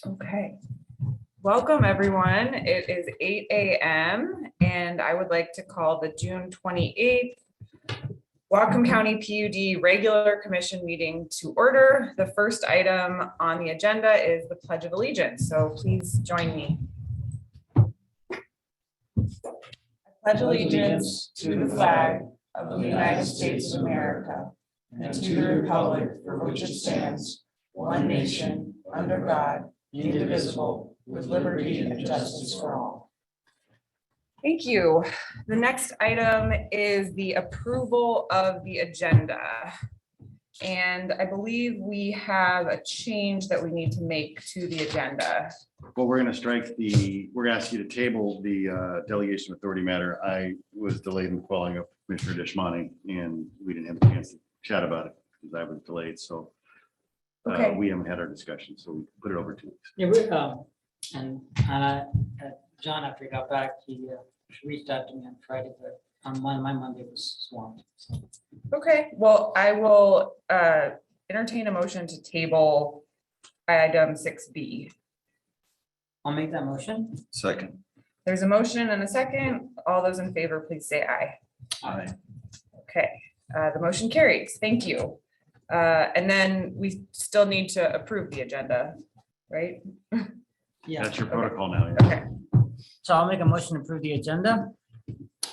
Okay. Welcome, everyone. It is 8 a.m. and I would like to call the June 28th Whatcom County PUD regular commission meeting to order. The first item on the agenda is the Pledge of Allegiance. So please join me. I pledge allegiance to the flag of the United States of America and to the republic for which it stands, one nation, under God, indivisible, with liberty and justice for all. Thank you. The next item is the approval of the agenda. And I believe we have a change that we need to make to the agenda. Well, we're going to we're going to ask you to table the delegation authority matter. I was delayed in calling up Commissioner Deshmani and we didn't have a chance to chat about it because I was delayed. So Okay. We haven't had our discussion, so we put it over 2 weeks. Yeah, and John, after he got back, he reached out to me on Friday, but on my Monday was swamped. So. Okay, well, I will entertain a motion to table item 6B. I'll make that motion. Second. There's a motion and a second. All those in favor, please say aye. Aye. Okay, the motion carries. Thank you. And then we still need to approve the agenda, right? Yeah. That's your protocol now. Yeah. Okay, So I'll make a motion to approve the agenda.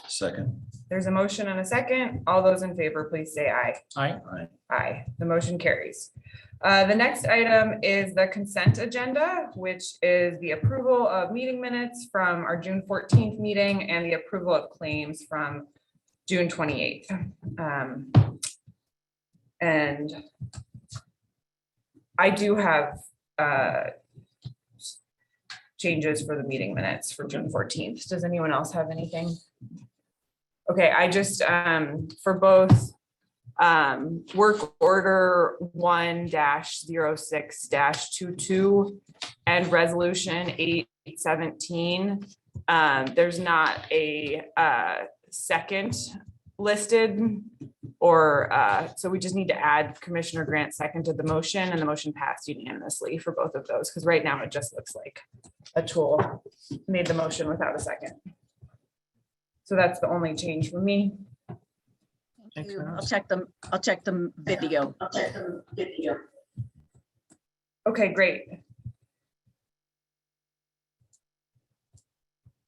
Second. there's a motion and a second. All those in favor, please say aye. Aye. Aye. Aye, the motion carries. The next item is the consent agenda, which is the approval of meeting minutes from our June 14th meeting and the approval of claims from June 28th. And I do have changes for the meeting minutes for June 14th. Does anyone else have anything? Okay, I just, for both work order 1-06-22 and resolution 817, there's not a second listed, or so we just need to add Commissioner Grant seconded the motion, and the motion passed unanimously for both of those, because right now it just looks like a tool made the motion without a second. So that's the only change for me. I'll check them video. Okay, great.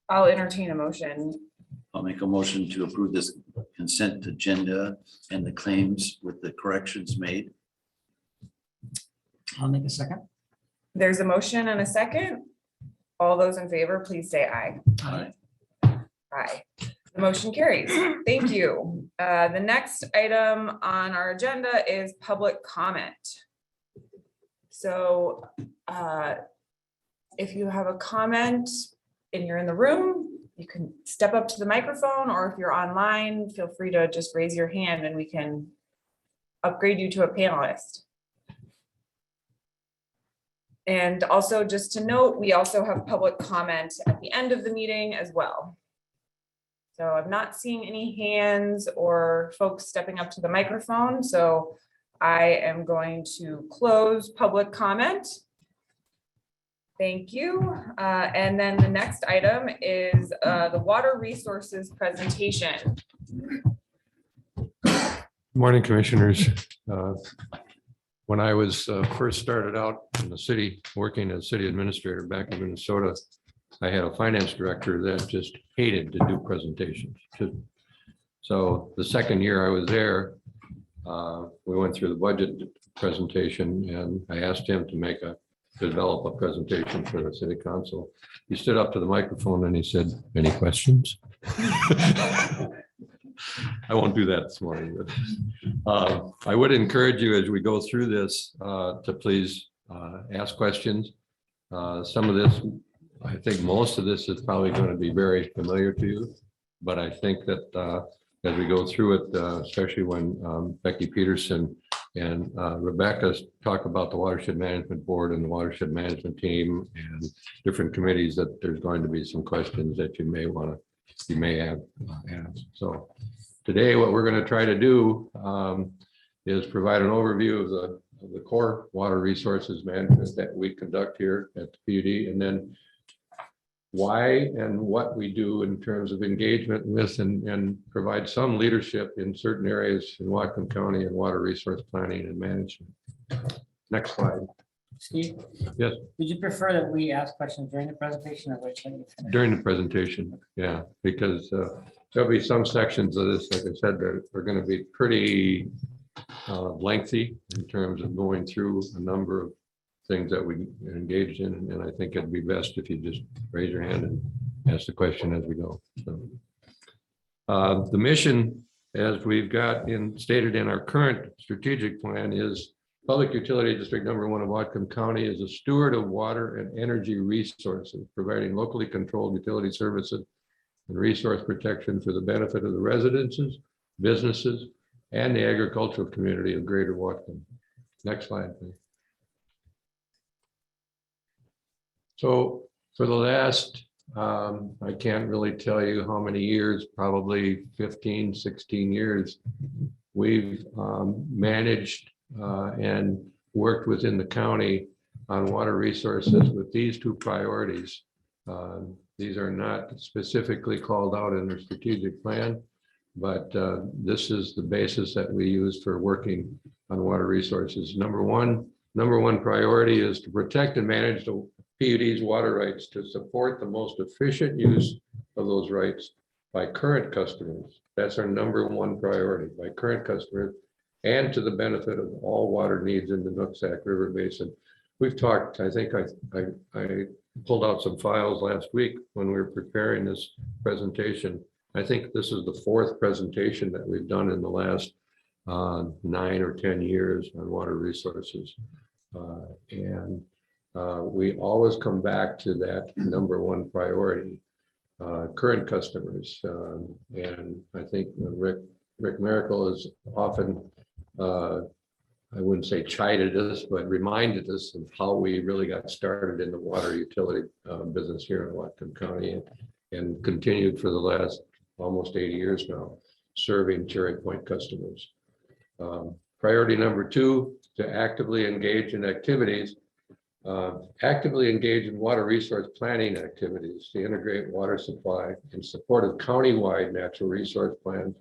I'll entertain a motion. I'll make a motion to approve this consent agenda and the claims with the corrections made. I'll make a second. There's a motion and a second. All those in favor, please say aye. Aye. Aye. The motion carries. Thank you. The next item on our agenda is public comment. So if you have a comment and you're in the room, you can step up to the microphone, or if you're online, feel free to just raise your hand and we can upgrade you to a panelist. And also just to note, we also have public comment at the end of the meeting as well. So I'm not seeing any hands or folks stepping up to the microphone. So I am going to close public comment. Thank you. And then the next item is the water resources presentation. Morning, Commissioners. When I was first started out in the city, working as city administrator back in Minnesota, I had a finance director that just hated to do presentations. So the second year I was there, we went through the budget presentation and I asked him to develop a presentation for the city council. He stood up to the microphone and he said, "Any questions?" I won't do that this morning, but I would encourage you as we go through this to please ask questions. Some of this, I think most of this is probably going to be very familiar to you, but I think that as we go through it, especially when Becky Peterson and Rebecca talk about the Watershed Management Board and the Watershed Management Team and different committees, that there's going to be some questions that you may have asked. So today, what we're going to try to do is provide an overview of the core water resources management that we conduct here at the PUD, and then why and what we do in terms of engagement with and provide some leadership in certain areas in Whatcom County and water resource planning and management. Next slide. Steve? Yes. Would you prefer that we ask questions during the presentation or wait till you finish? During the presentation, yeah, because there'll be some sections of this, like I said, that are going to be pretty lengthy in terms of going through a number of things that we engaged in, and I think it'd be best if you just raise your hand and ask the question as we go. So, the mission, as we've got stated in our current strategic plan, is Public Utility District Number 1 of Whatcom County is a steward of water and energy resources, providing locally controlled utility services and resource protection for the benefit of the residences, businesses, and the agricultural community of Greater Whatcom. Next slide, please. So for the last, I can't really tell you how many years, probably 15, 16 years, we've managed and worked within the county on water resources with these two priorities. These are not specifically called out in the strategic plan, but this is the basis that we use for working on water resources. Number one priority is to protect and manage the PUD's water rights to support the most efficient use of those rights by current customers. That's our number one priority, by current customers, and to the benefit of all water needs in the Nooksack River Basin. We've talked, I think I pulled out some files last week when we were preparing this presentation. I think this is the fourth presentation that we've done in the last 9 or 10 years on water resources. We always come back to that number one priority, current customers. And I think Rick Miracle has often, I wouldn't say chided us, but reminded us of how we really got started in the water utility business here in Whatcom County and continued for the last almost 80 years now, serving Cherry Point customers. Priority number 2, to actively engage in activities. Actively engage in water resource planning activities to integrate water supply in support of countywide natural resource plans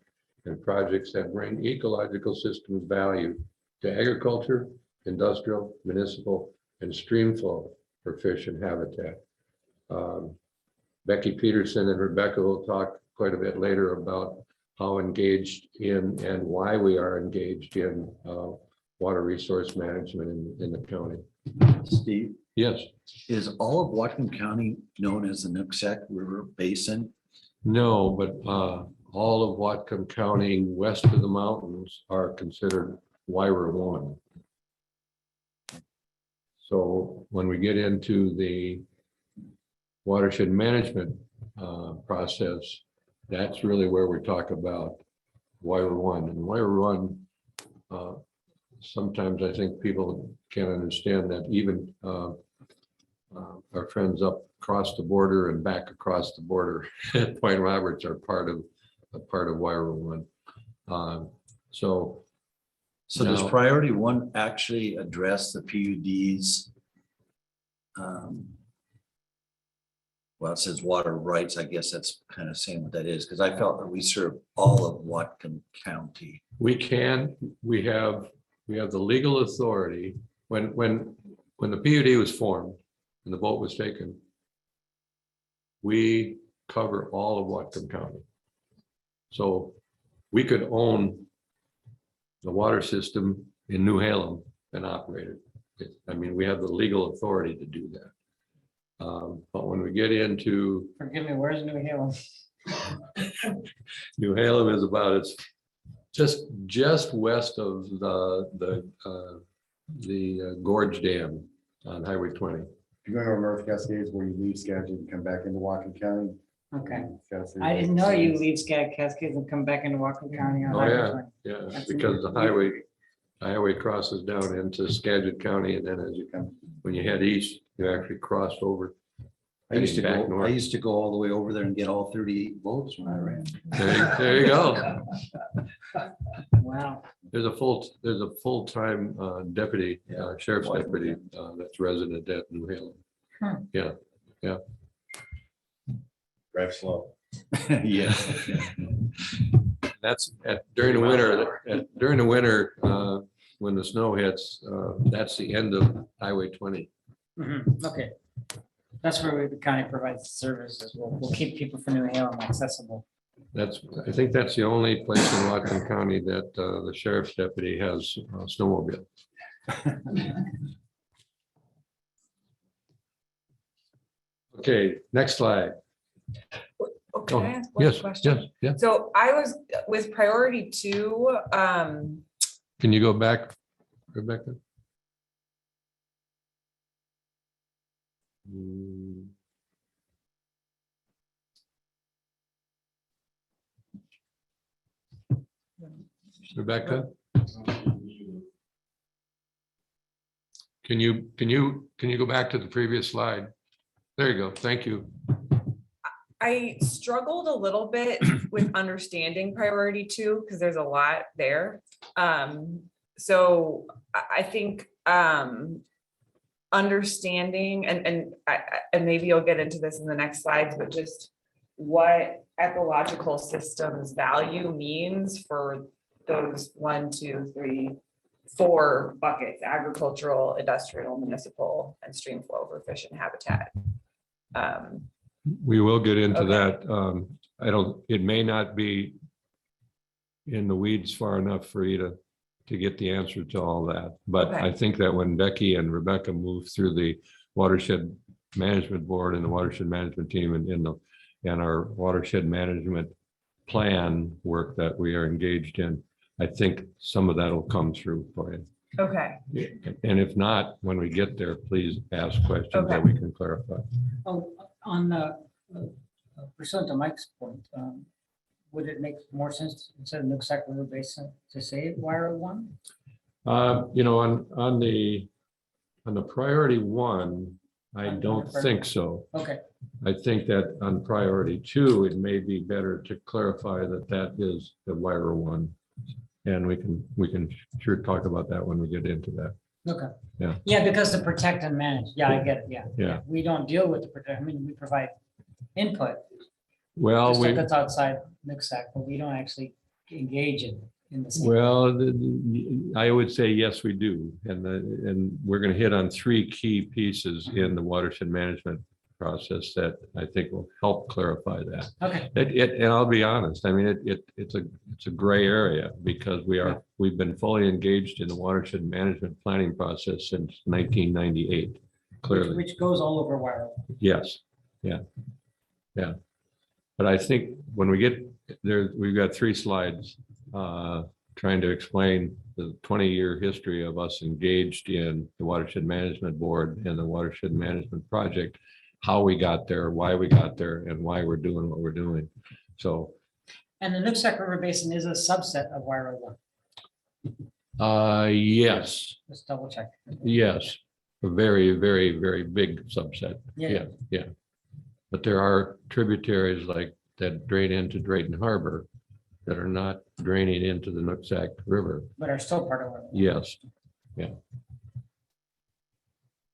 and projects that bring ecological systems value to agriculture, industrial, municipal, and stream flow for fish and habitat. Becky Peterson and Rebecca will talk quite a bit later about how engaged in and why we are engaged in water resource management in the county. Steve, Yes. is all of Whatcom County known as the Nooksack River Basin? No, but all of Whatcom County west of the mountains are considered WIRA 1. So when we get into the watershed management process, that's really where we talk about WIRA 1. And WIRA 1, sometimes I think people can't understand that even our friends up across the border and back across the border at Point Roberts are part of WIRA 1. So does No. priority 1 actually address the PUD's? Well, it says water rights. I guess that's kind of saying what that is, because I felt that we serve all of Whatcom County. we have the legal authority. When the PUD was formed and the vote was taken, we cover all of Whatcom County. So we could own the water system in New Halem and operate it. I mean, we have the legal authority to do that. But when we get into Forgive me, where's New Haven? New Halem is about, it's just west of the Gorge Dam on Highway 20. If you're going over North Cascades where you leave Skagit and come back into Whatcom County. Okay. Cascades. I didn't know you leave Cascades and come back into Whatcom County on Oh, Highway yeah. 20. Yeah, That's because the highway crosses down into Skagit County, and then as you come, when you head east, you actually cross over I used to Heading back go, I north. used to go all the way over there and get all 38 votes when I ran. There you go. Wow. There's a full-time deputy, sheriff's deputy, that's resident at New Haven. Hmm. Drive slow. Yeah. That's during the winter, when the snow hits, that's the end of Highway 20. Okay. That's where the county provides services. We'll keep people from New Haven accessible. I think that's the only place in Whatcom County that the sheriff's deputy has a snowmobile. Okay, next slide. Oh, can I ask one Yes, question? yes. So I was with priority two, Can you go back, Rebecca? Rebecca? Can you go back to the previous slide? There you go. Thank you. I struggled a little bit with understanding priority two because there's a lot there. So I think understanding and maybe you'll get into this in the next slides, but just what ecological systems value means for those 1, 2, 3, 4 buckets: agricultural, industrial, municipal, and stream flow for fish and habitat. We will get into Okay. that. It may not be in the weeds far enough for you to get the answer to all that. But Okay. I think that when Becky and Rebecca move through the watershed management board and the watershed management team and our watershed management plan work that we are engaged in, I think some of that will come through for you. Okay. And if not, when we get there, please ask questions that Okay. we can clarify. Oh, on pursuant to Mike's point, would it make more sense instead of Nooksack River Basin to say Wire 1? On the priority 1, I don't think so. Okay, I think that on priority 2, it may be better to clarify that is the wire 1. And we can sure talk about that when we get into that. okay. Yeah. Yeah, because the protect and manage. Yeah, I get it. Yeah. Yeah. We don't deal with the protect. I mean, we provide input. Well, Stuff that's outside Nooksack, but we don't actually engage in the same. I would say yes, we do. And we're going to hit on 3 key pieces in the watershed management process that I think will help clarify that. Okay, And I'll be honest, I mean, it's a gray area because we've been fully engaged in the watershed management planning process since 1998, clearly. which goes all over Wire 1. Yes, yeah. But I think when we get there, we've got 3 slides trying to explain the 20-year history of us engaged in the watershed management board and the watershed management project, how we got there, why we got there, and why we're doing what we're doing. So. And the Nooksack River Basin is a subset of Wire 1. Yes, Just double check. yes, a very, very, very big subset. Yeah. Yeah. But there are tributaries like that drain into Drayton Harbor that are not draining into the Nooksack River. But are still part of Wire 1. Yes.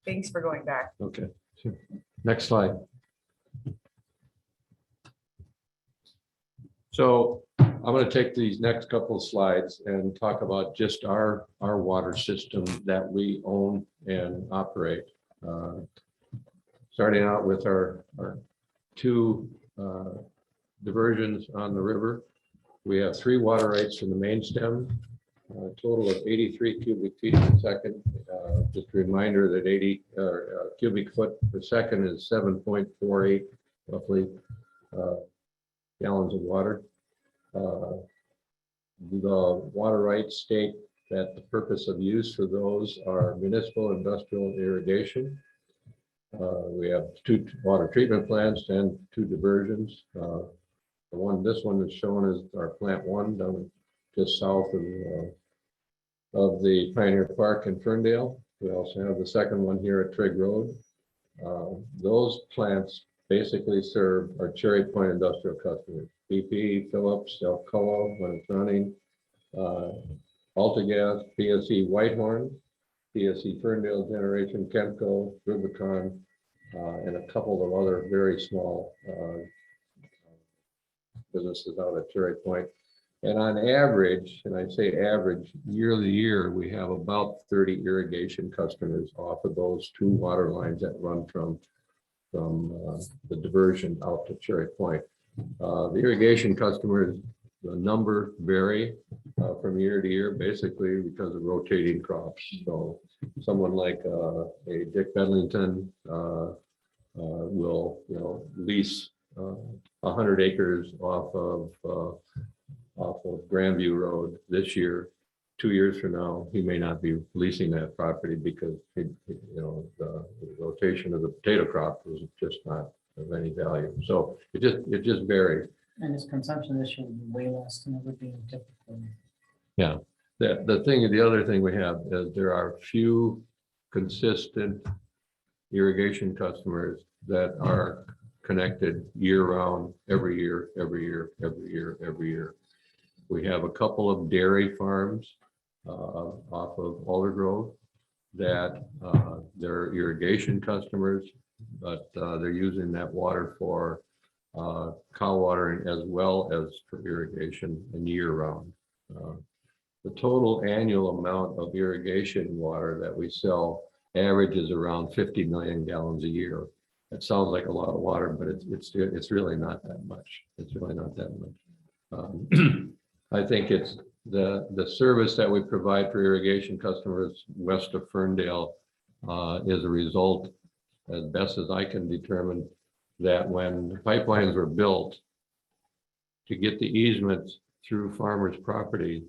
Thanks for going back. Okay. Next slide. So I'm going to take these next couple of slides and talk about just our water system that we own and operate. Starting out with our 2 diversions on the river. We have 3 water rights from the main stem, a total of 83 cubic feet per second. Just a reminder that 80 cubic foot per second is 7.48 roughly gallons of water. The water rights state that the purpose of use for those are municipal, industrial, and irrigation. We have 2 water treatment plants and 2 diversions. This one is shown as our plant 1 down just south of the Pioneer Park in Ferndale. We also have the second one here at Trigg Road. those plants basically serve our Cherry Point industrial customers, BP, Phillips, Alcoa when it's running, AltaGas, PSE Whitehorn, PSE Ferndale Generation, Kemco, Rubicon, and a couple of other very small businesses out at Cherry Point. And on average, and I say average, year to year, we have about 30 irrigation customers off of those 2 water lines that run from the diversion out to Cherry Point. The irrigation customers, the number vary from year to year, basically because of rotating crops. So someone like a Dick Bedlington will, lease 100 acres off of Grandview Road this year. 2 years from now, he may not be leasing that property because the rotation of the potato crop is just not of any value. So it just varies. And his consumption this year will be way less than it would be typical. Yeah, the other thing we have is there are few consistent irrigation customers that are connected year round, every year. We have a couple of dairy farms off of Alder Grove that they're irrigation customers, but they're using that water for cow watering as well as for irrigation and year round. The total annual amount of irrigation water that we sell averages around 50 million gallons a year. It sounds like a lot of water, but it's really not that much. It's really not that much. I think it's the service that we provide for irrigation customers west of Ferndale is a result, as best as I can determine, that when the pipelines were built to get the easements through farmers' property,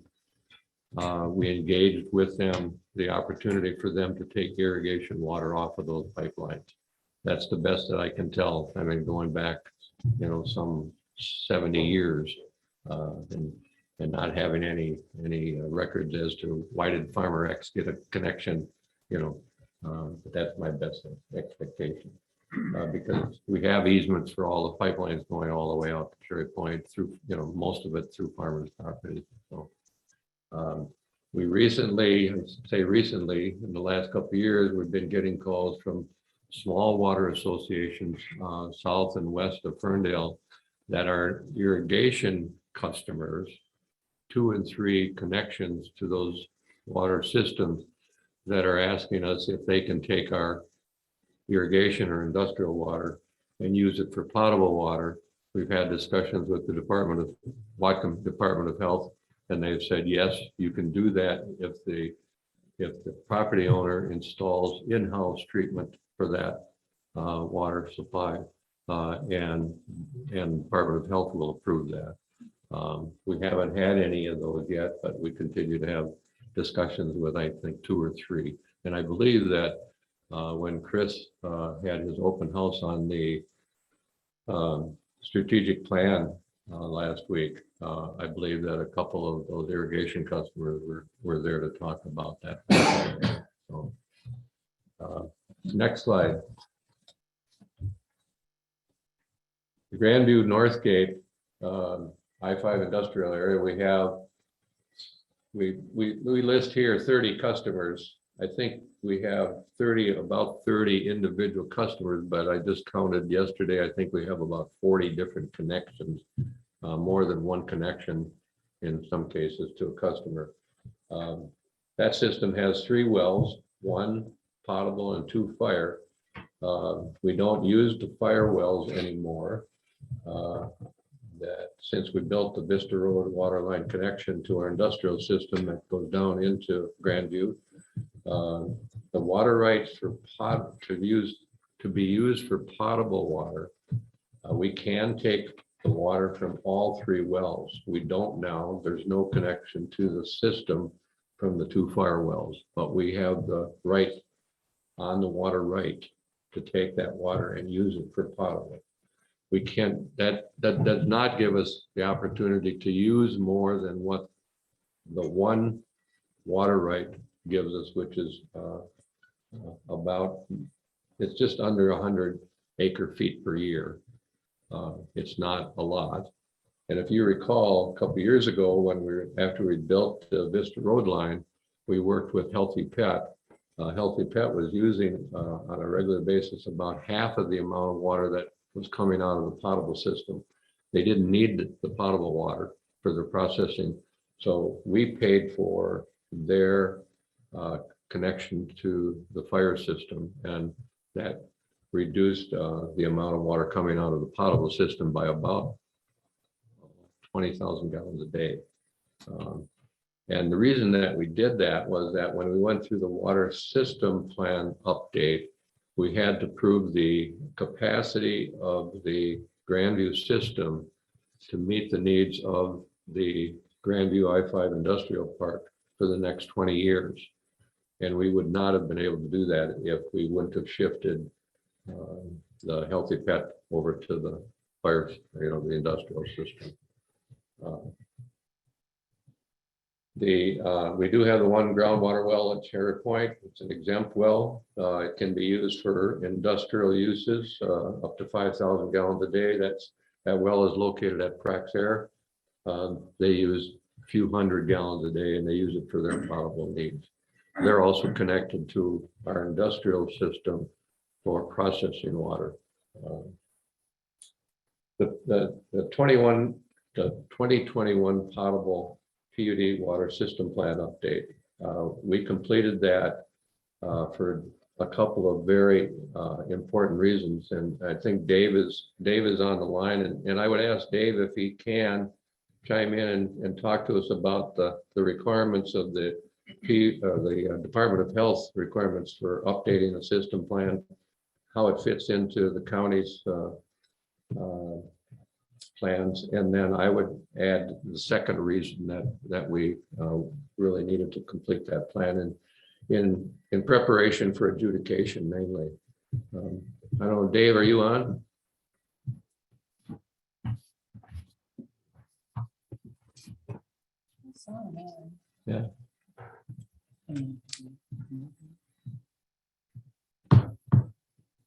we engaged with them the opportunity for them to take irrigation water off of those pipelines. That's the best that I can tell. I mean, going back, some 70 years and not having any records as to why did Farmer X get a connection, but that's my best expectation. Because we have easements for all the pipelines going all the way out to Cherry Point through, most of it through farmers' property. So we recently, in the last couple of years, we've been getting calls from small water associations south and west of Ferndale that are irrigation customers, 2 and 3 connections to those water systems, that are asking us if they can take our irrigation or industrial water and use it for potable water. We've had discussions with the Whatcom Department of Health, and they've said, yes, you can do that if the property owner installs in-house treatment for that water supply, and Department of Health will approve that. We haven't had any of those yet, but we continue to have discussions with, I think, 2 or 3. And I believe that when Chris had his open house on the strategic plan last week, I believe that a couple of those irrigation customers were there to talk about that. So, next slide. The Grandview Northgate I-5 industrial area, we list here 30 customers. I think we have about 30 individual customers, but I just counted yesterday. I think we have about 40 different connections, more than one connection in some cases to a customer. That system has 3 wells, 1 potable and 2 fire. We don't use the fire wells anymore. That since we built the Vista Road water line connection to our industrial system that goes down into Grandview, the water rights for to be used for potable water, we can take the water from all 3 wells. We don't now. There's no connection to the system from the 2 fire wells, but we have the right on the water right to take that water and use it for potable. We can't, that does not give us the opportunity to use more than what the 1 water right gives us, which is about it's just under 100 acre feet per year. It's not a lot. And if you recall, a couple of years ago, after we built the Vista Road line, we worked with Healthy Pet. Healthy Pet was using on a regular basis about half of the amount of water that was coming out of the potable system. They didn't need the potable water for their processing. So we paid for their connection to the fire system, and that reduced the amount of water coming out of the potable system by about 20,000 gallons a day. And the reason that we did that was that when we went through the water system plan update, we had to prove the capacity of the Grandview system to meet the needs of the Grandview I-5 Industrial Park for the next 20 years. And we would not have been able to do that if we wouldn't have shifted the Healthy Pet over to the fire, the industrial system. We do have the one groundwater well at Cherry Point. It's an exempt well. It can be used for industrial uses up to 5,000 gallons a day. That well is located at Praxair. They use a few hundred gallons a day, and they use it for their potable needs. They're also connected to our industrial system for processing water. The 2021 potable PUD water system plan update. We completed that for a couple of very important reasons, and I think Dave is on the line, and I would ask Dave if he can chime in and talk to us about the requirements of the Department of Health requirements for updating the system plan, how it fits into the county's plans, and then I would add the second reason that we really needed to complete that plan in preparation for adjudication mainly. I don't know, Dave, are you on? Yeah.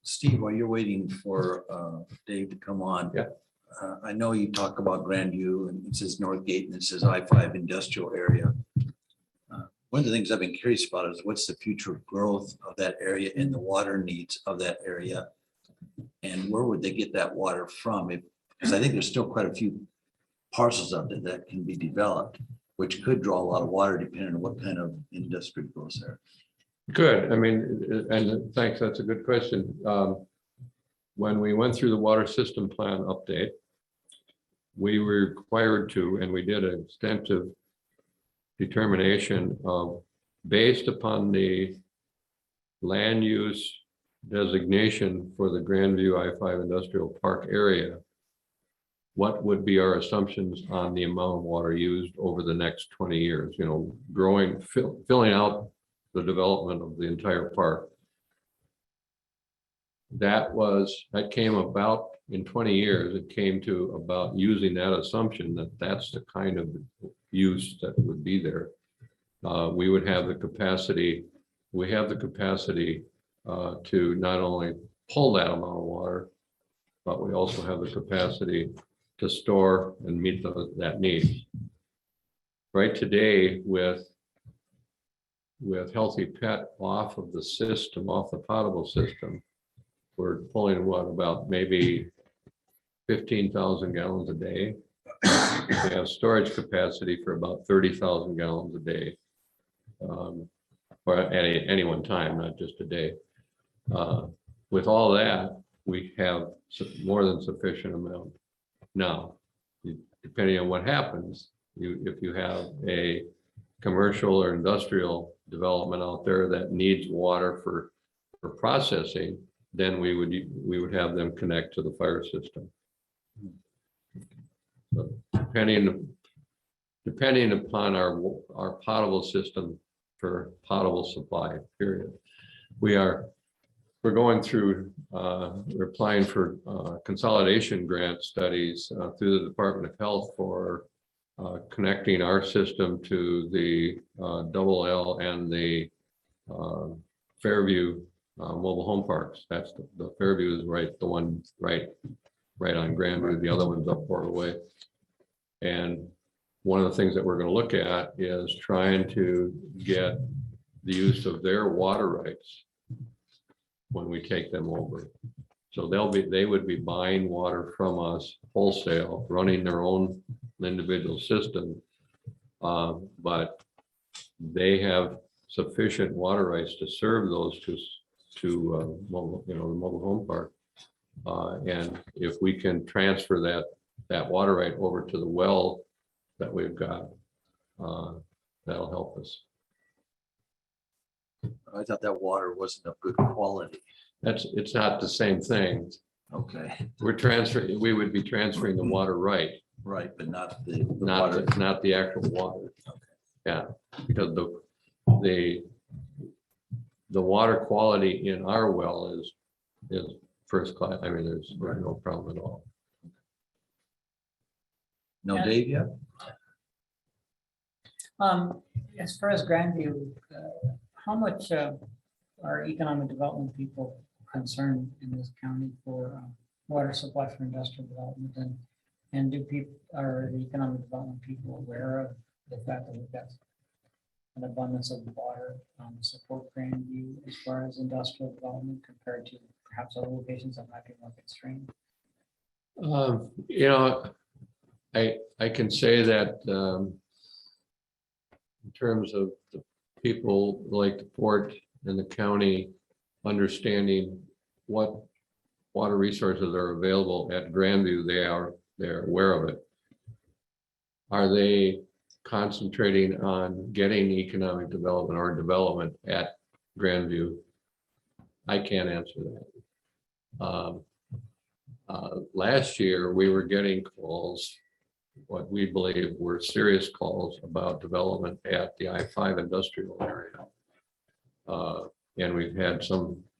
Steve, while you're waiting for Dave to come on. Yeah. I know you talk about Grandview and it says Northgate and it says I-5 industrial area. One of the things I've been curious about is what's the future growth of that area and the water needs of that area? And where would they get that water from? Because I think there's still quite a few parcels out there that can be developed, which could draw a lot of water depending on what kind of industry goes there. Good. I mean, and thanks. That's a good question. When we went through the water system plan update, we were required to, and we did an extensive determination of, based upon the land use designation for the Grandview I-5 Industrial Park area, what would be our assumptions on the amount of water used over the next 20 years, growing, filling out the development of the entire park. That came about in 20 years. It came to about using that assumption that that's the kind of use that would be there. We would have the capacity, we have the capacity to not only pull that amount of water, but we also have the capacity to store and meet that need. Right today, with Healthy Pet off of the system, off the potable system, we're pulling about maybe 15,000 gallons a day. We have storage capacity for about 30,000 gallons a day, or at any one time, not just a day. With all that, we have more than sufficient amount. Now, depending on what happens, if you have a commercial or industrial development out there that needs water for processing, then we would have them connect to the fire system. So depending upon our potable system for potable supply, period. We're going through, we're applying for consolidation grant studies through the Department of Health for connecting our system to the Double L and the Fairview mobile home parks. That's the Fairview is right, the one right on Grandview. The other one's up Portal Way. And one of the things that we're going to look at is trying to get the use of their water rights when we take them over. So they would be buying water from us wholesale, running their own individual system. But they have sufficient water rights to serve those to mobile, the mobile home park. And if we can transfer that water right over to the well that we've got, that'll help us. I thought that water wasn't of good quality. It's not the same thing. Okay, We would be transferring the water right, right, but not the water. not the actual water. Okay. Yeah, because the water quality in our well is first class. I mean, there's no problem at all. No, Dave, yet? As far as Grandview, how much are economic development people concerned in this county for water supply for industrial development? And are the economic development people aware of the fact that we've got an abundance of water support Grandview as far as industrial development compared to perhaps other locations that might be more constrained? I can say that in terms of the people like the port and the county understanding what water resources are available at Grandview, they're aware of it. Are they concentrating on getting economic development or development at Grandview? I can't answer that. Last year, we were getting calls, what we believe were serious calls about development at the I-5 industrial area. And we've had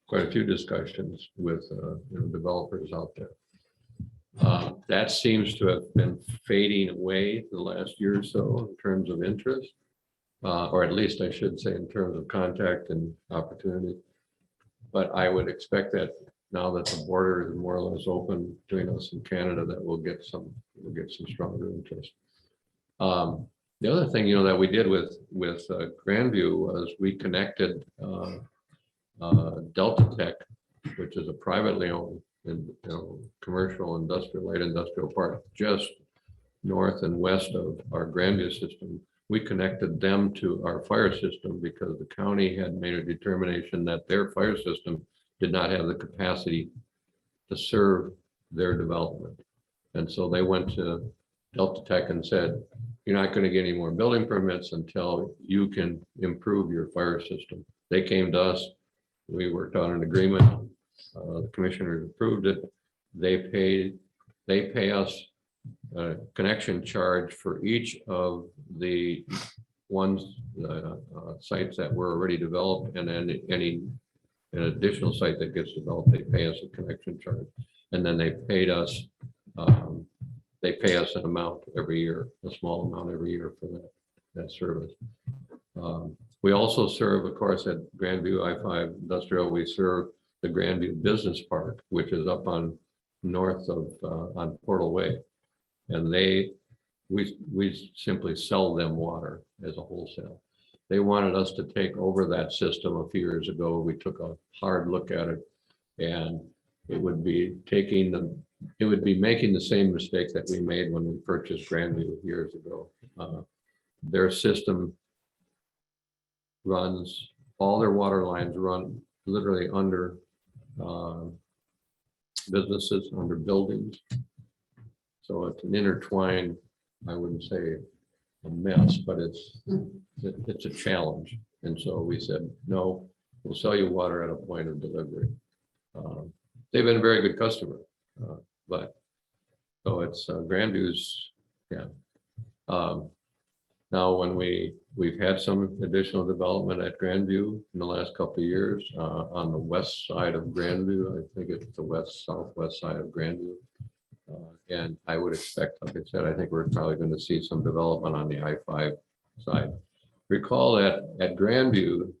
quite a few discussions with developers out there. That seems to have been fading away the last year or so in terms of interest, or at least I should say in terms of contact and opportunity. But I would expect that now that the border is more or less open between us and Canada, that we'll get some stronger interest. The other thing, that we did with Grandview was we connected Delta Tech, which is a privately owned commercial light industrial park just north and west of our Grandview system. We connected them to our fire system because the county had made a determination that their fire system did not have the capacity to serve their development. And so they went to Delta Tech and said, you're not going to get any more building permits until you can improve your fire system. They came to us. We worked on an agreement. The commissioners approved it. They pay us a connection charge for each of the sites that were already developed, and then an additional site that gets developed, they pay us a connection charge, and then they pay us an amount every year, a small amount every year for that service. We also serve, of course, at Grandview I-5 Industrial, we serve the Grandview Business Park, which is up on north of on Portal Way, and we simply sell them water as a wholesale. They wanted us to take over that system a few years ago. We took a hard look at it, and it would be making the same mistake that we made when we purchased Grandview years ago. Their system runs, all their water lines run literally under businesses, under buildings. So it's an intertwined, I wouldn't say a mess, but it's a challenge. And so we said, no, we'll sell you water at a point of delivery. They've been a very good customer, but so it's Grandview's, yeah. Now, when we've had some additional development at Grandview in the last couple of years on the west side of Grandview. I think it's the southwest side of Grandview. And I would expect, like I said, I think we're probably going to see some development on the I-5 side. Recall that at Grandview,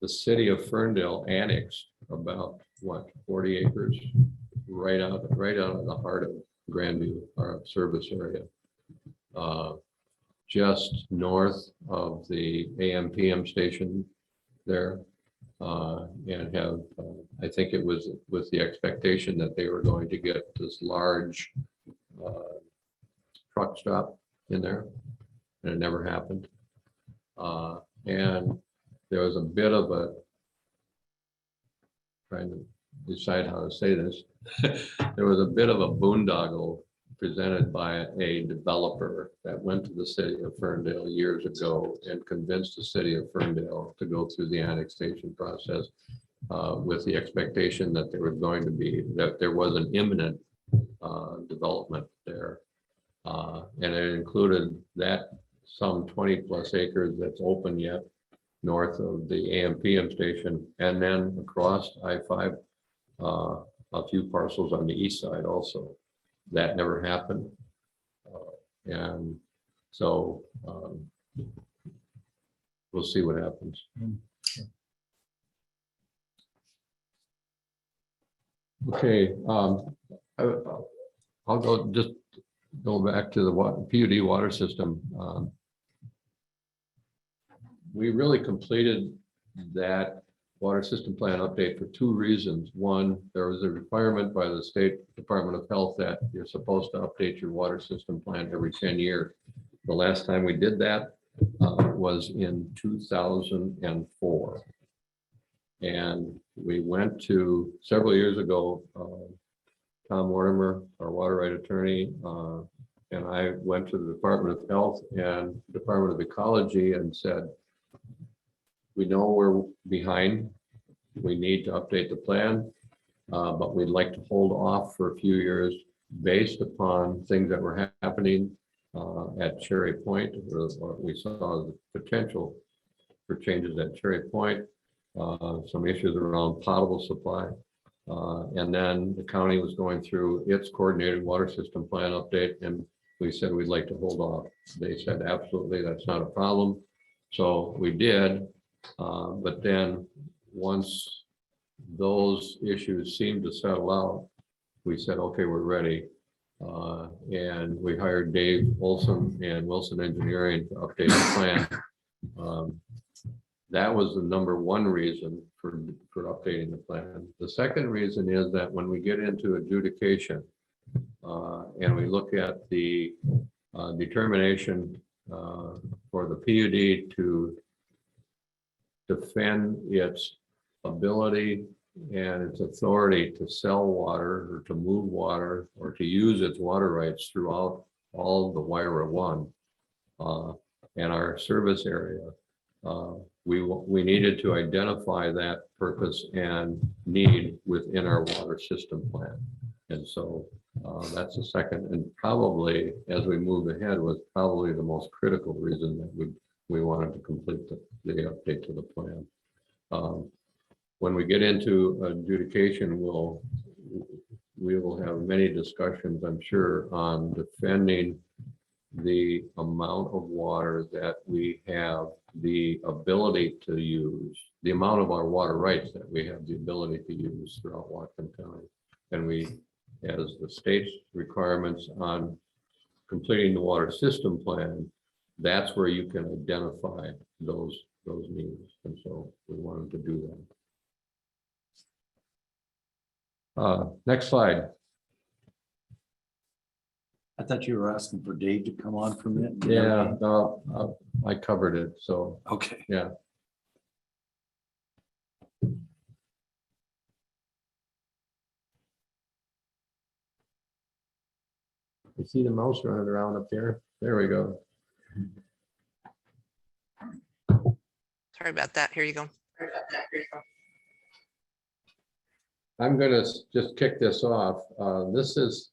the city of Ferndale annexed about, what, 40 acres? Right out of the heart of Grandview, our service area. Just north of the AM/PM station there. And have, I think it was with the expectation that they were going to get this large truck stop in there, and it never happened. And there was a bit of a, trying to decide how to say this, there was a bit of a boondoggle presented by a developer that went to the city of Ferndale years ago and convinced the city of Ferndale to go through the annexation process with the expectation that there was an imminent development there. And it included that some 20 plus acres that's open yet north of the AM/PM station, and then across I-5, a few parcels on the east side also. That never happened. And so we'll see what happens. Okay, I'll go back to the PUD water system. We really completed that water system plan update for two reasons. One, there was a requirement by the State Department of Health that you're supposed to update your water system plan every 10 years. The last time we did that was in 2004. And we went to, several years ago, Tom Mortimer, our water right attorney, and I went to the Department of Health and Department of Ecology and said, we know we're behind. We need to update the plan, but we'd like to hold off for a few years based upon things that were happening at Cherry Point. We saw the potential for changes at Cherry Point, some issues around potable supply. And then the county was going through its coordinated water system plan update, and we said we'd like to hold off. They said, absolutely, that's not a problem. So we did. But then once those issues seemed to settle out, we said, okay, we're ready. And we hired Dave Olson and Wilson Engineering to update the plan. That was the number one reason for updating the plan. The second reason is that when we get into adjudication and we look at the determination for the PUD to defend its ability and its authority to sell water or to move water or to use its water rights throughout all the WIRA 1 and our service area. We needed to identify that purpose and need within our water system plan. And so that's the second, and probably as we move ahead was probably the most critical reason that we wanted to complete the update to the plan. When we get into adjudication, we will have many discussions, I'm sure, on defending the amount of water that we have the ability to use, the amount of our water rights that we have the ability to use throughout Whatcom County. And we, as the state's requirements on completing the water system plan, that's where you can identify those needs. And so we wanted to do that. Next slide. I thought you were asking for Dave to come on for a minute. Yeah, no, I covered it. So, Okay. yeah. You see the mouse running around up there? There we go. Sorry about that. Here you go. I'm going to just kick this off. This is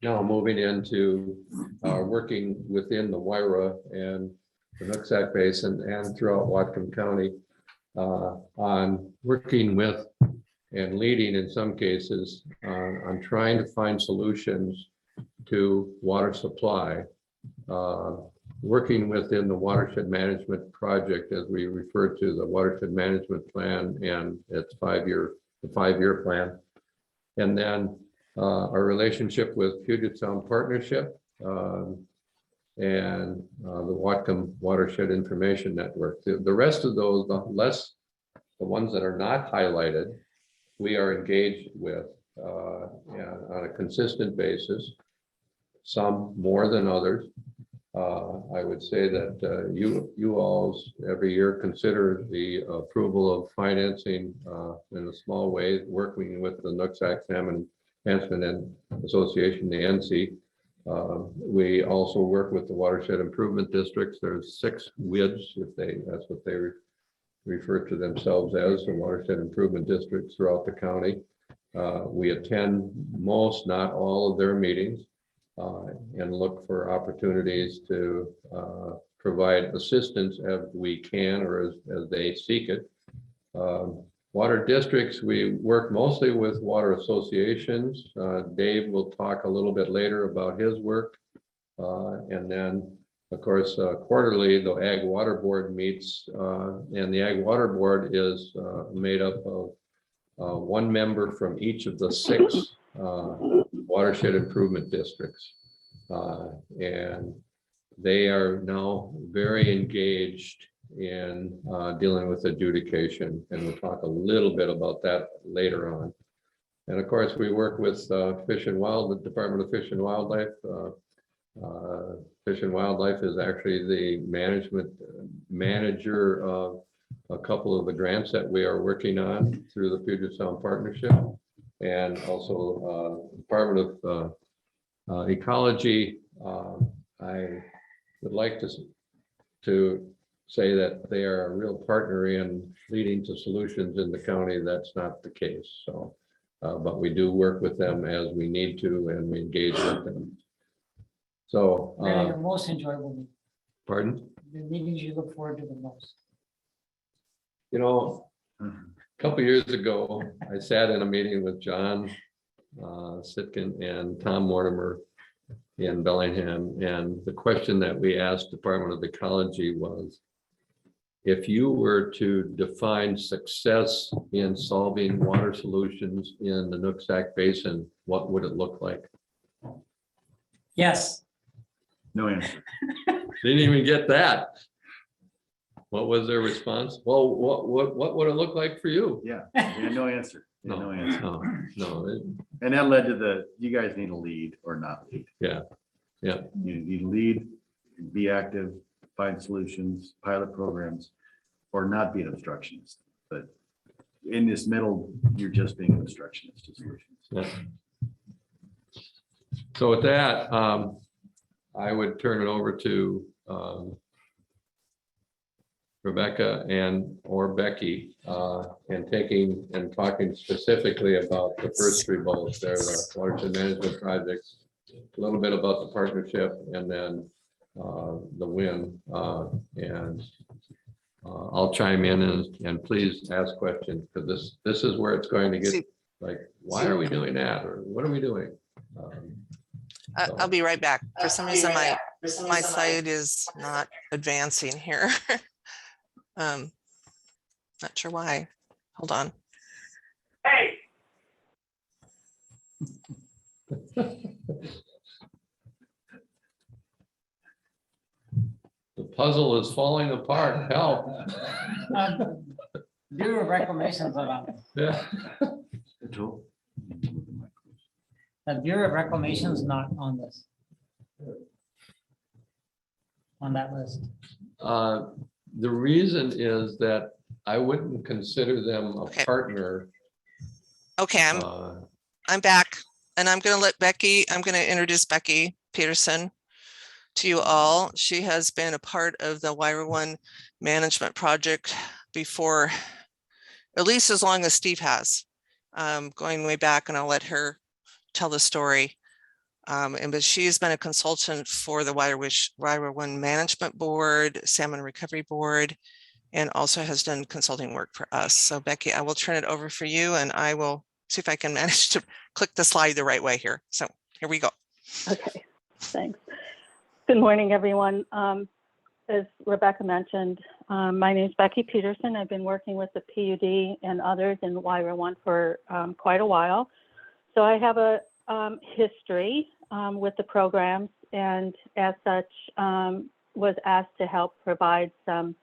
now moving into working within the WIRA and the Nooksack Basin and throughout Whatcom County on working with and leading in some cases on trying to find solutions to water supply working within the watershed management project, as we refer to the watershed management plan and its the 5-year plan. And then our relationship with Puget Sound Partnership and the Whatcom Watershed Information Network. The rest of those, the ones that are not highlighted, we are engaged with on a consistent basis, some more than others. I would say that you all every year consider the approval of financing in a small way, working with the Nooksack Salmon Management Association, the NC. We also work with the watershed improvement districts. There's 6 WIDs, that's what they refer to themselves as, the watershed improvement districts throughout the county. We attend most, not all of their meetings, and look for opportunities to provide assistance as we can or as they seek it. Water districts, we work mostly with water associations. Dave will talk a little bit later about his work. And then, of course, quarterly, the Ag Water Board meets, and the Ag Water Board is made up of 1 member from each of the 6 watershed improvement districts. And they are now very engaged in dealing with adjudication, and we'll talk a little bit about that later on. And of course, we work with the Department of Fish and Wildlife. Fish and Wildlife is actually the manager of a couple of the grants that we are working on through the Puget Sound Partnership, and also Department of Ecology. I would like to say that they are a real partner in leading to solutions in the county. That's not the case. So, but we do work with them as we need to, and we engage with them. So, Your most enjoyable meeting, pardon? the meetings you look forward to the most. You know, a couple years ago, I sat in a meeting with John Sitkin and Tom Mortimer in Bellingham, and the question that we asked Department of Ecology was, if you were to define success in solving water solutions in the Nooksack Basin, what would it look like? Yes. No answer. Didn't even get that. What was their response? Well, what would it look like for you? Yeah, no answer. No answer. No. And that led to you guys need to lead or not lead. Yeah. You need to lead, be active, find solutions, pilot programs, or not be an obstructionist. But in this middle, you're just being an obstructionist to solutions. Yeah. So with that, I would turn it over to Rebecca or Becky, and talking specifically about the first 3 bullets there, the watershed management projects, a little bit about the partnership, and then the WIN. And I'll chime in and please ask questions, because this is where it's going to get like, why are we doing that, or what are we doing? I'll be right back. For some reason, my slide is not advancing here. Not sure why. Hold on. Hey. The puzzle is falling apart. Help. Bureau of Reclamation's on. Yeah. The Bureau of Reclamation's not on this. On that list. The reason is that I wouldn't consider them a partner. Okay, I'm back, and I'm going to introduce Becky Peterson to you all. She has been a part of the WIRA-1 management project before, at least as long as Steve has, going way back, and I'll let her tell the story. But she's been a consultant for the WIRA-1 Management Board, Salmon Recovery Board, and also has done consulting work for us. So Becky, I will turn it over for you, and I will see if I can manage to click the slide the right way here. So here we go. Okay, thanks. Good morning, everyone. As Rebecca mentioned, my name is Becky Peterson. I've been working with the PUD and others in WIRA 1 for quite a while. So I have a history with the programs, and as such was asked to help provide some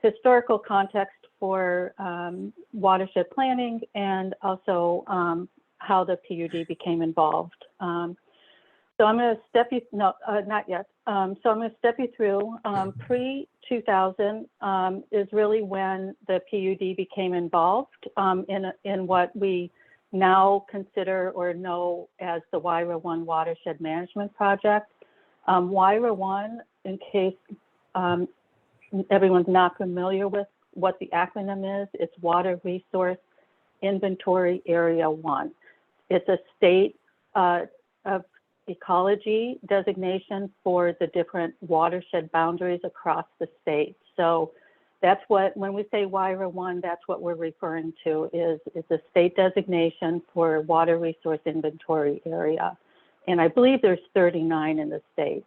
historical context for watershed planning and also how the PUD became involved. So I'm going to step you, no, not yet. So I'm going to step you through pre-2000 is really when the PUD became involved in what we now consider or know as the WIRA 1 Watershed Management Project. WIRA 1, in case everyone's not familiar with what the acronym is, it's Water Resource Inventory Area 1. It's a state of ecology designation for the different watershed boundaries across the state. So that's what, when we say WIRA 1, that's what we're referring to, is it's a state designation for water resource inventory area. And I believe there's 39 in the state.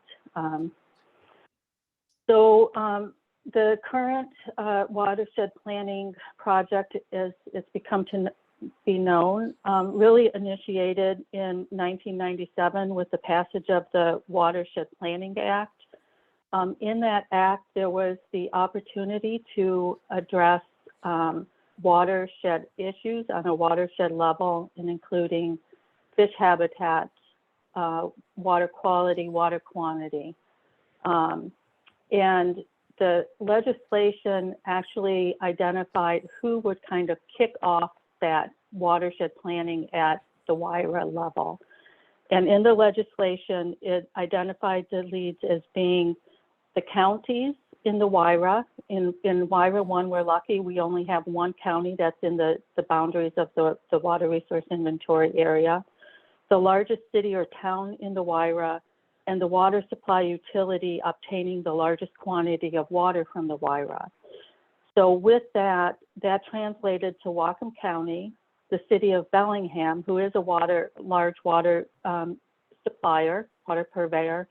The current watershed planning project, as it's become to be known, really initiated in 1997 with the passage of the Watershed Planning Act. In that act, there was the opportunity to address watershed issues on a watershed level, and including fish habitat, water quality, water quantity. And the legislation actually identified who would kind of kick off that watershed planning at the WIRA level. And in the legislation, it identified the leads as being the counties in the WIRA. In WIRA 1, we're lucky, we only have one county that's in the boundaries of the water resource inventory area, the largest city or town in the WIRA, and the water supply utility obtaining the largest quantity of water from the WIRA. So with that, that translated to Whatcom County, the city of Bellingham, who is a large water supplier, water purveyor.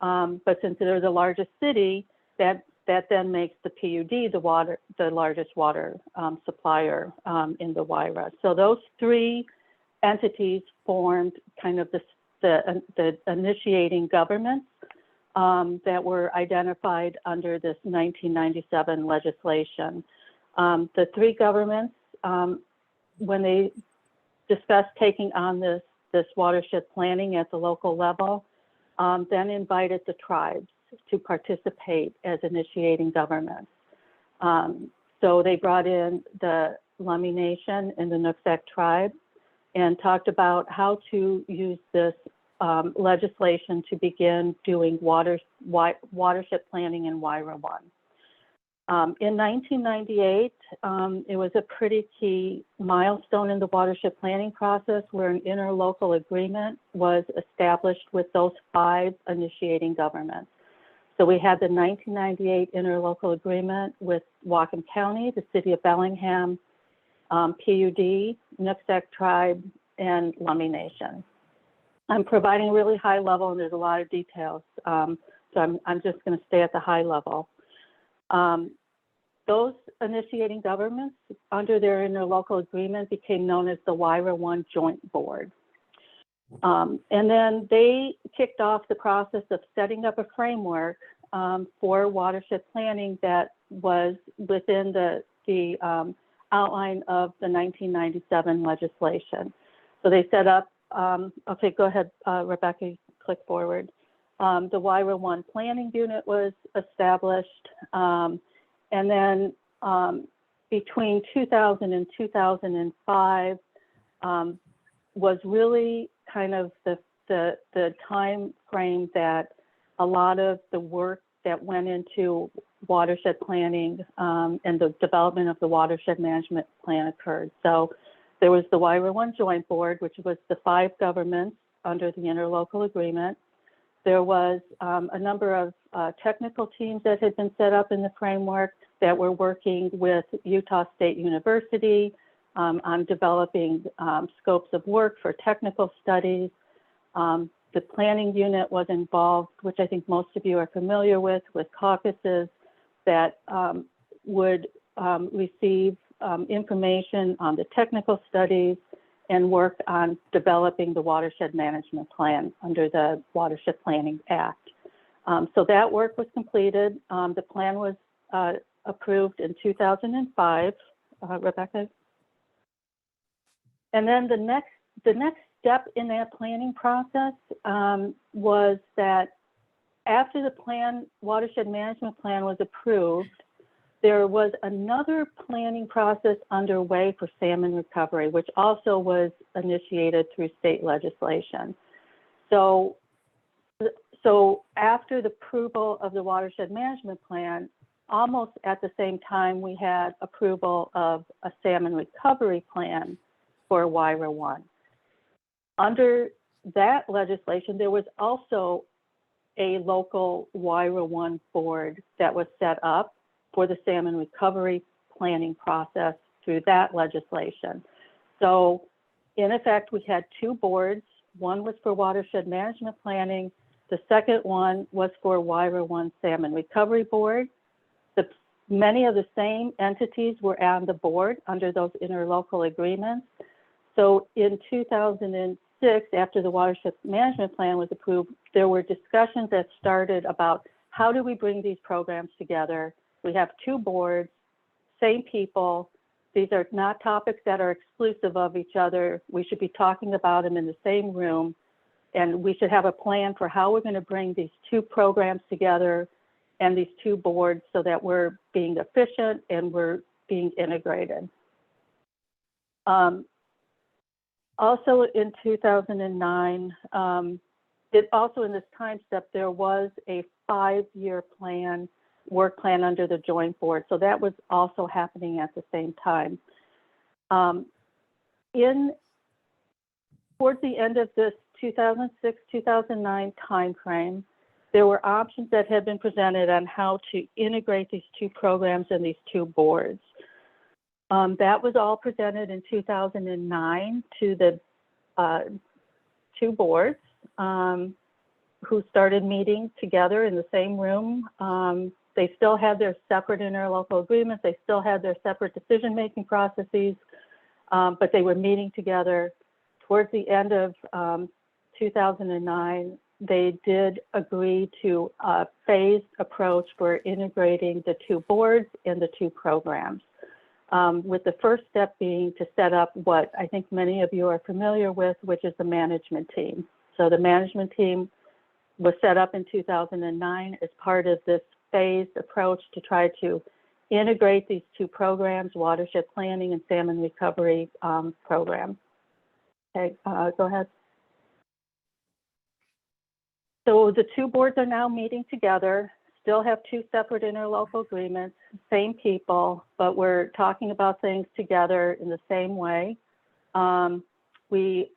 But since they're the largest city, that then makes the PUD the largest water supplier in the WIRA. So those three entities formed kind of the initiating governments that were identified under this 1997 legislation. The three governments, when they discussed taking on this watershed planning at the local level, then invited the tribes to participate as initiating governments. So they brought in the Lummi Nation and the Nooksack tribe and talked about how to use this legislation to begin doing watershed planning in WIRA 1. In 1998, it was a pretty key milestone in the watershed planning process where an interlocal agreement was established with those 5 initiating governments. So we had the 1998 interlocal agreement with Whatcom County, the city of Bellingham, PUD, Nooksack tribe, and Lummi Nation. I'm providing really high level, and there's a lot of details. So I'm just going to stay at the high level. Those initiating governments, under their interlocal agreement, became known as the WIRA 1 Joint Board. And then they kicked off the process of setting up a framework for watershed planning that was within the outline of the 1997 legislation. So they set up, okay, go ahead, Rebecca, click forward. The WIRA 1 Planning Unit was established. And then between 2000 and 2005 was really kind of the time frame that a lot of the work that went into watershed planning and the development of the watershed management plan occurred. So there was the WIRA 1 Joint Board, which was the 5 governments under the interlocal agreement. There was a number of technical teams that had been set up in the framework that were working with Utah State University on developing scopes of work for technical studies. The planning unit was involved, which I think most of you are familiar with caucuses that would receive information on the technical studies and work on developing the watershed management plan under the Watershed Planning Act. So that work was completed. The plan was approved in 2005, Rebecca. And then the next step in that planning process was that after the watershed management plan was approved, there was another planning process underway for salmon recovery, which also was initiated through state legislation. So after the approval of the watershed management plan, almost at the same time, we had approval of a salmon recovery plan for WIRA 1. Under that legislation, there was also a local WIRA 1 board that was set up for the salmon recovery planning process through that legislation. So in effect, we had two boards. One was for watershed management planning. The second one was for WIRA 1 Salmon Recovery Board. Many of the same entities were on the board under those interlocal agreements. So in 2006, after the watershed management plan was approved, there were discussions that started about how do we bring these programs together. We have two boards, same people. These are not topics that are exclusive of each other. We should be talking about them in the same room, and we should have a plan for how we're going to bring these two programs together and these two boards so that we're being efficient and we're being integrated. Also in 2009, also in this time step, there was a 5-year plan, work plan under the joint board. So that was also happening at the same time. Towards the end of this 2006-2009 timeframe, there were options that had been presented on how to integrate these two programs and these two boards. That was all presented in 2009 to the two boards who started meeting together in the same room. They still had their separate interlocal agreements. They still had their separate decision-making processes, but they were meeting together. Towards the end of 2009, they did agree to a phased approach for integrating the two boards and the two programs, with the first step being to set up what I think many of you are familiar with, which is the management team. So the management team was set up in 2009 as part of this phased approach to try to integrate these two programs, watershed planning and salmon recovery program. Okay, go ahead. So the two boards are now meeting together, still have two separate interlocal agreements, same people, but we're talking about things together in the same way. We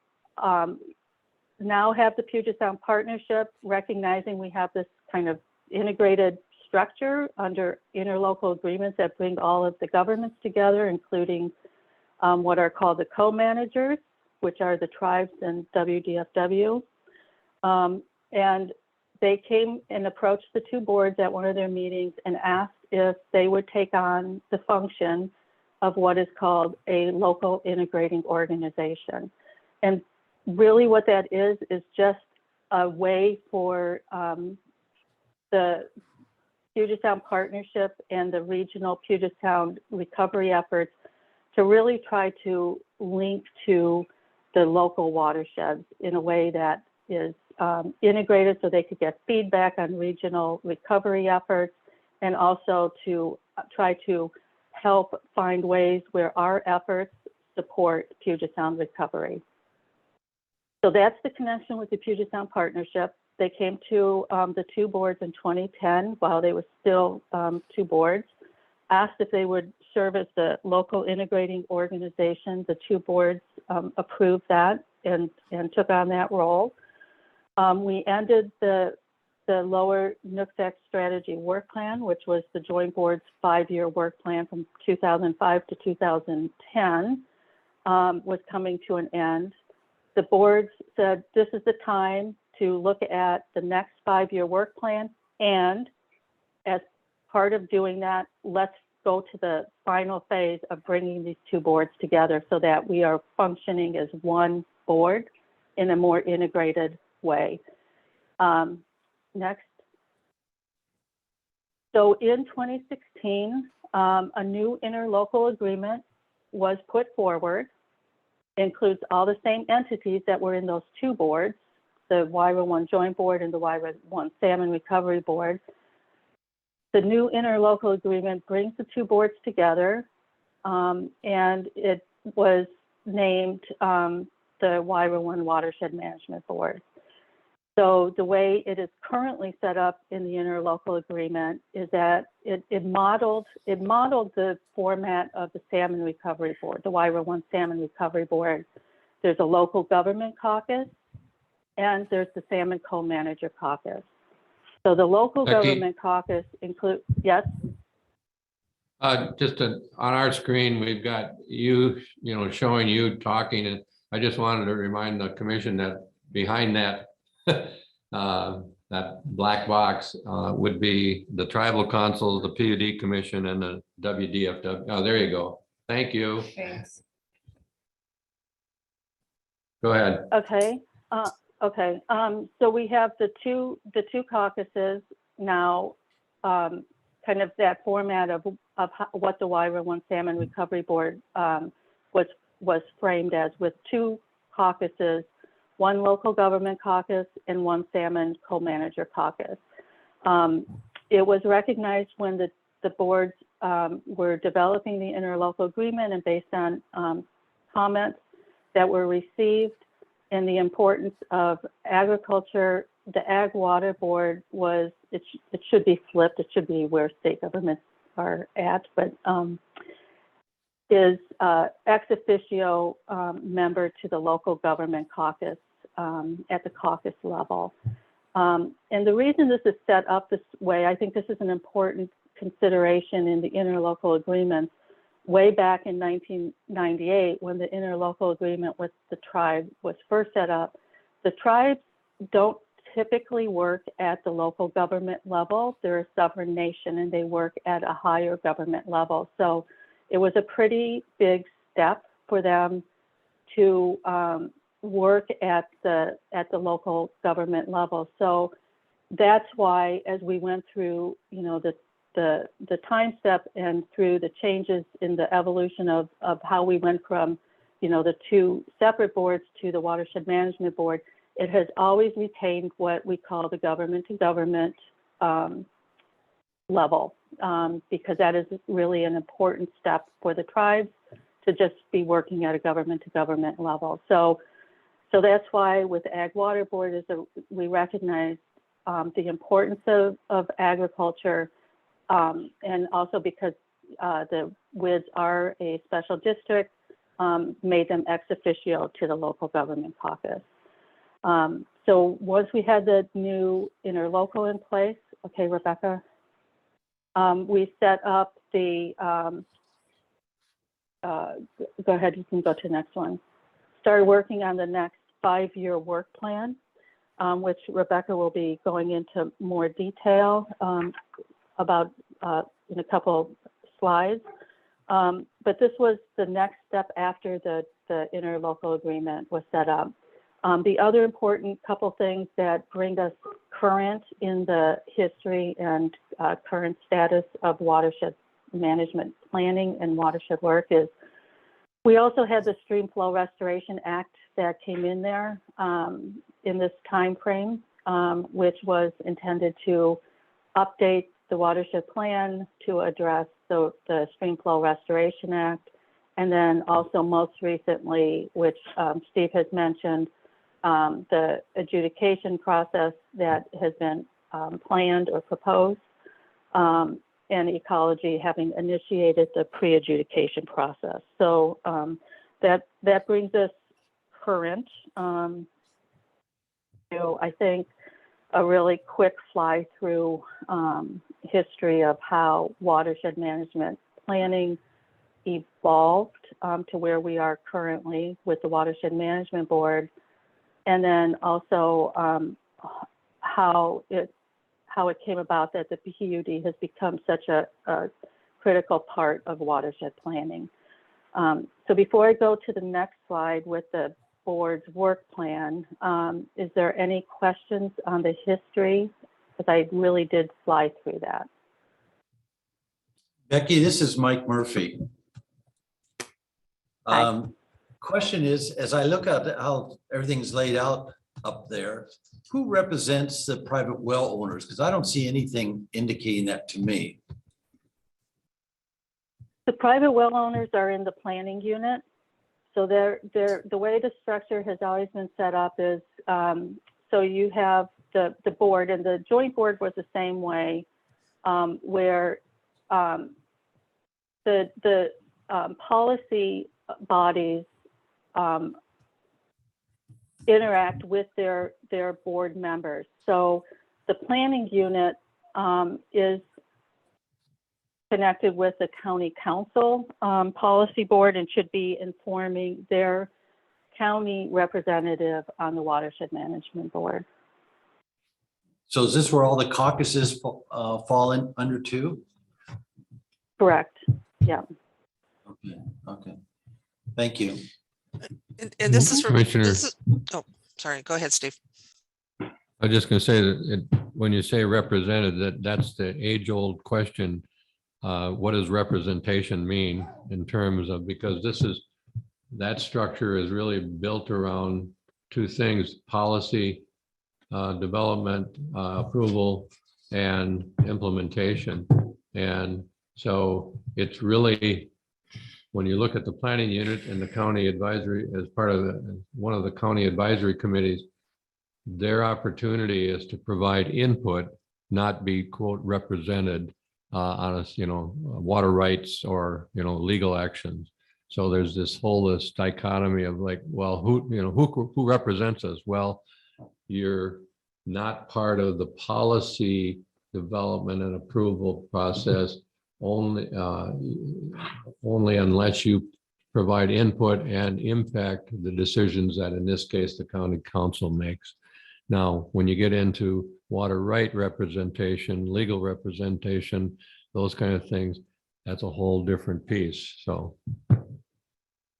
now have the Puget Sound Partnership, recognizing we have this kind of integrated structure under interlocal agreements that bring all of the governments together, including what are called the co-managers, which are the tribes and WDFW. And they came and approached the two boards at one of their meetings and asked if they would take on the function of what is called a local integrating organization. And really what that is just a way for the Puget Sound Partnership and the regional Puget Sound recovery efforts to really try to link to the local watersheds in a way that is integrated so they could get feedback on regional recovery efforts, and also to try to help find ways where our efforts support Puget Sound recovery. So that's the connection with the Puget Sound Partnership. They came to the two boards in 2010 while they were still two boards, asked if they would serve as the local integrating organization. The two boards approved that and took on that role. We ended the Lower Nooksack Strategy Work Plan, which was the Joint Board's 5-year work plan from 2005 to 2010, was coming to an end. The boards said this is the time to look at the next 5-year work plan. And as part of doing that, let's go to the final phase of bringing these two boards together so that we are functioning as one board in a more integrated way. Next. So in 2016, a new interlocal agreement was put forward, includes all the same entities that were in those two boards, the WIRA 1 Joint Board and the WIRA 1 Salmon Recovery Board. The new interlocal agreement brings the two boards together, and it was named the WIRA 1 Watershed Management Board. So the way it is currently set up in the interlocal agreement is that it modeled the format of the Salmon Recovery Board, the WIRA 1 Salmon Recovery Board. There's a local government caucus, and there's the Salmon Co-Manager Caucus. So the local Becky? government caucus include, yes? On our screen, we've got you, showing you talking, and I just wanted to remind the commission that behind that, that black box would be the tribal council, the PUD commission, and the WDFW. Oh, there you go. Thank you. Thanks. Go ahead. Okay. Okay. So we have the two caucuses now, kind of that format of what the WIRA 1 Salmon Recovery Board was framed as, with two caucuses, one local government caucus and one Salmon Co-Manager Caucus. It was recognized when the boards were developing the interlocal agreement, and based on comments that were received, and the importance of agriculture. The Ag Water Board was, it should be flipped, it should be where state governments are at, but is ex officio member to the local government caucus at the caucus level. And the reason this is set up this way, I think this is an important consideration in the interlocal agreements. Way back in 1998, when the interlocal agreement with the tribe was first set up, the tribes don't typically work at the local government level. They're a sovereign nation and they work at a higher government level. So it was a pretty big step for them to work at the local government level. So that's why, as we went through, the time step and through the changes in the evolution of how we went from, the two separate boards to the Watershed Management Board, it has always retained what we call the government to government level, because that is really an important step for the tribes to just be working at a government to government level. So that's why with Ag Water Board we recognize the importance of agriculture. And also because the WIDs are a special district, made them ex officio to the local government caucus. So once we had the new interlocal in place, okay, Rebecca, we set up the, go ahead, you can go to the next one. Started working on the next 5-year work plan, which Rebecca will be going into more detail about in a couple slides. But this was the next step after the interlocal agreement was set up. The other important couple things that bring us current in the history and current status of watershed management planning and watershed work is we also had the Stream Flow Restoration Act that came in there in this time frame, which was intended to update the watershed plan to address the Stream Flow Restoration Act. And then also most recently, which Steve has mentioned, the adjudication process that has been planned or proposed, and ecology having initiated the pre-adjudication process. So that brings us current. I think a really quick fly through history of how watershed management planning evolved to where we are currently with the Watershed Management Board. And then also how it came about that the PUD has become such a critical part of watershed planning. So before I go to the next slide with the board's work plan, is there any questions on the history? Because I really did fly through that. Becky, this is Mike Murphy. Hi. Question is, as I look at how everything's laid out up there, who represents the private well owners? Because I don't see anything indicating that to me. The private well owners are in the planning unit. So the way the structure has always been set up is, so you have the board, and the joint board was the same way, where the policy bodies interact with their board members. So the planning unit is connected with the county council policy board and should be informing their county representative on the watershed management board. So is this where all the caucuses fall in under too? Correct. Yeah. Okay, okay. Thank you. And this is for, Commissioner. this is, oh, sorry, go ahead, Steve. I'm just going to say that when you say represented, that's the age-old question. What does representation mean in terms of, because that structure is really built around two things: policy development, approval, and implementation. And so it's really, when you look at the planning unit and the county advisory as part of one of the county advisory committees, their opportunity is to provide input, not be quote represented on us, water rights or, legal actions. So there's this dichotomy of like, well, who represents us? Well, you're not part of the policy development and approval process only unless you provide input and impact the decisions that, in this case, the county council makes. Now, when you get into water right representation, legal representation, those kind of things, that's a whole different piece. So,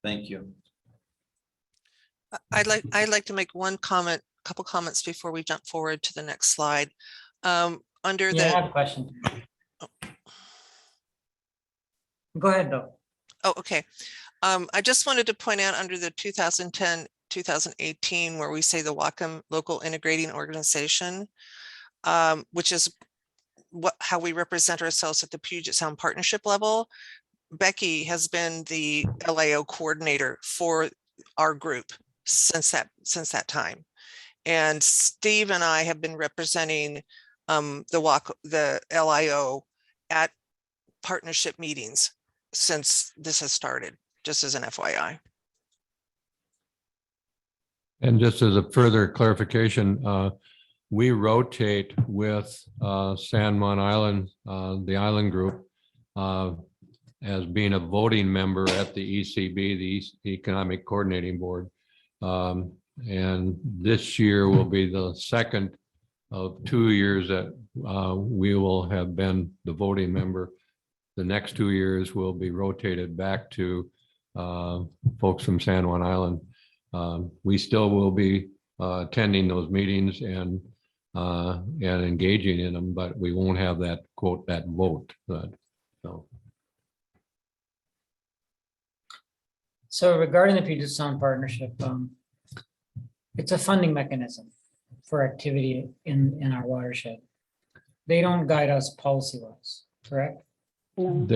Thank you. I'd like to make one comment, couple comments before we jump forward to the next slide. Under Yeah, I have the, a question. Go ahead, though. oh, okay. I just wanted to point out under the 2010, 2018, where we say the Whatcom Local Integrating Organization, which is how we represent ourselves at the Puget Sound Partnership level. Becky has been the LAO coordinator for our group since that time. And Steve and I have been representing the LIO at partnership meetings since this has started, just as an FYI. and just as a further clarification, we rotate with San Juan Island, the island group, as being a voting member at the ECB, the Economic Coordinating Board. And this year will be the second of 2 years that we will have been the voting member. The next 2 years will be rotated back to folks from San Juan Island. We still will be attending those meetings and engaging in them, but we won't have that quote, that vote. So regarding the Puget Sound Partnership, it's a funding mechanism for activity in our watershed. They don't guide us policy-wise, correct? No,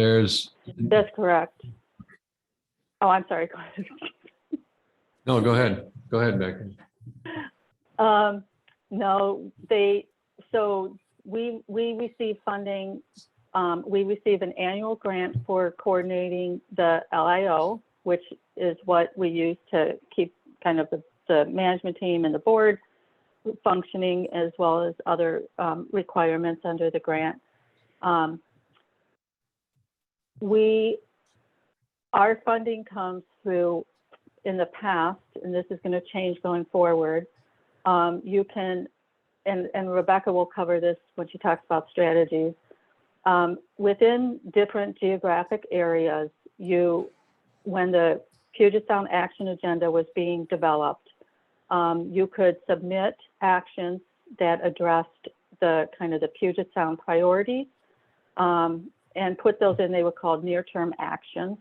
That's correct. Oh, I'm sorry. No, go ahead. Go ahead, Becky. No, so we receive funding. We receive an annual grant for coordinating the LIO, which is what we use to keep kind of the management team and the board functioning, as well as other requirements under the grant. Our funding comes through, in the past, and this is going to change going forward, you can and Rebecca will cover this when she talks about strategies. Within different geographic areas, when the Puget Sound Action Agenda was being developed, you could submit actions that addressed the kind of the Puget Sound priorities and put those in. They were called near-term actions.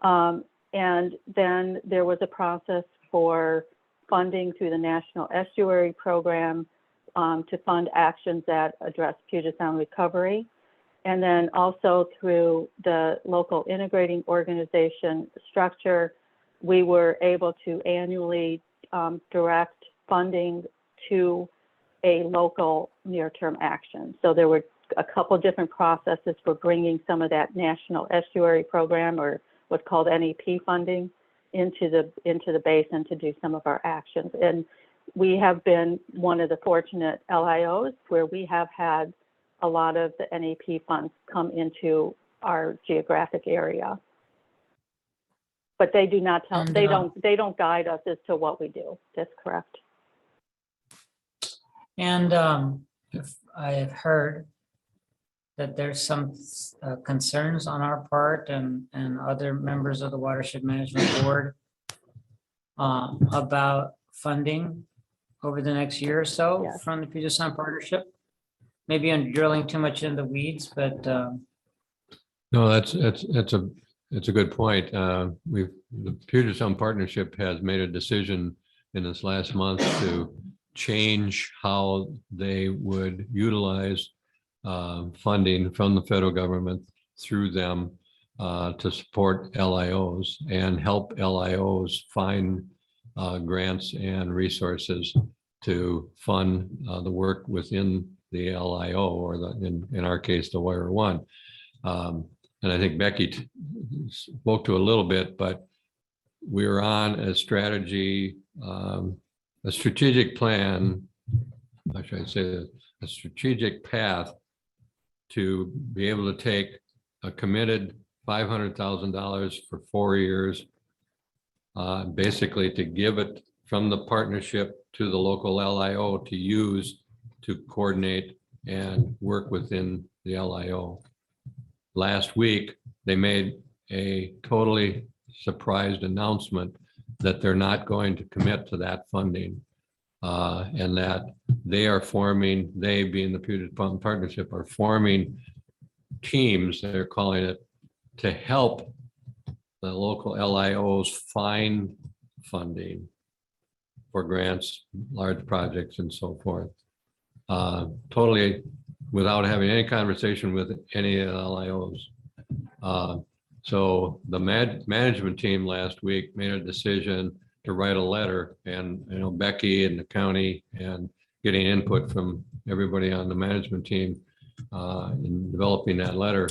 And then there was a process for funding through the National Estuary Program to fund actions that address Puget Sound recovery. And then also through the local integrating organization structure, we were able to annually direct funding to a local near-term action. So there were a couple different processes for bringing some of that National Estuary Program, or what's called NEP funding, into the basin to do some of our actions. And we have been one of the fortunate LIOs where we have had a lot of the NEP funds come into our geographic area. But they do not tell, And, they don't guide us as to what we do. That's correct. And if I have heard that there's some concerns on our part and other members of the Watershed Management Board about funding over the next year or so Yes. from the Puget Sound Partnership. Maybe I'm drilling too much in the weeds, but No, it's a good point. The Puget Sound Partnership has made a decision in this last month to change how they would utilize funding from the federal government through them to support LIOs and help LIOs find grants and resources to fund the work within the LIO, or in our case, the Wire One. And I think Becky spoke to a little bit, but we're on a strategy, a strategic plan, how should I say this, a strategic path to be able to take a committed $500,000 for 4 years, basically to give it from the partnership to the local LIO to use to coordinate and work within the LIO. Last week, they made a totally surprised announcement that they're not going to commit to that funding. And that they are forming, they being the Puget Sound Partnership, are forming teams, they're calling it, to help the local LIOs find funding for grants, large projects, and so forth. Totally without having any conversation with any of the LIOs. So the management team last week made a decision to write a letter, and Becky and the county and getting input from everybody on the management team in developing that letter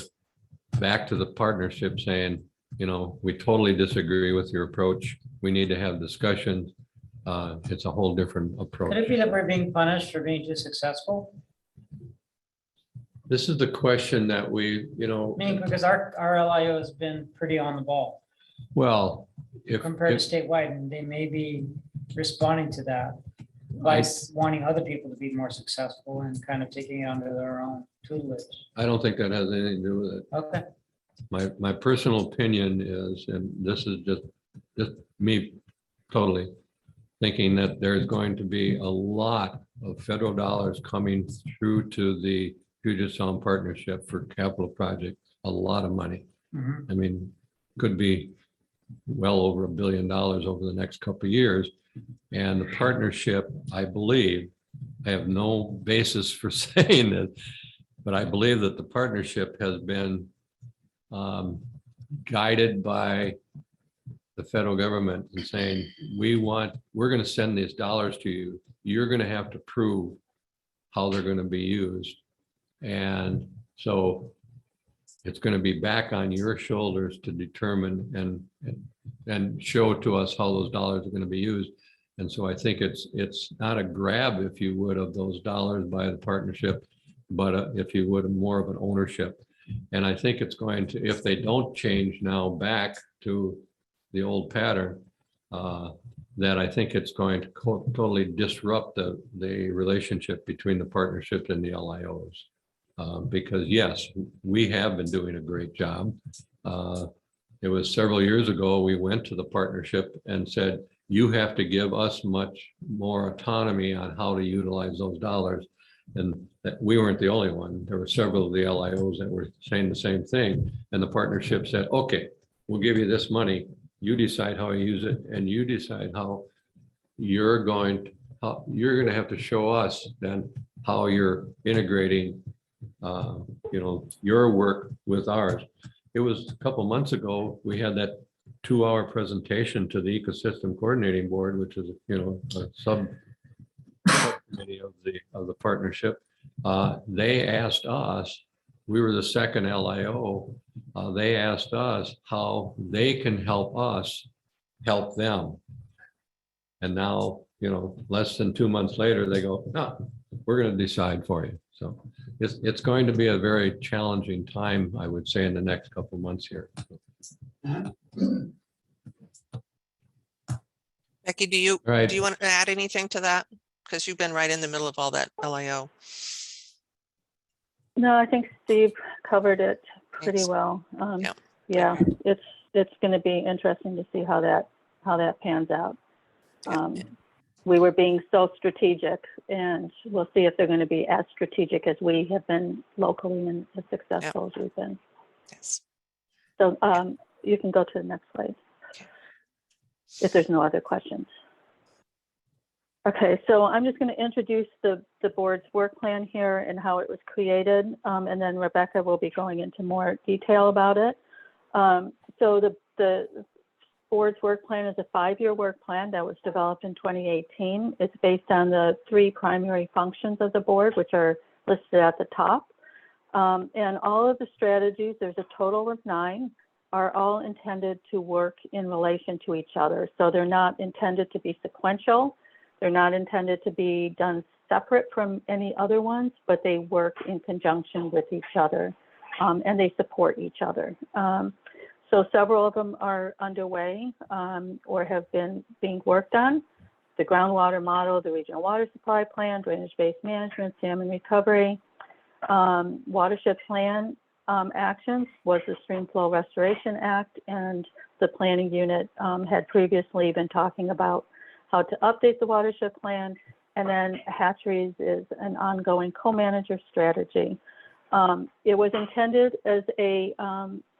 back to the partnership saying, we totally disagree with your approach. We need to have discussions. It's a whole different approach. could it be that we're being punished for being too successful? This is the question that we, I mean, because our LIO has been pretty on the ball well, if compared to statewide, and they may be responding to that by wanting other people to be more successful and kind of taking it under their own tutelage. I don't think that has anything to do with it. Okay. My personal opinion is, and this is just me totally thinking, that there's going to be a lot of federal dollars coming through to the Puget Sound Partnership for capital projects, a lot of money. Mhm. I mean, could be well over $1 billion over the next couple of years. And the partnership, I believe, I have no basis for saying this, but I believe that the partnership has been guided by the federal government and saying, we're going to send these dollars to you. You're going to have to prove how they're going to be used. And so it's going to be back on your shoulders to determine and show to us how those dollars are going to be used. And so I think it's not a grab, if you would, of those dollars by the partnership, but if you would, more of an ownership. And I think it's going to, if they don't change now back to the old pattern, that I think it's going to totally disrupt the relationship between the partnership and the LIOs. Because yes, we have been doing a great job. It was several years ago, we went to the partnership and said, you have to give us much more autonomy on how to utilize those dollars. And that we weren't the only one. There were several of the LIOs that were saying the same thing. And the partnership said, okay, we'll give you this money. You decide how you use it, and you decide how you're going to have to show us then how you're integrating your work with ours. It was a couple months ago, we had that 2-hour presentation to the Ecosystem Coordinating Board, which is, a subcommittee of the partnership. They asked us, we were the second LIO, they asked us how they can help us help them. And now, less than 2 months later, they go, no, we're going to decide for you. So it's going to be a very challenging time, I would say, in the next couple of months here. Becky, do you Right. want to add anything to that? Because you've been right in the middle of all that LIO. No, I think Steve covered it pretty Thanks. well. Yeah. Yeah, it's going to be interesting to see how that pans out. We were being so strategic, and we'll see if they're going to be as strategic as we have been locally and as successful as we've been. Yes. So you can go to the next slide if there's no other questions. Okay, so I'm just going to introduce the board's work plan here and how it was created, and then Rebecca will be going into more detail about it. So the board's work plan is a 5-year work plan that was developed in 2018. It's based on the 3 primary functions of the board, which are listed at the top. And all of the strategies, there's a total of 9, are all intended to work in relation to each other. So they're not intended to be sequential. They're not intended to be done separate from any other ones, but they work in conjunction with each other, and they support each other. So several of them are underway or have been being worked on. The groundwater model, the regional water supply plan, drainage-based management, salmon recovery, watershed plan actions was the Stream Flow Restoration Act, and the planning unit had previously been talking about how to update the watershed plan, and then hatcheries is an ongoing co-manager strategy. It was intended as a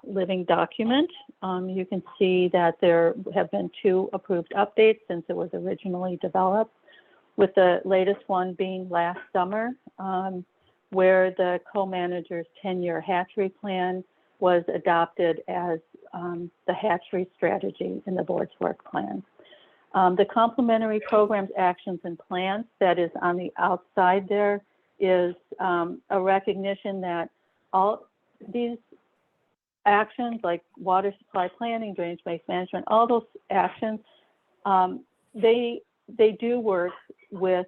living document. You can see that there have been 2 approved updates since it was originally developed, with the latest one being last summer, where the co-manager's 10-year hatchery plan was adopted as the hatchery strategy in the board's work plan. The complementary programs, actions, and plans that is on the outside there is a recognition that all these actions like water supply planning, drainage-based management, all those actions, they do work with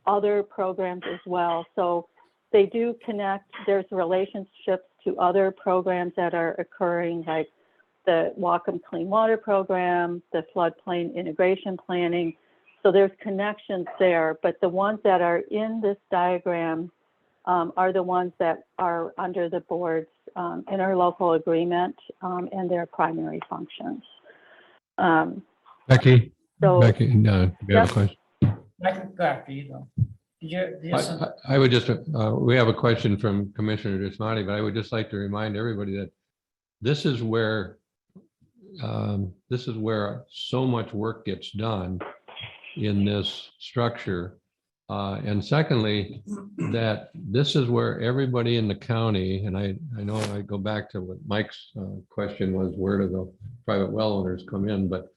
other programs as well. So they do connect, there's relationships to other programs that are occurring, like the Whatcom Clean Water Program, the floodplain integration planning. So there's connections there, but the ones that are in this diagram are the ones that are under the board's interlocal agreement and their primary functions. Becky, So, Becky, do you have a question? I can go after you though. Did you have some- I would just, we have a question from Commissioner Desmati, but I would just like to remind everybody that this is where so much work gets done in this structure. And secondly, that this is where everybody in the county, and I know I go back to what Mike's question was, where do the private well owners come in? But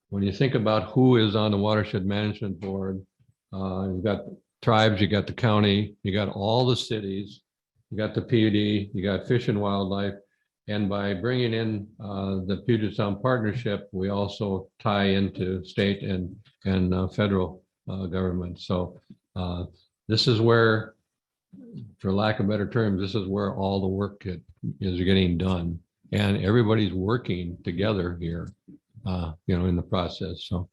when you think about who is on the watershed management board, you've got tribes, you got the county, you got all the cities, you got the PUD, you got Fish and Wildlife. And by bringing in the Puget Sound Partnership, we also tie into state and federal government. So this is where, for lack of better terms, this is where all the work is getting done. And everybody's working together here, in the process. So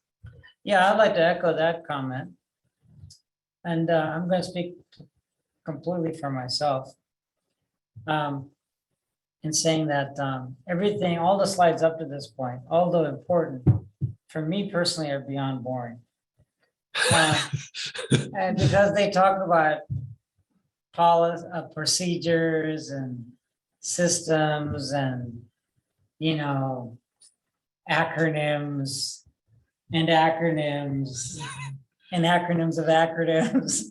Yeah, I'd like to echo that comment. And I'm going to speak completely for myself. In saying that everything, all the slides up to this point, although important, for me personally are beyond boring. And because they talk about policy, procedures and systems and, you know, acronyms and acronyms and acronyms of acronyms.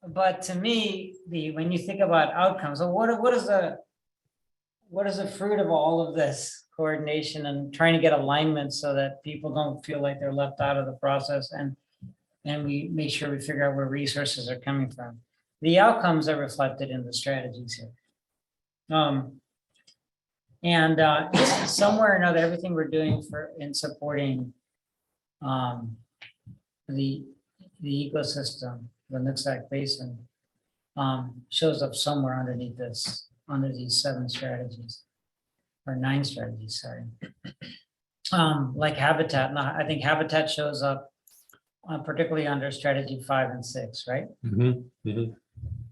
But to me, when you think about outcomes, so what is the fruit of all of this coordination and trying to get alignment so that people don't feel like they're left out of the process, and we make sure we figure out where resources are coming from. The outcomes are reflected in the strategies here. And somewhere or another, everything we're doing in supporting the ecosystem, the Nooksack Basin, shows up somewhere underneath this, under these 7 strategies, or 9 strategies, sorry. Like habitat, and I think habitat shows up particularly under strategy 5 and 6, right? Mhm, mhm.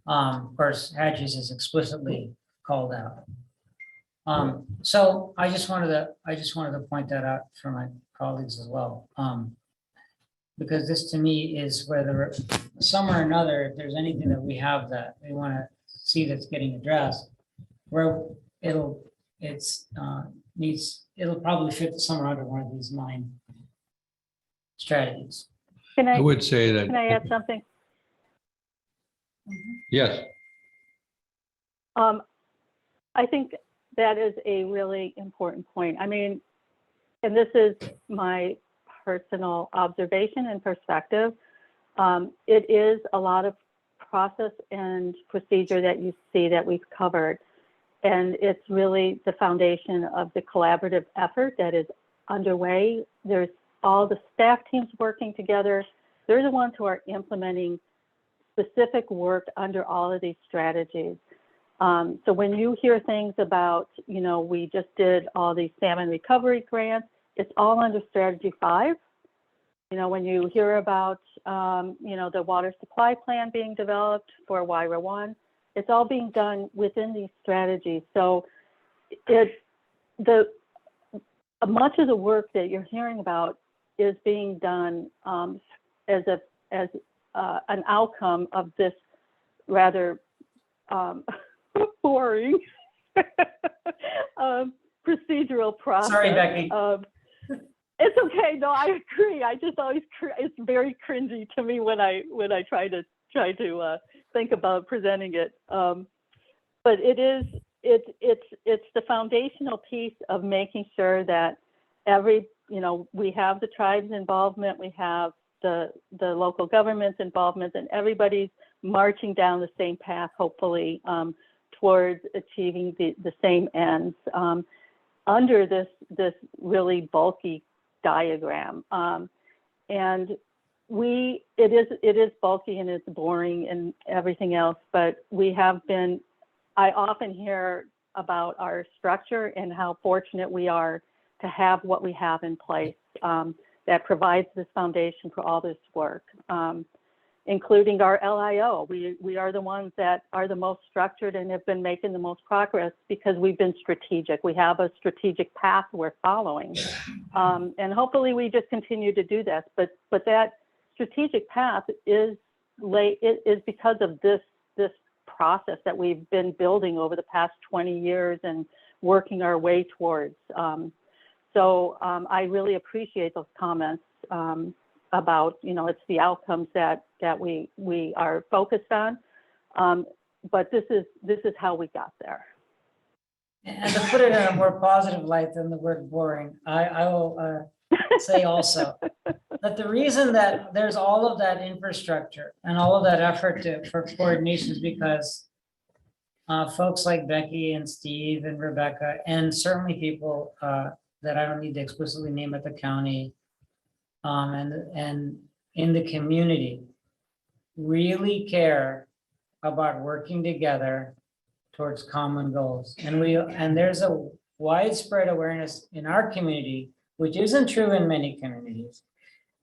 Of course, Hadges is explicitly called out. So I just wanted to point that out for my colleagues as well. Because this to me is whether somewhere or another, if there's anything that we have that we want to see that's getting addressed, where it'll probably fit somewhere under one of these 9 strategies. Can I I, would say that. can I add something? Yes, I think that is a really important point. I mean, and this is my personal observation and perspective. It is a lot of process and procedure that you see that we've covered. And it's really the foundation of the collaborative effort that is underway. There's all the staff teams working together. They're the ones who are implementing specific work under all of these strategies. So when you hear things about, you know, we just did all these salmon recovery grants, it's all under strategy 5. You know, when you hear about, you know, the water supply plan being developed for WIRA 1, it's all being done within these strategies. So much of the work that you're hearing about is being done as an outcome of this rather boring procedural process. Sorry, Becky. It's okay. No, I agree. I just always it's very cringy to me when I try to think about presenting it. But it's the foundational piece of making sure that we have the tribe's involvement, we have the local government's involvement, and everybody's marching down the same path, hopefully, towards achieving the same ends under this really bulky diagram. And it is bulky and it's boring and everything else, but I often hear about our structure and how fortunate we are to have what we have in place that provides this foundation for all this work, including our LIO. We are the ones that are the most structured and have been making the most progress because we've been strategic. We have a strategic path we're following. And hopefully we just continue to do this, but that strategic path is because of this process that we've been building over the past 20 years and working our way towards. So I really appreciate those comments about, it's the outcomes that we are focused on. But this is how we got there. And to put it in a more positive light than the word boring, I will say also that the reason that there's all of that infrastructure and all of that effort for coordination is because folks like Becky and Steve and Rebecca, and certainly people that I don't need to explicitly name at the county and in the community, really care about working together towards common goals. And there's a widespread awareness in our community which isn't true in many communities,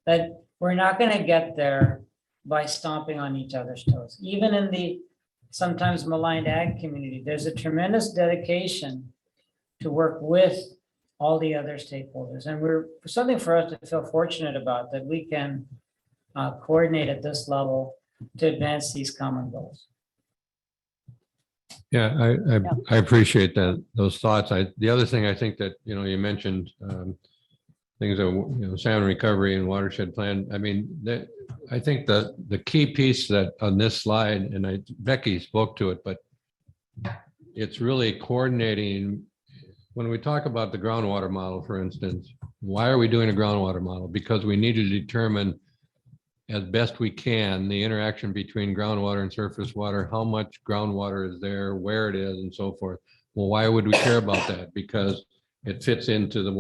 that we're not going to get there by stomping on each other's toes. Even in the sometimes maligned ag community, there's a tremendous dedication to work with all the other stakeholders. And we're something for us to feel fortunate about, that we can coordinate at this level to advance these common goals. Yeah, I appreciate that, those thoughts. The other thing I think that, you mentioned things that, salmon recovery and watershed plan. I mean, I think that the key piece that on this slide, and Becky spoke to it, but it's really coordinating. When we talk about the groundwater model, for instance, why are we doing a groundwater model? Because we need to determine as best we can the interaction between groundwater and surface water, how much groundwater is there, where it is, and so forth. Well, why would we care about that? Because it fits into the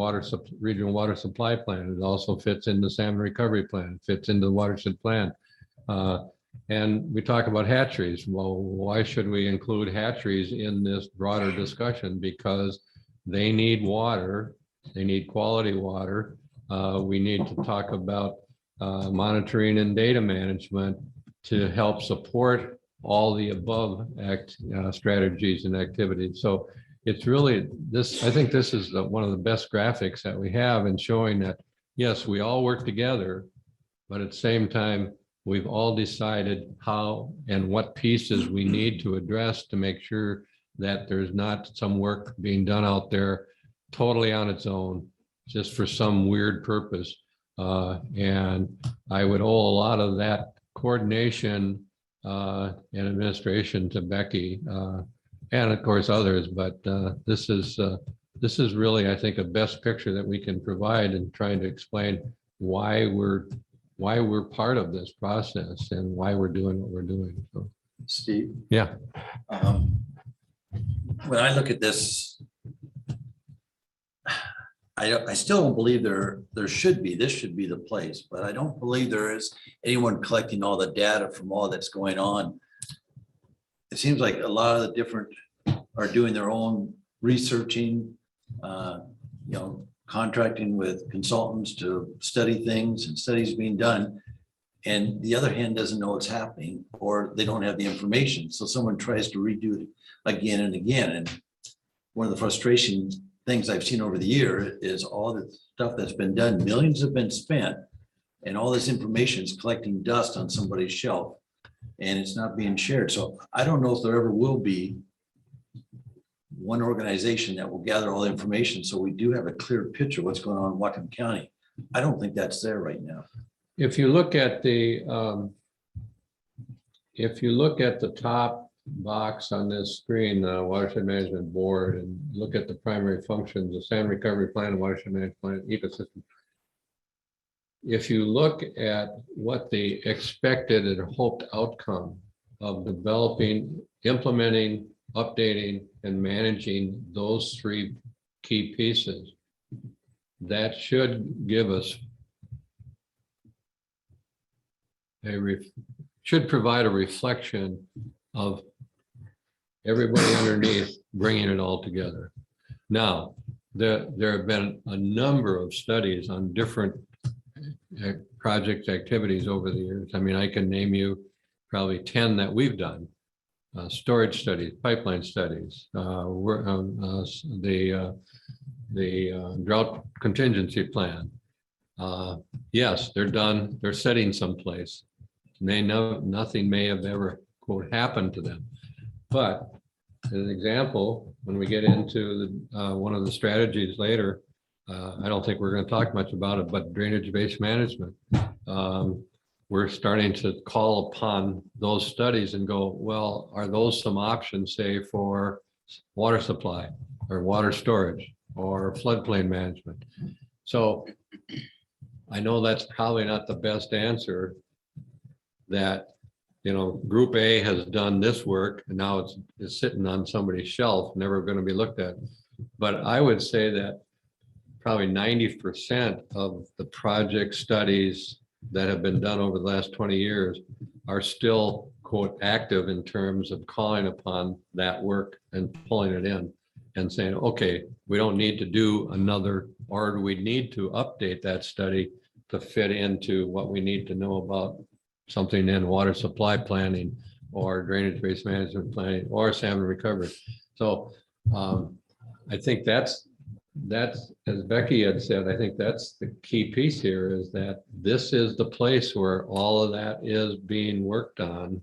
regional water supply plan. It also fits in the salmon recovery plan, it fits into the watershed plan. And we talk about hatcheries. Well, why should we include hatcheries in this broader discussion? Because they need water, they need quality water. We need to talk about monitoring and data management to help support all the above strategies and activities. So it's really this, I think this is one of the best graphics that we have in showing that, yes, we all work together, but at the same time, we've all decided how and what pieces we need to address to make sure that there's not some work being done out there totally on its own, just for some weird purpose. And I would owe a lot of that coordination and administration to Becky and of course others. But this is really, I think, a best picture that we can provide in trying to explain why we're part of this process and why we're doing what we're doing. So, Steve? yeah. When I look at this, I still don't believe this should be the place, but I don't believe there is anyone collecting all the data from all that's going on. It seems like a lot of the different are doing their own researching, contracting with consultants to study things, and studies being done. And the other hand doesn't know what's happening, or they don't have the information. So someone tries to redo it again and again. And one of the frustration things I've seen over the year is all the stuff that's been done, millions have been spent, and all this information is collecting dust on somebody's shelf, and it's not being shared. So I don't know if there ever will be one organization that will gather all the information, so we do have a clear picture of what's going on in Whatcom County. I don't think that's there right now. If you look at the top box on this screen, watershed management board, and look at the primary functions, the salmon recovery plan, watershed management plan, ecosystem. If you look at what the expected and hoped outcome of developing, implementing, updating, and managing those three key pieces, that should give us should provide a reflection of everybody underneath bringing it all together. Now, there have been a number of studies on different project activities over the years. I mean, I can name you probably 10 that we've done. Storage studies, pipeline studies, the drought contingency plan. Yes, they're done, they're setting someplace. Nothing may have ever, quote, happened to them. But as an example, when we get into one of the strategies later, I don't think we're going to talk much about it, but drainage-based management. We're starting to call upon those studies and go, well, are those some options, say, for water supply or water storage or floodplain management? So I know that's probably not the best answer, that, group A has done this work and now it's sitting on somebody's shelf, never going to be looked at. But I would say that probably 90% of the project studies that have been done over the last 20 years are still, quote, active in terms of calling upon that work and pulling it in. and saying, okay, we don't need to do another, or do we need to update that study to fit into what we need to know about something in water supply planning or drainage-based management planning or salmon recovery. So I think that's, as Becky had said, I think that's the key piece here, is that this is the place where all of that is being worked on.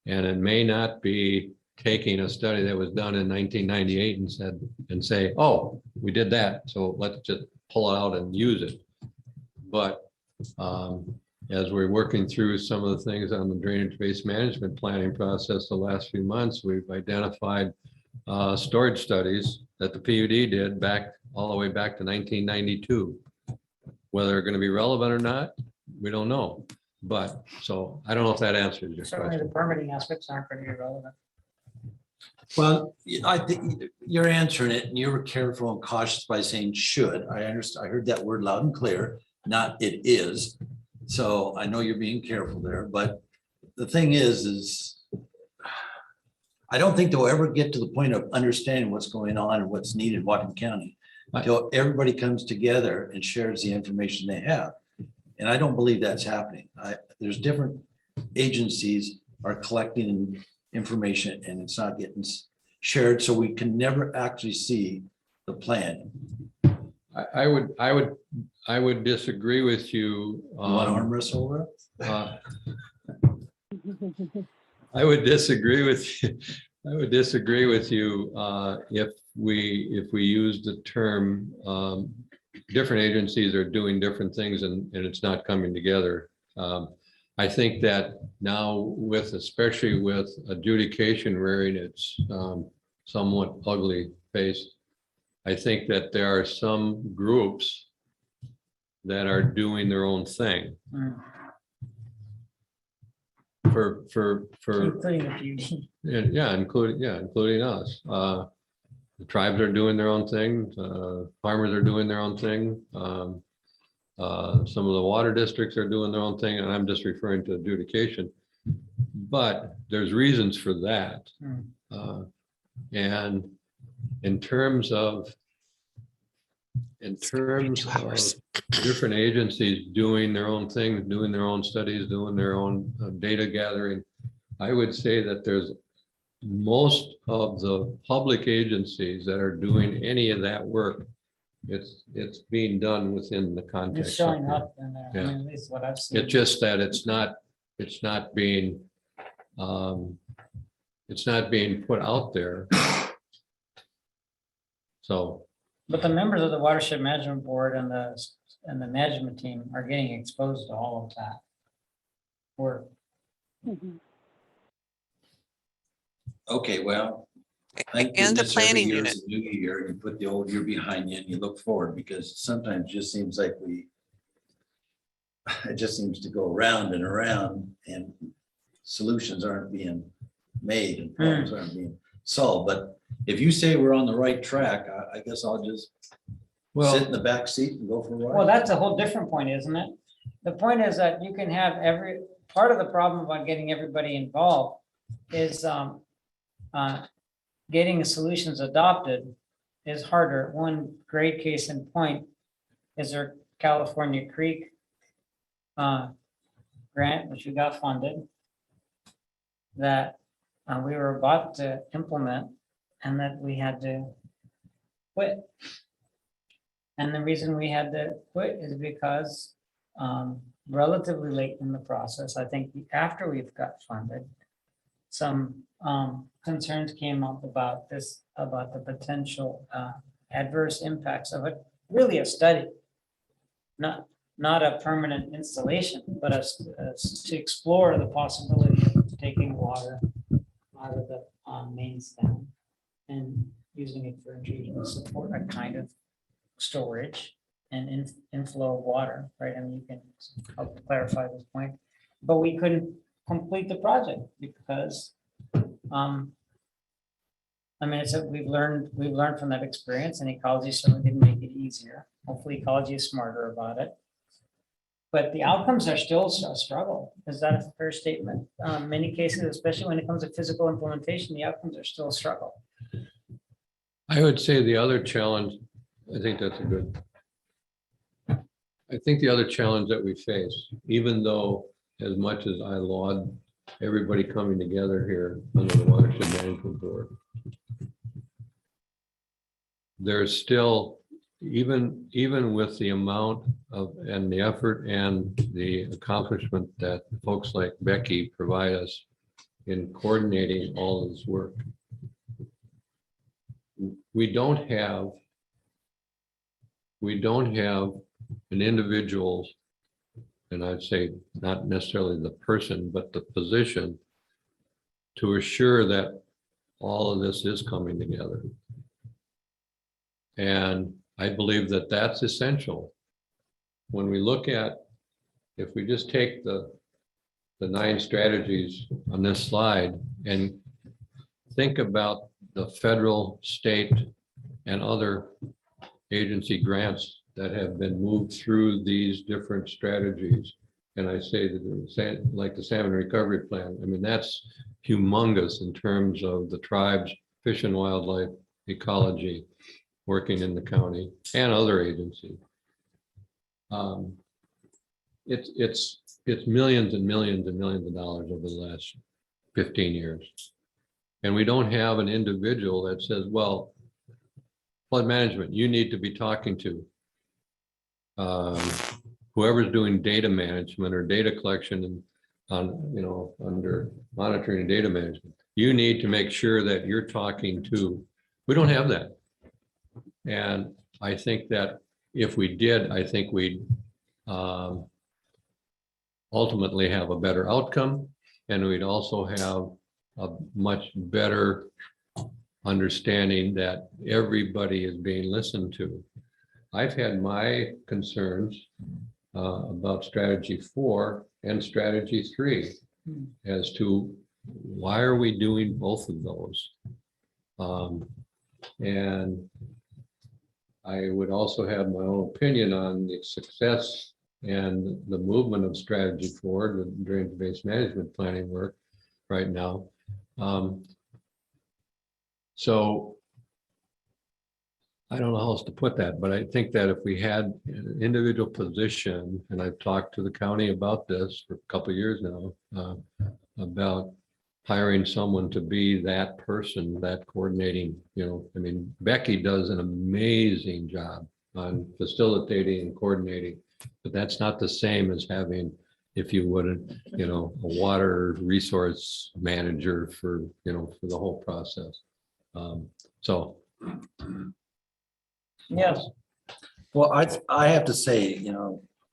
And it may not be taking a study that was done in 1998 and say, oh, we did that, so let's just pull it out and use it. But as we're working through some of the things on the drainage-based management planning process the last few months, we've identified storage studies that the PUD did back all the way back to 1992. Whether they're going to be relevant or not, we don't know. But so I don't know if that answers your Certainly the question. permitting aspects aren't going to be relevant. Well, I think you're answering it and you were careful and cautious by saying should. I understand. I heard that word loud and clear, not it is. So I know you're being careful there, but the thing is I don't think they'll ever get to the point of understanding what's going on and what's needed in Whatcom County until everybody comes together and shares the information they have. And I don't believe that's happening. There's different agencies are collecting information and it's not getting shared, so we can never actually see the plan. I would disagree with you. You want to arm wrestle over it? I would disagree with you. I would disagree with you if we use the term different agencies are doing different things and it's not coming together. I think that now especially with adjudication rearing its somewhat ugly face, I think that there are some groups that are doing their own thing. For Including the PUD. yeah, including us. The tribes are doing their own thing. Farmers are doing their own thing. Some of the water districts are doing their own thing, and I'm just referring to adjudication. But there's reasons for that. And in terms of different agencies doing their own things, doing their own studies, doing their own data gathering, I would say that there's most of the public agencies that are doing any of that work. It's being done within the It's context. showing up in there. I Yeah. mean, at least what I've seen. It's just that it's not being put out there. So. But the members of the watershed management board and the management team are getting exposed to all of that work. Okay, well. thank And the goodness every planning year unit. is a New year, you put the old year behind you and you look forward, because sometimes it just seems like it just seems to go around and around and solutions aren't being made and problems aren't being solved. But if you say we're on the right track, I guess I'll just sit in the back seat and go for a Well, ride. that's a whole different point, isn't it? The point is that you can have part of the problem about getting everybody involved is getting solutions adopted is harder. One great case in point is our California Creek grant, which we got funded, that we were about to implement and that we had to quit. And the reason we had to quit is because relatively late in the process, I think after we've got funded, some concerns came up about the potential adverse impacts of it. Really a study, not a permanent installation, but to explore the possibility of taking water out of the main stem and using it for infusion to support a kind of storage and inflow of water, right? I mean, you can help clarify this point, but we couldn't complete the project because, I mean, we've learned from that experience, and ecology certainly didn't make it easier. Hopefully ecology is smarter about it. But the outcomes are still a struggle. Is that a fair statement? Many cases, especially when it comes to physical implementation, the outcomes are still a struggle. I would say the other challenge, I think that's a good. I think the other challenge that we face, even though as much as I laud everybody coming together here under the Watershed Management Board, there's still, even with the amount of, and the effort and the accomplishment that folks like Becky provide us in coordinating all this work, we don't have an individual, and I'd say not necessarily the person, but the position to assure that all of this is coming together. And I believe that that's essential. When we look at, if we just take the 9 strategies on this slide and think about the federal, state, and other agency grants that have been moved through these different strategies. And I say that like the Salmon Recovery Plan, I mean, that's humongous in terms of the tribes, fish and wildlife, ecology, working in the county and other agencies. It's millions and millions and millions of dollars over the last 15 years. And we don't have an individual that says, well, flood management, you need to be talking to whoever's doing data management or data collection and under monitoring and data management. You need to make sure that you're talking to, we don't have that. And I think that if we did, I think we'd ultimately have a better outcome, and we'd also have a much better understanding that everybody is being listened to. I've had my concerns about strategy 4 and strategy 3 as to why are we doing both of those? And I would also have my own opinion on the success and the movement of strategy 4, the drainage-based management planning work right now. So I don't know how else to put that, but I think that if we had an individual position, and I've talked to the county about this for a couple of years now, about hiring someone to be that person, that coordinating, I mean, Becky does an amazing job on facilitating and coordinating, but that's not the same as having, if you wouldn't, a water resource manager for the whole process. So. Yes. Well, I have to say,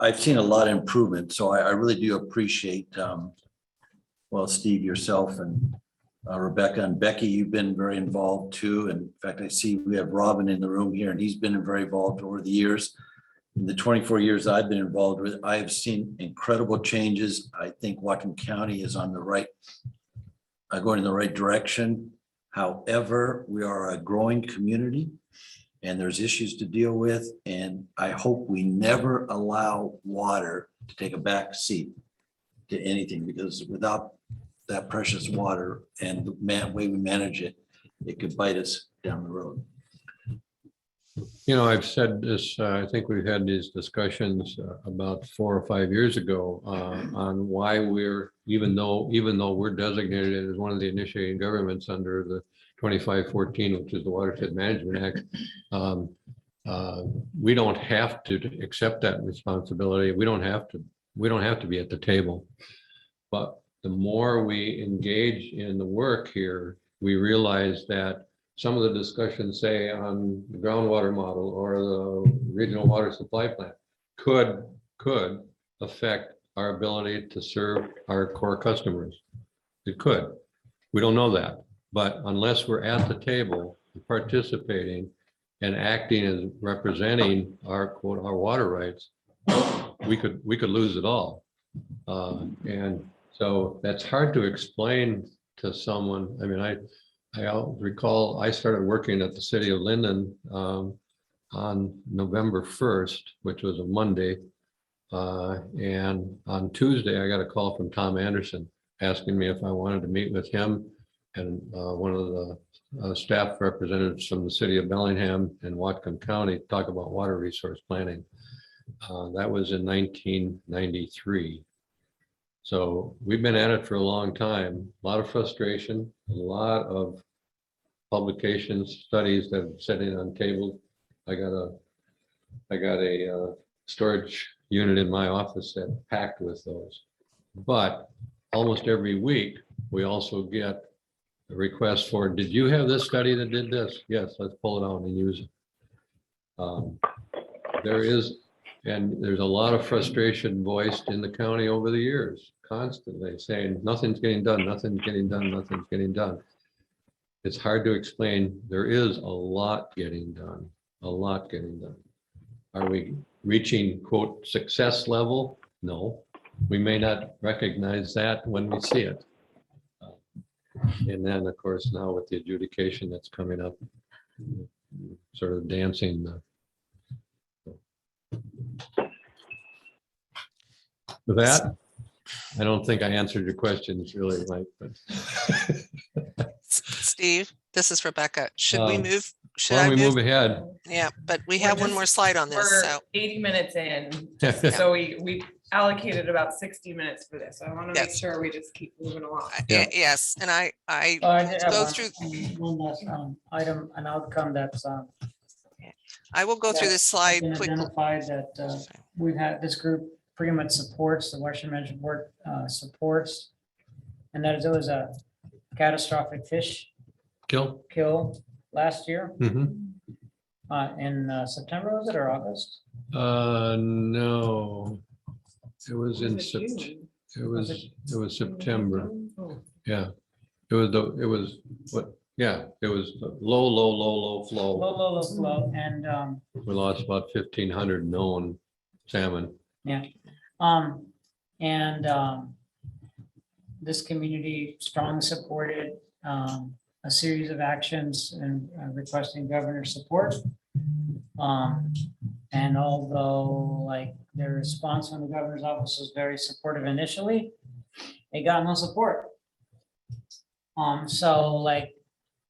I've seen a lot of improvement, so I really do appreciate, well, Steve, yourself and Rebecca and Becky, you've been very involved too. And in fact, I see we have Robin in the room here, and he's been very involved over the years. In the 24 years I've been involved with, I have seen incredible changes. I think Whatcom County is on the right, going in the right direction. However, we are a growing community and there's issues to deal with. And I hope we never allow water to take a back seat to anything, because without that precious water and the way we manage it, it could bite us down the road. I've said this, I think we've had these discussions about 4 or 5 years ago on why we're, even though we're designated as one of the initiating governments under the 2514, which is the Watershed Management Act, we don't have to accept that responsibility. We don't have to be at the table. But the more we engage in the work here, we realize that some of the discussions, say on the groundwater model or the regional water supply plan, could affect our ability to serve our core customers. It could. We don't know that. But unless we're at the table, participating and acting as representing our quote, our water rights, we could lose it all. And so that's hard to explain to someone. I mean, I recall I started working at the city of Linden on November 1st, which was a Monday. And on Tuesday, I got a call from Tom Anderson asking me if I wanted to meet with him and one of the staff representatives from the city of Bellingham and Whatcom County talk about water resource planning. That was in 1993. So we've been at it for a long time, a lot of frustration, a lot of publications, studies that have sitting on tables. I got a storage unit in my office that packed with those. But almost every week, we also get a request for, did you have this study that did this? Yes, let's pull it out and use it. There's a lot of frustration voiced in the county over the years, constantly saying, nothing's getting done, nothing's getting done, nothing's getting done. It's hard to explain. There is a lot getting done, a lot getting done. Are we reaching, quote, success level? No, we may not recognize that when we see it. And then, of course, now with the adjudication that's coming up, sort of dancing. With that, I don't think I answered your questions really, Mike, but. Steve, this is Rebecca. Should we move? Should Why I don't we move move? ahead? Yeah, but we We're have one just- more slide on this, We're so 80 minutes in, so we allocated about 60 minutes for this. I want to make Yes. sure we just keep moving along. Yeah. yes, and I Oh, I did have go one- through, One last item, an outcome that's I will go through this slide been quickly. identified that we've had, this group pretty much supports, the Watershed Management Board supports. And that is, there was a catastrophic fish Kill? kill last year Mhm. in September, was it, or August? No. It was in Was it June? it was September. Yeah. It was what, yeah, it was low flow. Low flow, and We lost about 1,500 known salmon. this community strongly supported a series of actions and requesting governor support. And although like their response from the governor's office was very supportive initially, it got no support. So like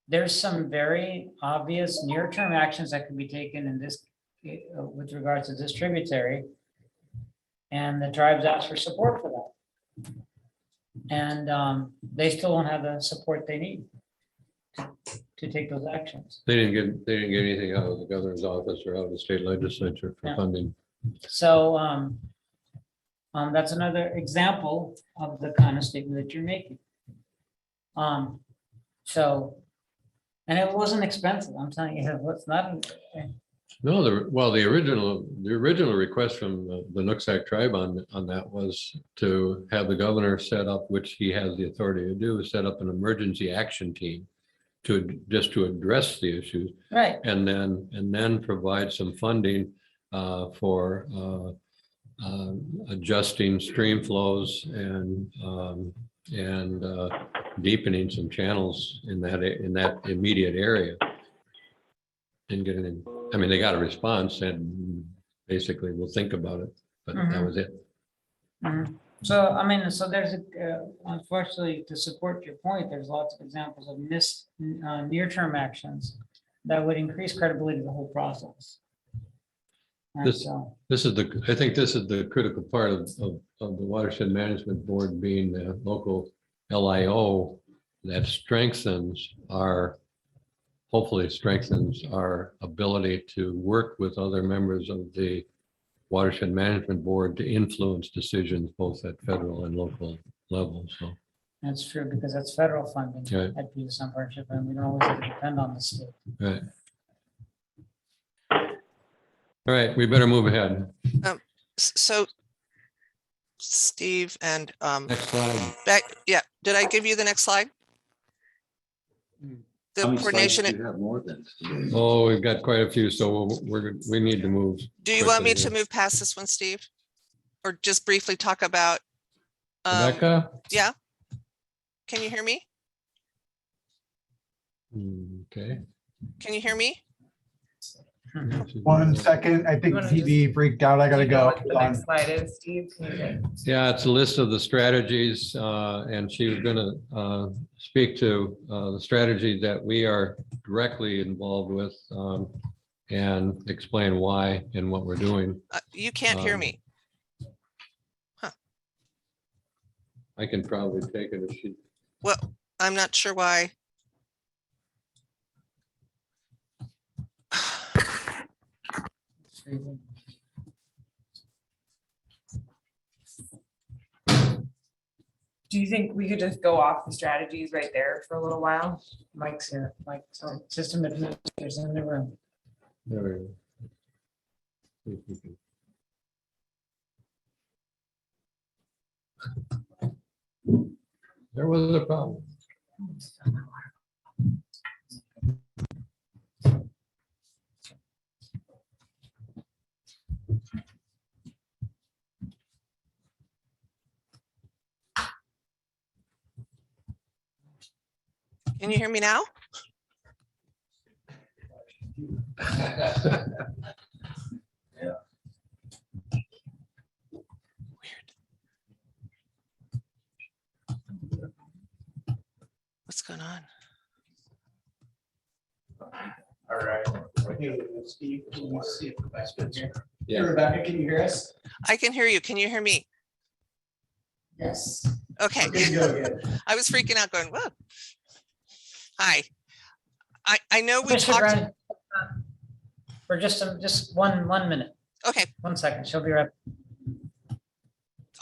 there's some very obvious near-term actions that can be taken in this with regards to this tributary. And the tribes asked for support for that. And they still don't have the support they need to take those actions. They didn't get anything out of the governor's office or out of the state legislature for Yeah. funding. So that's another example of the kind of statement that you're making. So, and it wasn't expensive. I'm telling you, it's not. No, the original request from the Nooksack tribe on that was to have the governor set up, which he has the authority to do, set up an emergency action team to address the issues. Right. And then provide some funding for adjusting stream flows and deepening some channels in that immediate area. And getting in, I mean, they got a response and basically we'll think about it, but that was it. Mhm. So, I mean, so there's, unfortunately, to support your point, there's lots of examples of missed near-term actions that would increase credibility of the whole process. And This- so, I think this is the critical part of the Watershed Management Board being the local LIO that hopefully strengthens our ability to work with other members of the Watershed Management Board to influence decisions both at federal and local levels. So, that's true, because that's federal funding Right. at Peterson Sun Partnership, and we don't always have to depend on the state. right. All right, we better move ahead. So Steve and Next slide. yeah, did I give you the next slide? The How many slides coordination, do you have more than? Oh, we've got quite a few, so we need to move. do you want me quickly to here. move past this one, Steve? Or just briefly talk about? Rebecca? Yeah. Can you hear me? Okay. Can you hear me? 1 second. I think wanna TV freaked out. I gotta Do you know go. what the next slide is, Steve? Can you get- Yeah, it's a list of the strategies, and she was gonna speak to the strategy that we are directly involved with, and explain why and what we're doing. You can't hear Um, me. I can probably take it if she. Well, I'm not sure why. Do you think we could just go off the strategies right there for a little while? Mike's here, Mike, so system administrators in the room. There we go. See if we can- There was a problem. Can you hear me now? What's going on? All right. Steve, can you see if the best fits here? Yeah. Rebecca, can you hear us? I can hear you. Can you hear me? Yes. Okay. Good to go again. I was freaking out going, whoa. Hi. I know we Commissioner talked. Grant, for just one minute, Okay. 1 second, she'll be right.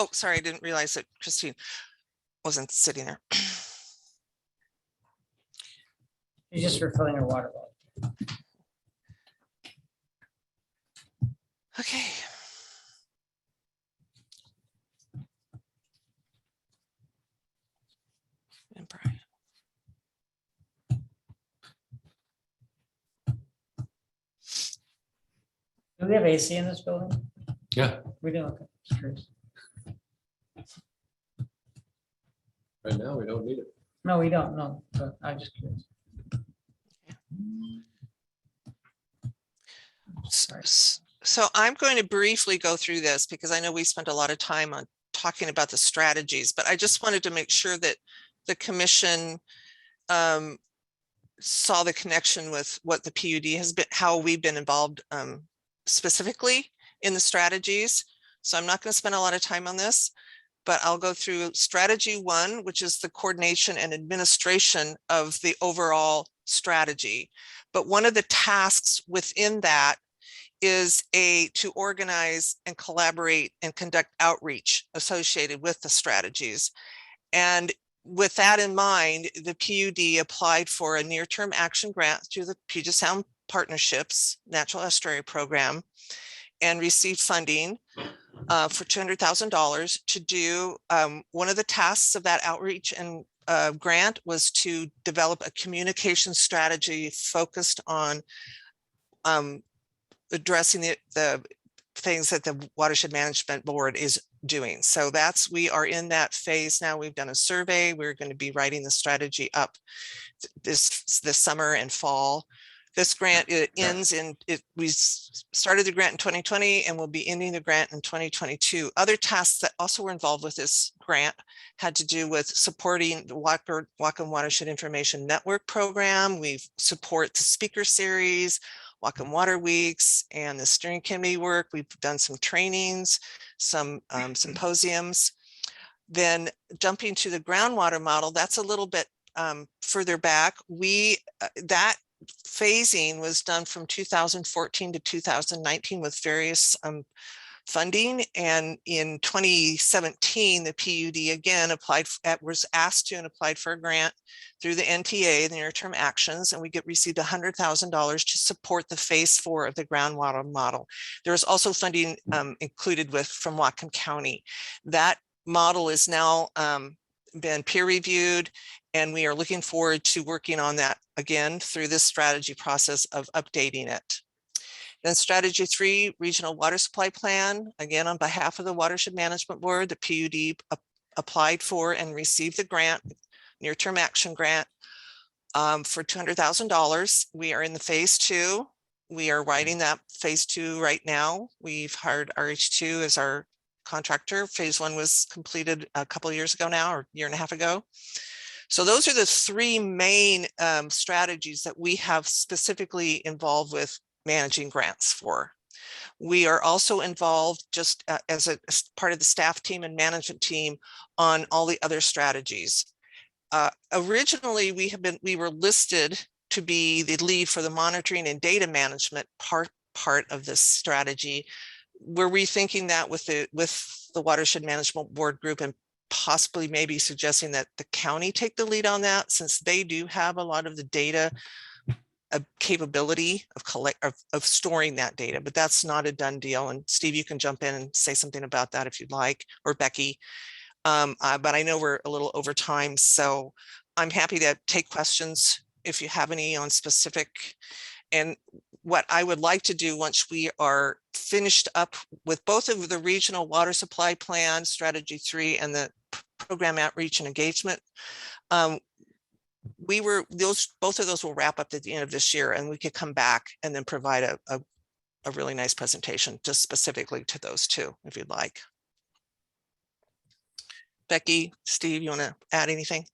Oh, sorry. I didn't realize that Christine wasn't sitting there. She's just refilling her water bottle. Okay. And Brian. Do we have AC in this building? Yeah, We do, okay. Just curious. right now we don't need it. No, we don't, no, but I'm just curious. So I'm going to briefly go through this because I know we spent a lot of time on talking about the strategies, but I just wanted to make sure that the commission saw the connection with what the PUD has been, how we've been involved specifically in the strategies. So I'm not going to spend a lot of time on this, but I'll go through strategy 1, which is the coordination and administration of the overall strategy. But one of the tasks within that is to organize and collaborate and conduct outreach associated with the strategies. And with that in mind, the PUD applied for a near-term action grant through the Puget Sound Partnerships Natural Estuary Program and received funding for $200,000 to do. One of the tasks of that outreach and grant was to develop a communication strategy focused on addressing the things that the Watershed Management Board is doing. So we are in that phase now. We've done a survey. We're going to be writing the strategy up this summer and fall. This grant, we started the grant in 2020 and we'll be ending the grant in 2022. Other tasks that also were involved with this grant had to do with supporting the Whatcom Watershed Information Network program. We support the speaker series, Whatcom Water Weeks, and the steering committee work. We've done some trainings, some symposiums. Then jumping to the groundwater model, that's a little bit further back. That phasing was done from 2014 to 2019 with various funding. And in 2017, the PUD again was asked to and applied for a grant through the NTA, the near-term actions, and we received $100,000 to support the phase 4 of the groundwater model. There was also funding included from Whatcom County. That model is now been peer reviewed, and we are looking forward to working on that again through this strategy process of updating it. Then strategy 3, regional water supply plan. Again, on behalf of the Watershed Management Board, the PUD applied for and received the grant, near-term action grant for $200,000. We are in the phase 2. We are writing that phase 2 right now. We've hired RH2 as our contractor. Phase 1 was completed a couple of years ago now, or a year and a half ago. So those are the 3 main strategies that we have specifically involved with managing grants for. We are also involved just as part of the staff team and management team on all the other strategies. Originally, we were listed to be the lead for the monitoring and data management part of this strategy. We're rethinking that with the Watershed Management Board group, and possibly maybe suggesting that the county take the lead on that, since they do have a lot of the data capability of storing that data, but that's not a done deal. And Steve, you can jump in and say something about that if you'd like, or Becky. But I know we're a little over time, so I'm happy to take questions if you have any on specific. And what I would like to do once we are finished up with both of the regional water supply plan, strategy 3, and the program outreach and engagement, both of those will wrap up at the end of this year, and we could come back and then provide a really nice presentation just specifically to those 2, if you'd like. Becky, Steve, you want to add anything?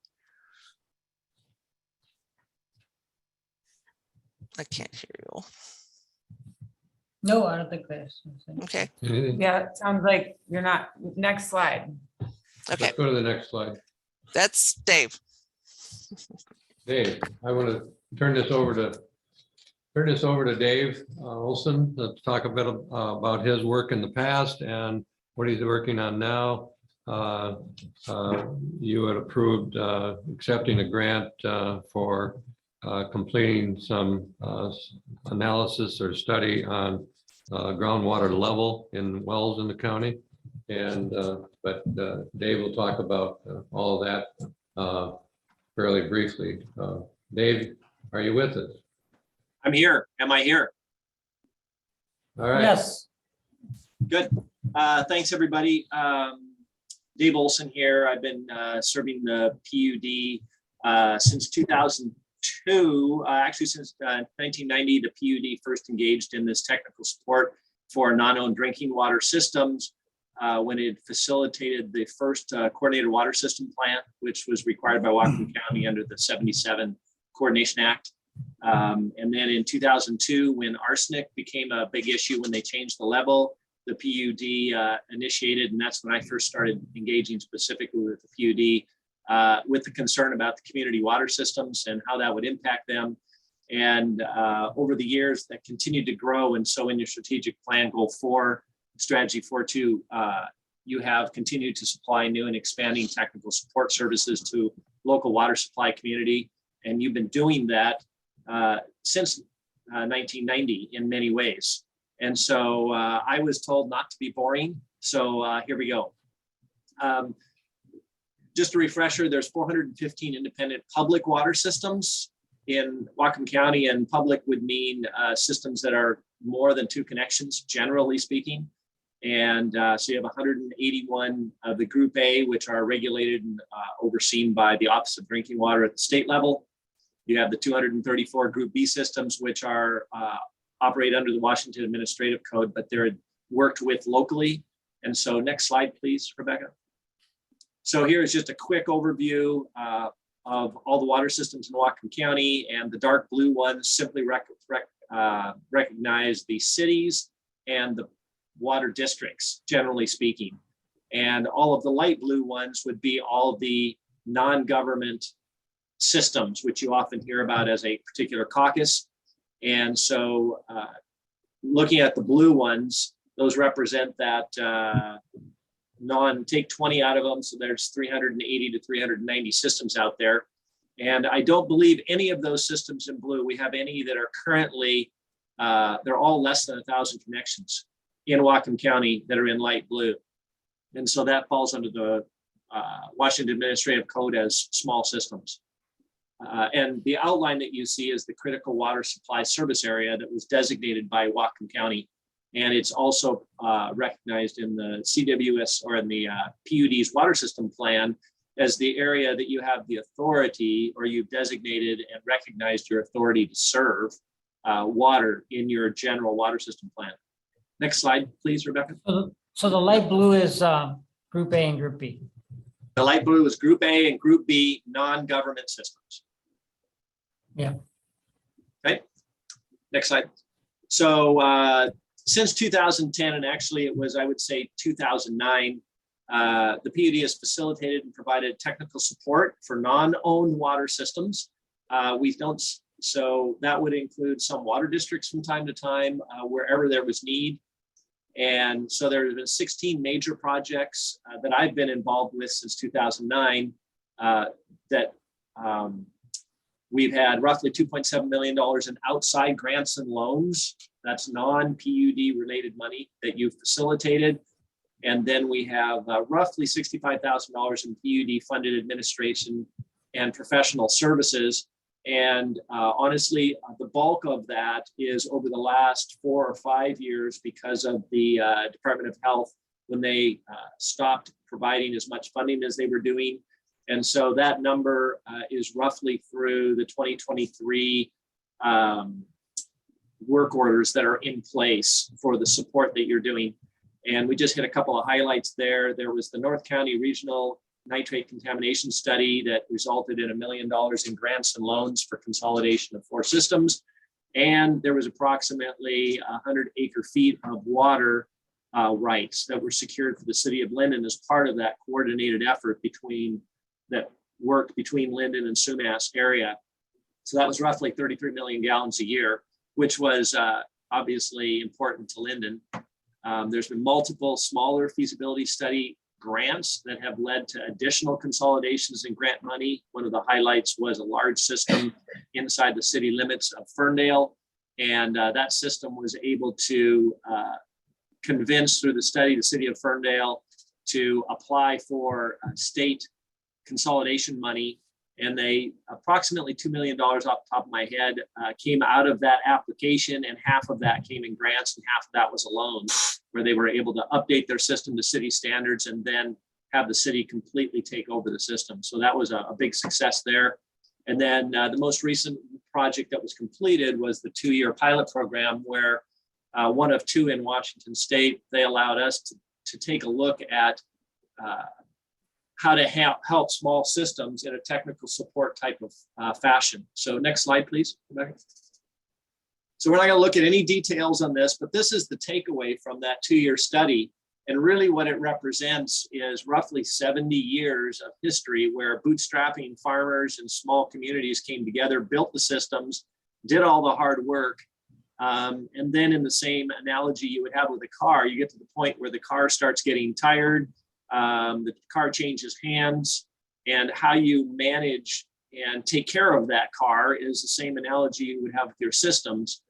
I can't hear you. No, I don't think that's. Okay. Anything? Yeah, it sounds like you're not. Next slide. Okay, Let's go to the next slide. that's Dave. Dave, I want to turn this over to Dave Olson to talk a bit about his work in the past and what he's working on now. You had approved accepting a grant for completing some analysis or study on groundwater level in wells in the county. And but Dave will talk about all of that fairly briefly. Dave, are you with us? I'm here. Am I here? All right. Yes. Good. Thanks, everybody. Dave Olson here. I've been serving the PUD since 2002. Actually, since 1990, the PUD first engaged in this technical support for non-owned drinking water systems when it facilitated the first coordinated water system plan, which was required by Whatcom County under the 77 Coordination Act. And then in 2002, when arsenic became a big issue, when they changed the level, the PUD initiated, and that's when I first started engaging specifically with the PUD with the concern about the community water systems and how that would impact them. And over the years, that continued to grow. And so in your strategic plan, goal 4, strategy 4.2, you have continued to supply new and expanding technical support services to local water supply community. And you've been doing that since 1990 in many ways. And so I was told not to be boring. So here we go. Just a refresher, there's 415 independent public water systems in Whatcom County, and public would mean systems that are more than 2 connections, generally speaking. And so you have 181 of the Group A, which are regulated and overseen by the Office of Drinking Water at the state level. You have the 234 Group B systems, which are operate under the Washington Administrative Code, but they're worked with locally. And so next slide, please, Rebecca. So here is just a quick overview of all the water systems in Whatcom County, and the dark blue ones simply recognize the cities and the water districts, generally speaking. And all of the light blue ones would be all the non-government systems, which you often hear about as a particular caucus. And so looking at the blue ones, those represent that take 20 out of them. So there's 380 to 390 systems out there. And I don't believe any of those systems in blue, we have any that are currently, they're all less than 1,000 connections in Whatcom County that are in light blue. And so that falls under the Washington Administrative Code as small systems. And the outline that you see is the critical water supply service area that was designated by Whatcom County. And it's also recognized in the CWS or in the PUD's water system plan as the area that you have the authority, or you've designated and recognized your authority to serve. water in your general water system plan. Next slide, please, Rebecca. So the light blue is Group A and Group B. The light blue is Group A and Group B non-government systems. Yeah. Okay, next slide. So since 2010, and actually it was, I would say 2009, the PUD has facilitated and provided technical support for non-owned water systems. So that would include some water districts from time to time, wherever there was need. And so there have been 16 major projects that I've been involved with since 2009 that we've had roughly $2.7 million in outside grants and loans. That's non-PUD related money that you've facilitated. And then we have roughly $65,000 in PUD funded administration and professional services. And honestly, the bulk of that is over the last 4 or 5 years because of the Department of Health when they stopped providing as much funding as they were doing. And so that number is roughly through the 2023 work orders that are in place for the support that you're doing. And we just hit a couple of highlights there. There was the North County Regional Nitrate Contamination Study that resulted in $1 million in grants and loans for consolidation of 4 systems. And there was approximately 100 acre-feet of water rights that were secured for the city of Linden as part of that coordinated effort between Linden and Sumas area. So that was roughly 33 million gallons a year, which was obviously important to Linden. There's been multiple smaller feasibility study grants that have led to additional consolidations in grant money. One of the highlights was a large system inside the city limits of Ferndale. And that system was able to convince through the study, the city of Ferndale to apply for state consolidation money. And they approximately $2 million off the top of my head came out of that application, and half of that came in grants and half of that was a loan, where they were able to update their system to city standards and then have the city completely take over the system. So that was a big success there. And then the most recent project that was completed was the 2-year pilot program, where one of 2 in Washington State, they allowed us to take a look at how to help small systems in a technical support type of fashion. So next slide, please, Rebecca. So we're not going to look at any details on this, but this is the takeaway from that 2-year study. And really what it represents is roughly 70 years of history where bootstrapping farmers and small communities came together, built the systems, did all the hard work. And then in the same analogy you would have with a car, you get to the point where the car starts getting tired, the car changes hands, and how you manage and take care of that car is the same analogy you would have with your systems,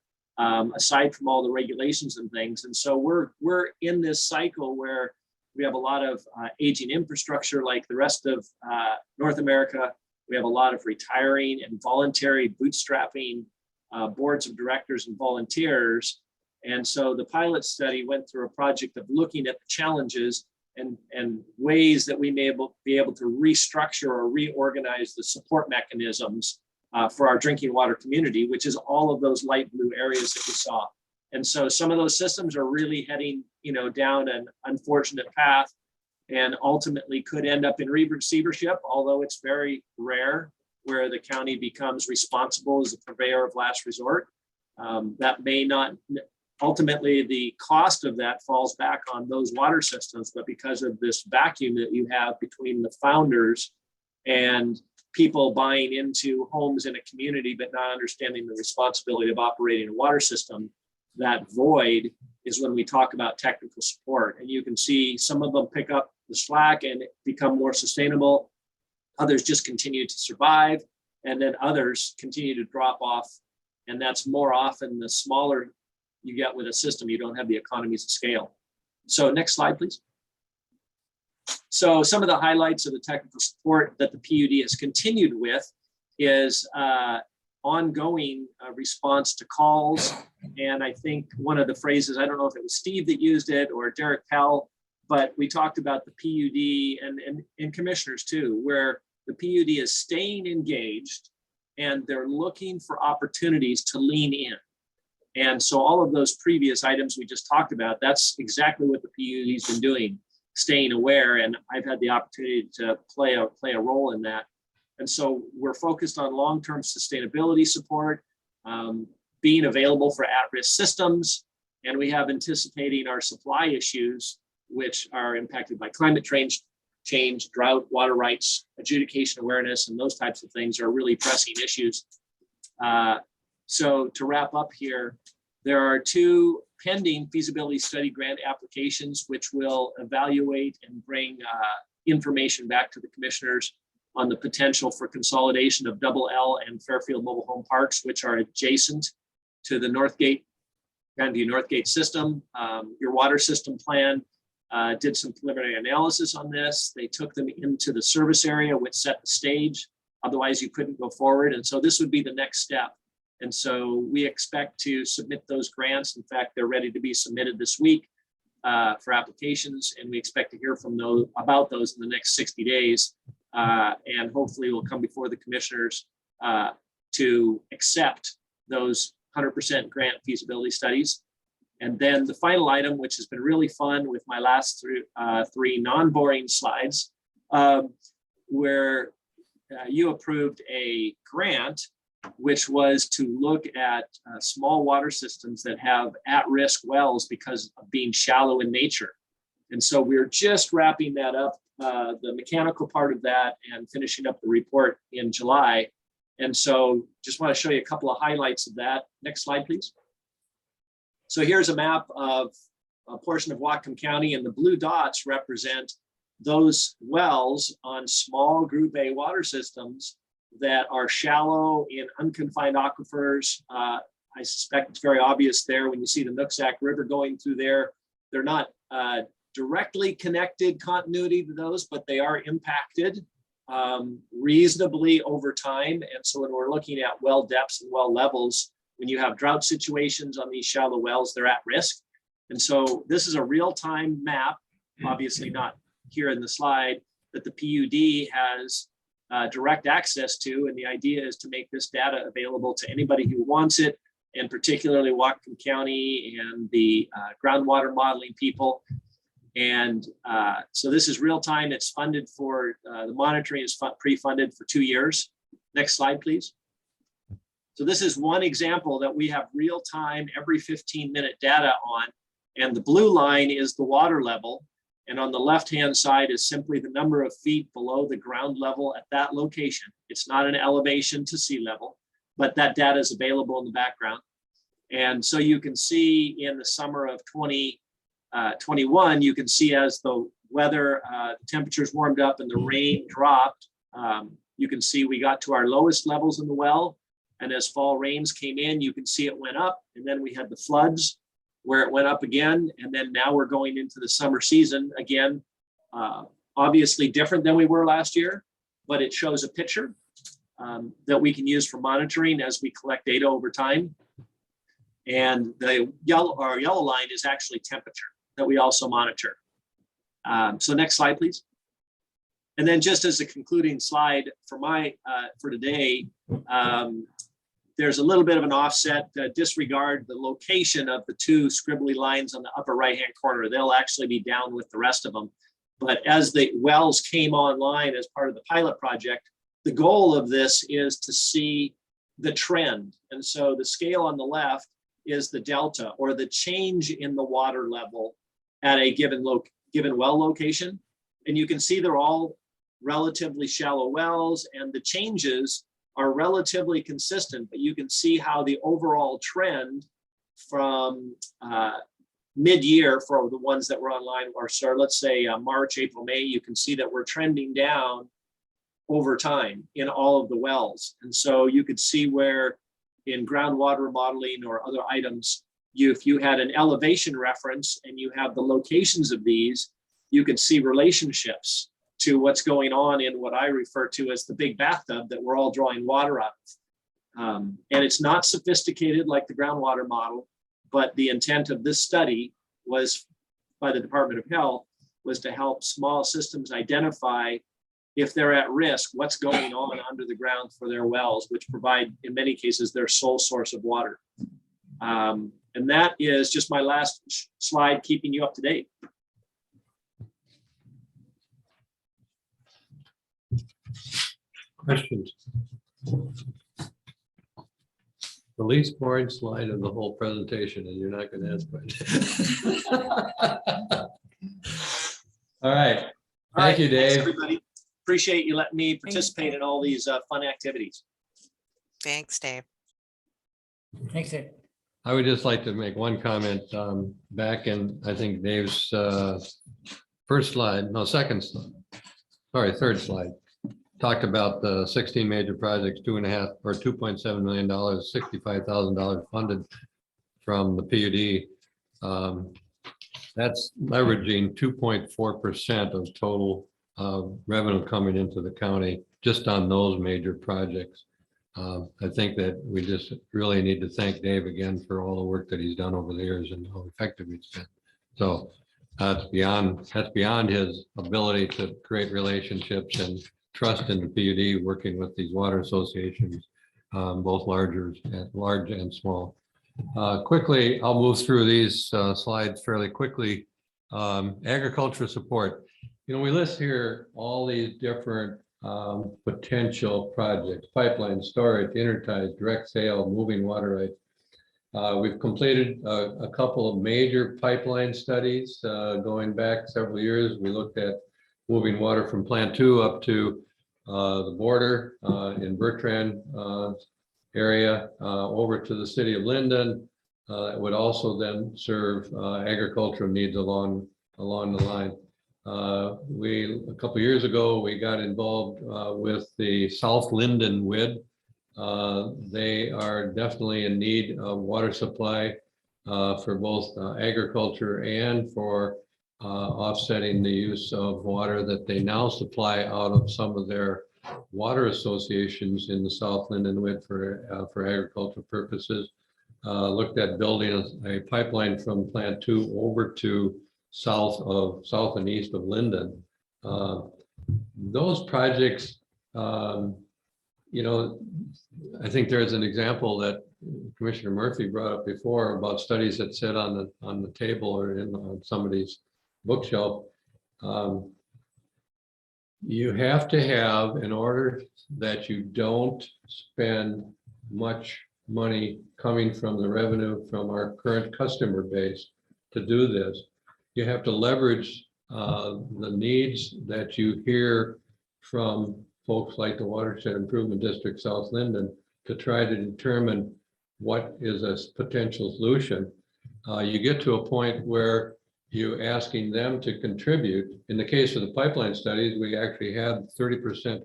aside from all the regulations and things. And so we're in this cycle where we have a lot of aging infrastructure like the rest of North America. We have a lot of retiring and voluntary bootstrapping boards of directors and volunteers. And so the pilot study went through a project of looking at the challenges and ways that we may be able to restructure or reorganize the support mechanisms for our drinking water community, which is all of those light blue areas that we saw. And so some of those systems are really heading, down an unfortunate path and ultimately could end up in receivership, although it's very rare where the county becomes responsible as the purveyor of last resort. That may not, ultimately the cost of that falls back on those water systems, but because of this vacuum that you have between the founders and people buying into homes in a community, but not understanding the responsibility of operating a water system, that void is when we talk about technical support. And you can see some of them pick up the slack and become more sustainable. Others just continue to survive. And then others continue to drop off. And that's more often the smaller you get with a system, you don't have the economies of scale. So next slide, please. So some of the highlights of the technical support that the PUD has continued with is ongoing response to calls. And I think one of the phrases, I don't know if it was Steve that used it or Derek Pell, but we talked about the PUD and commissioners too, where the PUD is staying engaged and they're looking for opportunities to lean in. And so all of those previous items we just talked about, that's exactly what the PUD's been doing, staying aware. And I've had the opportunity to play a role in that. And so we're focused on long-term sustainability support, being available for at-risk systems. And we have anticipating our supply issues, which are impacted by climate change, drought, water rights, adjudication awareness, and those types of things are really pressing issues. So to wrap up here, there are 2 pending feasibility study grant applications, which will evaluate and bring information back to the commissioners on the potential for consolidation of Double L and Fairfield mobile home parks, which are adjacent to the Grandview Northgate system. Your water system plan did some preliminary analysis on this. They took them into the service area, which set the stage. Otherwise, you couldn't go forward. And so this would be the next step. And so we expect to submit those grants. In fact, they're ready to be submitted this week for applications. And we expect to hear from about those in the next 60 days. And hopefully we'll come before the commissioners to accept those 100% grant feasibility studies. And then the final item, which has been really fun with my last 3 non-boring slides, where you approved a grant, which was to look at small water systems that have at-risk wells because of being shallow in nature. And so we're just wrapping that up, the mechanical part of that, and finishing up the report in July. And so just want to show you a couple of highlights of that. Next slide, please. So here's a map of a portion of Whatcom County, and the blue dots represent those wells on small Group A water systems that are shallow in unconfined aquifers. I suspect it's very obvious there when you see the Nooksack River going through there. They're not directly connected continuity to those, but they are impacted reasonably over time. And so when we're looking at well depths and well levels, when you have drought situations on these shallow wells, they're at risk. And so this is a real-time map, obviously not here in the slide, that the PUD has direct access to. And the idea is to make this data available to anybody who wants it, and particularly Whatcom County and the groundwater modeling people. And so this is real time. It's funded for, the monitoring is pre-funded for 2 years. Next slide, please. So this is one example that we have real time, every 15-minute data on. And the blue line is the water level. And on the left-hand side is simply the number of feet below the ground level at that location. It's not an elevation to sea level, but that data is available in the background. And so you can see in the summer of 2021, you can see as the weather, the temperatures warmed up and the rain dropped, you can see we got to our lowest levels in the well. And as fall rains came in, you can see it went up. And then we had the floods where it went up again. And then now we're going into the summer season again, obviously different than we were last year, but it shows a picture that we can use for monitoring as we collect data over time. And the yellow line is actually temperature that we also monitor. So next slide, please. And then just as a concluding slide for for today, there's a little bit of an offset. Disregard the location of the 2 scribbly lines on the upper right-hand corner. They'll actually be down with the rest of them. But as the wells came online as part of the pilot project, the goal of this is to see the trend. And so the scale on the left is the delta, or the change in the water level at a given well location. And you can see they're all relatively shallow wells, and the changes are relatively consistent, but you can see how the overall trend from mid-year for the ones that were online, or sorry, let's say March, April, May, you can see that we're trending down over time in all of the wells. And so you could see where in groundwater modeling or other items, if you had an elevation reference and you have the locations of these, you could see relationships to what's going on in what I refer to as the big bathtub that we're all drawing water out of. And it's not sophisticated like the groundwater model, but the intent of this study was, by the Department of Health, was to help small systems identify, if they're at risk, what's going on under the ground for their wells, which provide, in many cases, their sole source of water. And that is just my last slide, keeping you up to date. Questions? The least boring slide of the whole presentation, and you're not going to ask questions. All right. Thank you, Thanks, Dave. everybody. Appreciate you letting me participate in all these fun activities. Thanks, Dave. Thanks, Dave. I would just like to make one comment back in, I think Dave's first slide, no, second slide, sorry, third slide, talked about the 16 major projects, $2.7 million, $65,000 funded from the PUD. That's leveraging 2.4% of total revenue coming into the county just on those major projects. I think that we just really need to thank Dave again for all the work that he's done over the years and how effective he's been. So that's beyond his ability to create relationships and trust in the PUD, working with these water associations, both large and small. Quickly, I'll move through these slides fairly quickly. Agriculture support. You know, we list here all these different potential projects: pipeline, storage, intertie, direct sale, moving water rights. We've completed a couple of major pipeline studies going back several years. We looked at moving water from Plant 2 up to the border in Bertrand area over to the city of Linden. It would also then serve agricultural needs along the line. A couple years ago, we got involved with the South Linden WID. They are definitely in need of water supply for both agriculture and for offsetting the use of water that they now supply out of some of their water associations in the South Linden WID for agricultural purposes. Looked at building a pipeline from Plant 2 over to south and east of Linden. Those projects, you know, I think there's an example that Commissioner Murphy brought up before about studies that sit on the table or on somebody's bookshelf. You have to have, in order that you don't spend much money coming from the revenue from our current customer base to do this, you have to leverage the needs that you hear from folks like the Watershed Improvement District South Linden to try to determine what is a potential solution. You get to a point where you're asking them to contribute. In the case of the pipeline studies, we actually had 30%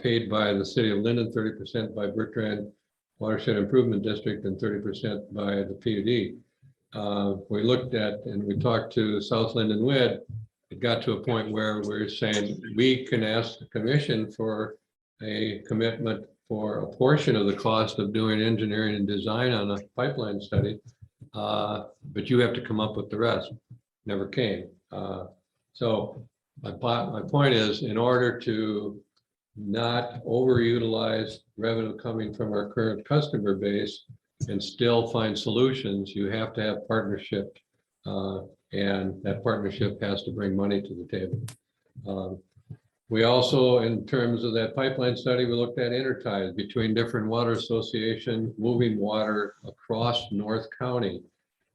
paid by the city of Linden, 30% by Bertrand Watershed Improvement District, and 30% by the PUD. We looked at and we talked to South Linden WID. It got to a point where we're saying we can ask the commission for a commitment for a portion of the cost of doing engineering and design on a pipeline study, but you have to come up with the rest. Never came. So my point is, in order to not overutilize revenue coming from our current customer base and still find solutions, you have to have partnership, and that partnership has to bring money to the table. We also, in terms of that pipeline study, we looked at interties between different water associations, moving water across North County.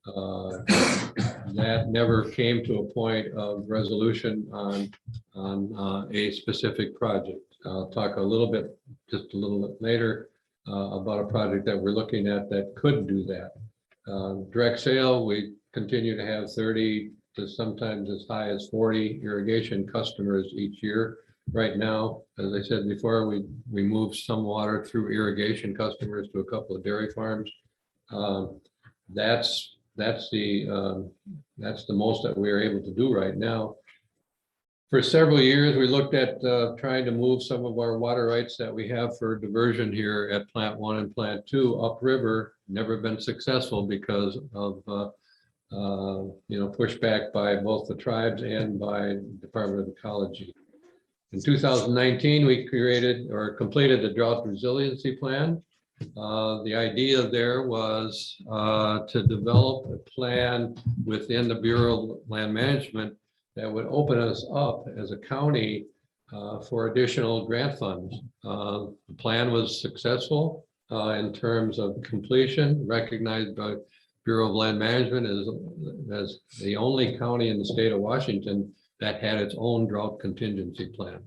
That never came to a point of resolution on a specific project. I'll talk just a little bit later about a project that we're looking at that could do that. Direct sale, we continue to have 30 to sometimes as high as 40 irrigation customers each year. Right now, as I said before, we move some water through irrigation customers to a couple of dairy farms. That's the most that we're able to do right now. For several years, we looked at trying to move some of our water rights that we have for diversion here at Plant 1 and Plant 2 upriver. Never been successful because of pushback by both the tribes and by Department of Ecology. In 2019, we created or completed the drought resiliency plan. The idea there was to develop a plan within the Bureau of Land Management that would open us up as a county for additional grant funds. The plan was successful in terms of completion, recognized by Bureau of Land Management as the only county in the state of Washington that had its own drought contingency plan.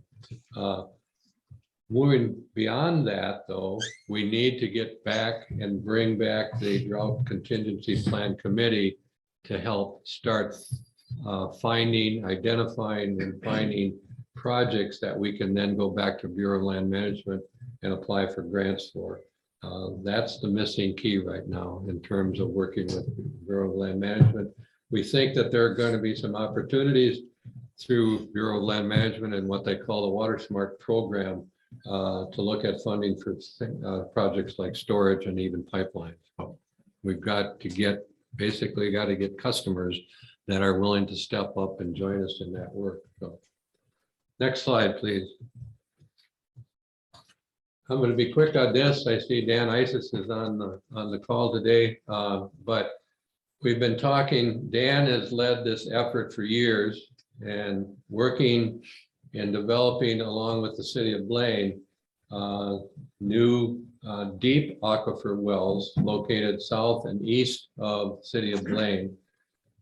Moving beyond that, though, we need to get back and bring back the Drought Contingency Plan Committee to help start identifying and finding projects that we can then go back to Bureau of Land Management and apply for grants for. That's the missing key right now in terms of working with Bureau of Land Management. We think that there are going to be some opportunities through Bureau of Land Management and what they call the Water Smart program to look at funding for projects like storage and even pipelines. So we've got to get customers that are willing to step up and join us in that work. So next slide, please. I'm going to be quick on this. I see Dan Isis is on the call today, but we've been talking. Dan has led this effort for years and working and developing along with the city of Blaine new deep aquifer wells located south and east of the city of Blaine,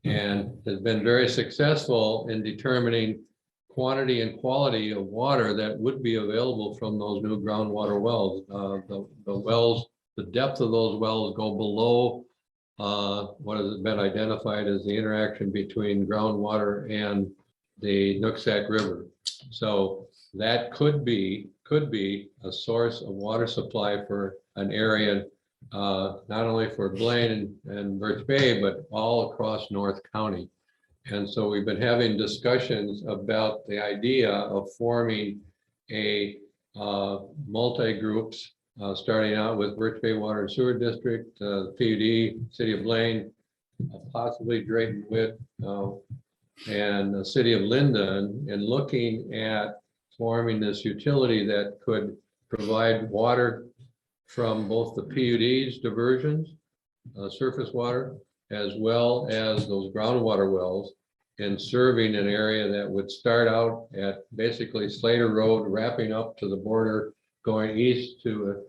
and has been very successful in determining quantity and quality of water that would be available from those new groundwater wells. The depth of those wells go below what has been identified as the interaction between groundwater and the Nooksack River. So that could be a source of water supply for an area, not only for Blaine and Birch Bay, but all across North County. And so we've been having discussions about the idea of forming a multi-groups, starting out with Birch Bay Water and Sewer District, PUD, City of Blaine, possibly Drayton Witt, and the City of Linden, and looking at forming this utility that could provide water from both the PUD's diversions, surface water, as well as those groundwater wells, and serving an area that would start out at basically Slater Road, wrapping up to the border, going east to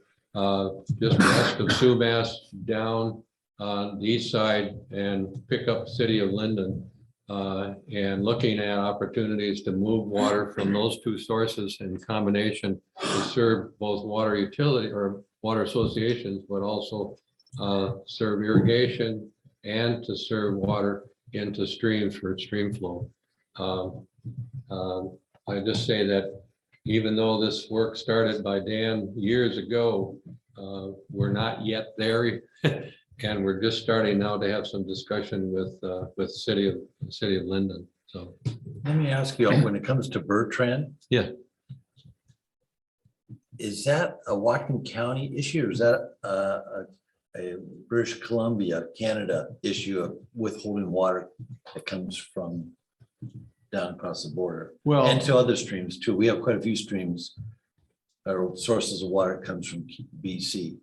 just west of Sumas, down on the east side, and pick up City of Linden, and looking at opportunities to move water from those two sources in combination to serve both water utility or water associations, but also serve irrigation and to serve water into streams for stream flow. I just say that even though this work started by Dan years ago, we're not yet there, and we're just starting now to have some discussion with City of Linden. So Let me ask you, when it comes to Bertrand. Yeah. Is that a Whatcom County issue, or is that a British Columbia, Canada issue of withholding water that comes from down across the border? Well, And to other streams too. We have quite a few streams or sources of water that comes from BC.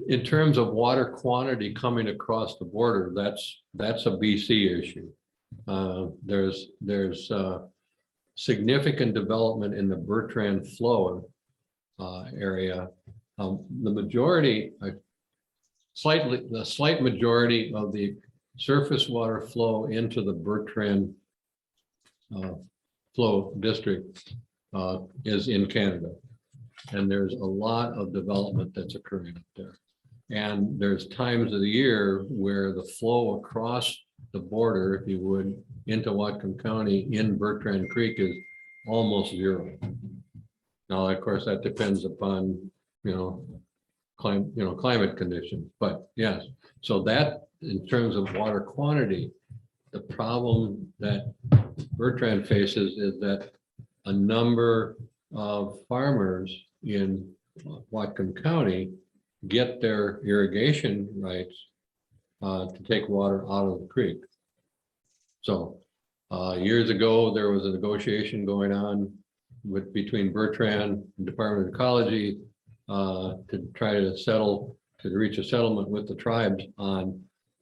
in terms of water quantity coming across the border, that's a BC issue. There's significant development in the Bertrand flow area. The majority, the slight majority of the surface water flow into the Bertrand flow district is in Canada. And there's a lot of development that's occurring up there. And there's times of the year where the flow across the border, if you would, into Whatcom County in Bertrand Creek is almost zero. Now, of course, that depends upon, climate conditions, but yes. So that, in terms of water quantity, the problem that Bertrand faces is that a number of farmers in Whatcom County get their irrigation rights to take water out of the creek. So years ago, there was a negotiation going on between Bertrand and Department of Ecology to try to settle to reach a settlement with the tribes on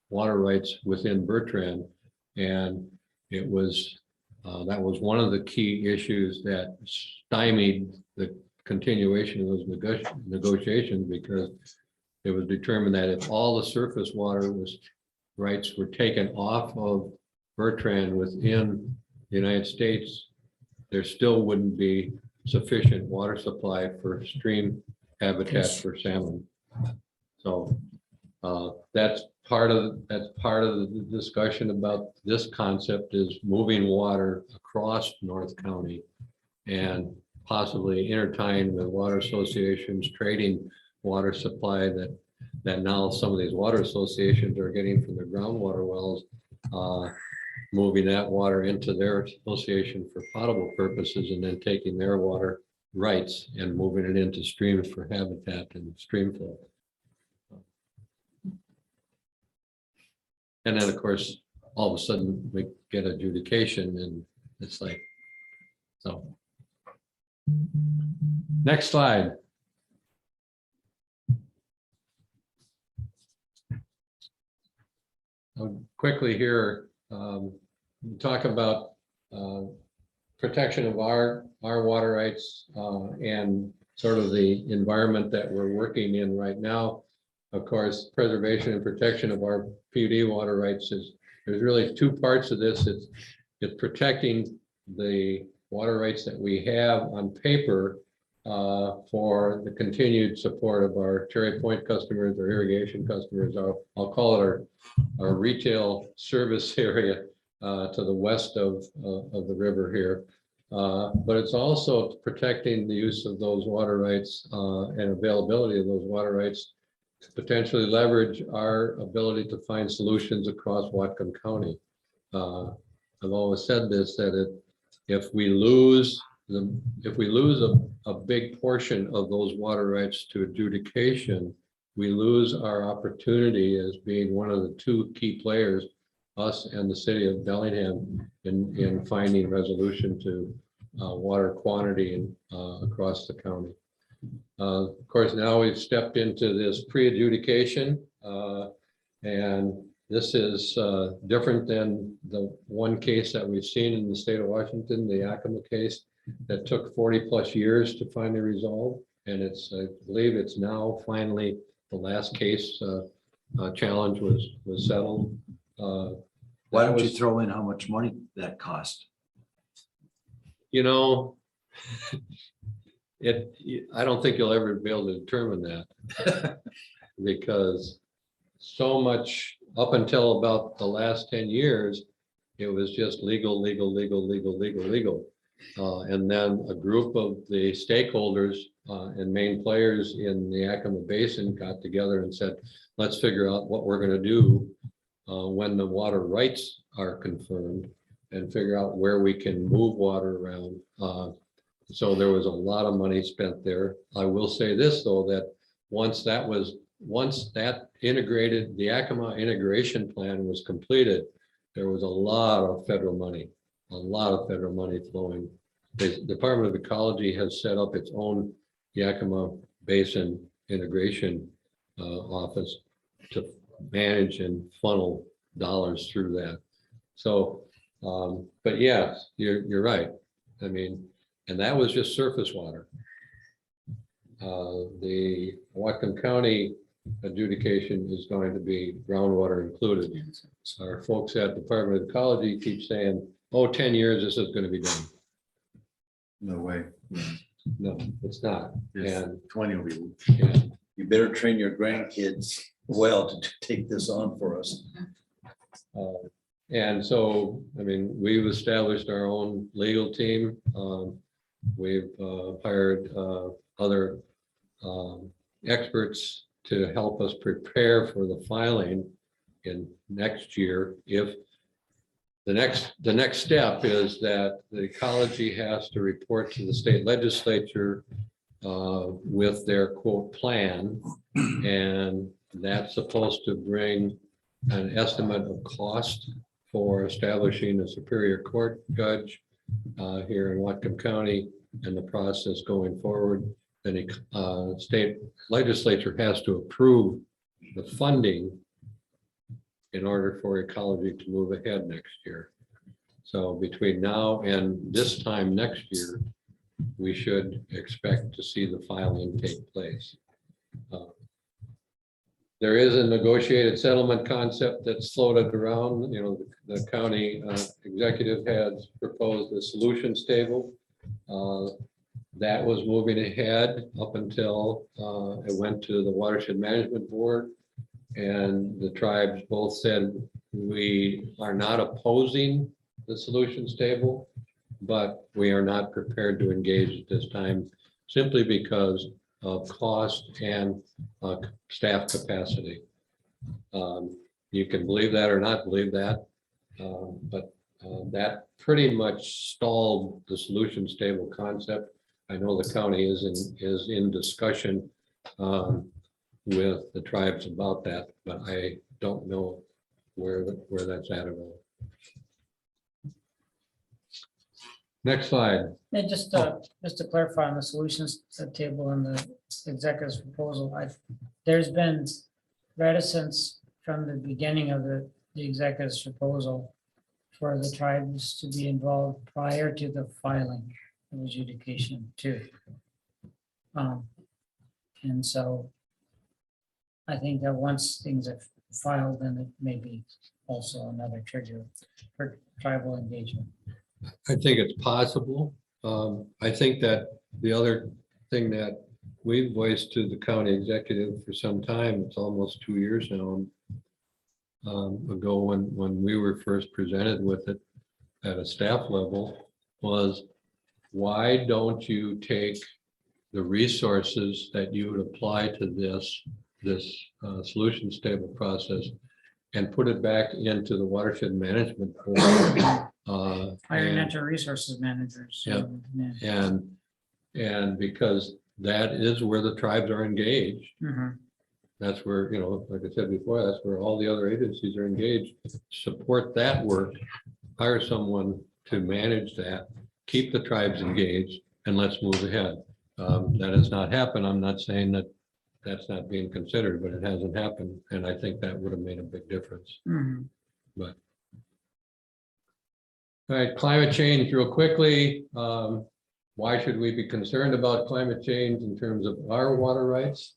water rights within Bertrand. And it was, that was one of the key issues that stymied the continuation of those negotiations, because it was determined that if all the surface water rights were taken off of Bertrand within the United States, there still wouldn't be sufficient water supply for stream habitat for salmon. So that's part of the discussion about this concept, is moving water across North County and possibly intertying with water associations, trading water supply that now some of these water associations are getting from their groundwater wells, moving that water into their association for potable purposes, and then taking their water rights and moving it into streams for habitat and stream flow. And then, of course, all of a sudden we get adjudication, and it's like, so. Next slide. I'll quickly here talk about protection of our water rights and sort of the environment that we're working in right now. Of course, preservation and protection of our PUD water rights there's really two parts of this. It's protecting the water rights that we have on paper for the continued support of our Cherry Point customers, or irrigation customers. I'll call it our retail service area to the west of the river here. But it's also protecting the use of those water rights and availability of those water rights to potentially leverage our ability to find solutions across Whatcom County. I've always said this, that if we lose a big portion of those water rights to adjudication, we lose our opportunity as being one of the two key players, us and the city of Bellingham, in finding resolution to water quantity across the county. Of course, now we've stepped into this pre-adjudication, and this is different than the one case that we've seen in the state of Washington, the Yakima case, that took 40+ years to finally resolve. And I believe it's now finally, the last case challenge was settled. Why don't you throw in how much money that cost? You know, I don't think you'll ever be able to determine that because so much up until about the last 10 years, it was just legal. And then a group of the stakeholders and main players in the Yakima Basin got together and said, let's figure out what we're going to do when the water rights are confirmed, and figure out where we can move water around. So there was a lot of money spent there. I will say this, though, that once that integrated, the Yakima integration plan was completed, there was a lot of federal money flowing. The Department of Ecology has set up its own Yakima Basin integration office to manage and funnel dollars through that. So, but yes, you're right. I mean, and that was just surface water. The Whatcom County adjudication is going to be groundwater included. Our folks at Department of Ecology keep saying, oh, 10 years, this is going to be done. No way. No, it's not. And 20 will be. yeah. You better train your grandkids well to take this on for us. And so, I mean, we've established our own legal team. We've hired other experts to help us prepare for the filing in next year. If the next step is that the ecology has to report to the state legislature with their quote plan, and that's supposed to bring an estimate of cost for establishing a Superior Court judge here in Whatcom County and the process going forward. Then the state legislature has to approve the funding in order for ecology to move ahead next year. So between now and this time next year, we should expect to see the filing take place. There is a negotiated settlement concept that's floated around. You know, the county executive has proposed a solutions table. That was moving ahead up until it went to the Watershed Management Board. And the tribes both said, we are not opposing the solutions table, but we are not prepared to engage at this time simply because of cost and staff capacity. You can believe that or not believe that, but that pretty much stalled the solutions table concept. I know the county is in discussion with the tribes about that, but I don't know where that's at all. Next slide. And just to clarify on the solutions table and the executive's proposal, there's been reticence from the beginning of the executive's proposal for the tribes to be involved prior to the filing of adjudication too. And so I think that once things are filed, then it may be also another trigger for tribal engagement. I think it's possible. I think that the other thing that we've voiced to the county executive for some time, it's almost 2 years now ago when we were first presented with it at a staff level, was why don't you take the resources that you would apply to this solutions table process and put it back into the watershed management board. Hire natural resources managers. Yeah. And because that is where the tribes are engaged. Mhm. That's where, you know, like I said before, that's where all the other agencies are engaged. Support that work, hire someone to manage that, keep the tribes engaged, and let's move ahead. That has not happened. I'm not saying that that's not being considered, but it hasn't happened. And I think that would have made a big difference. Mhm. But all right, climate change real quickly. Why should we be concerned about climate change in terms of our water rights?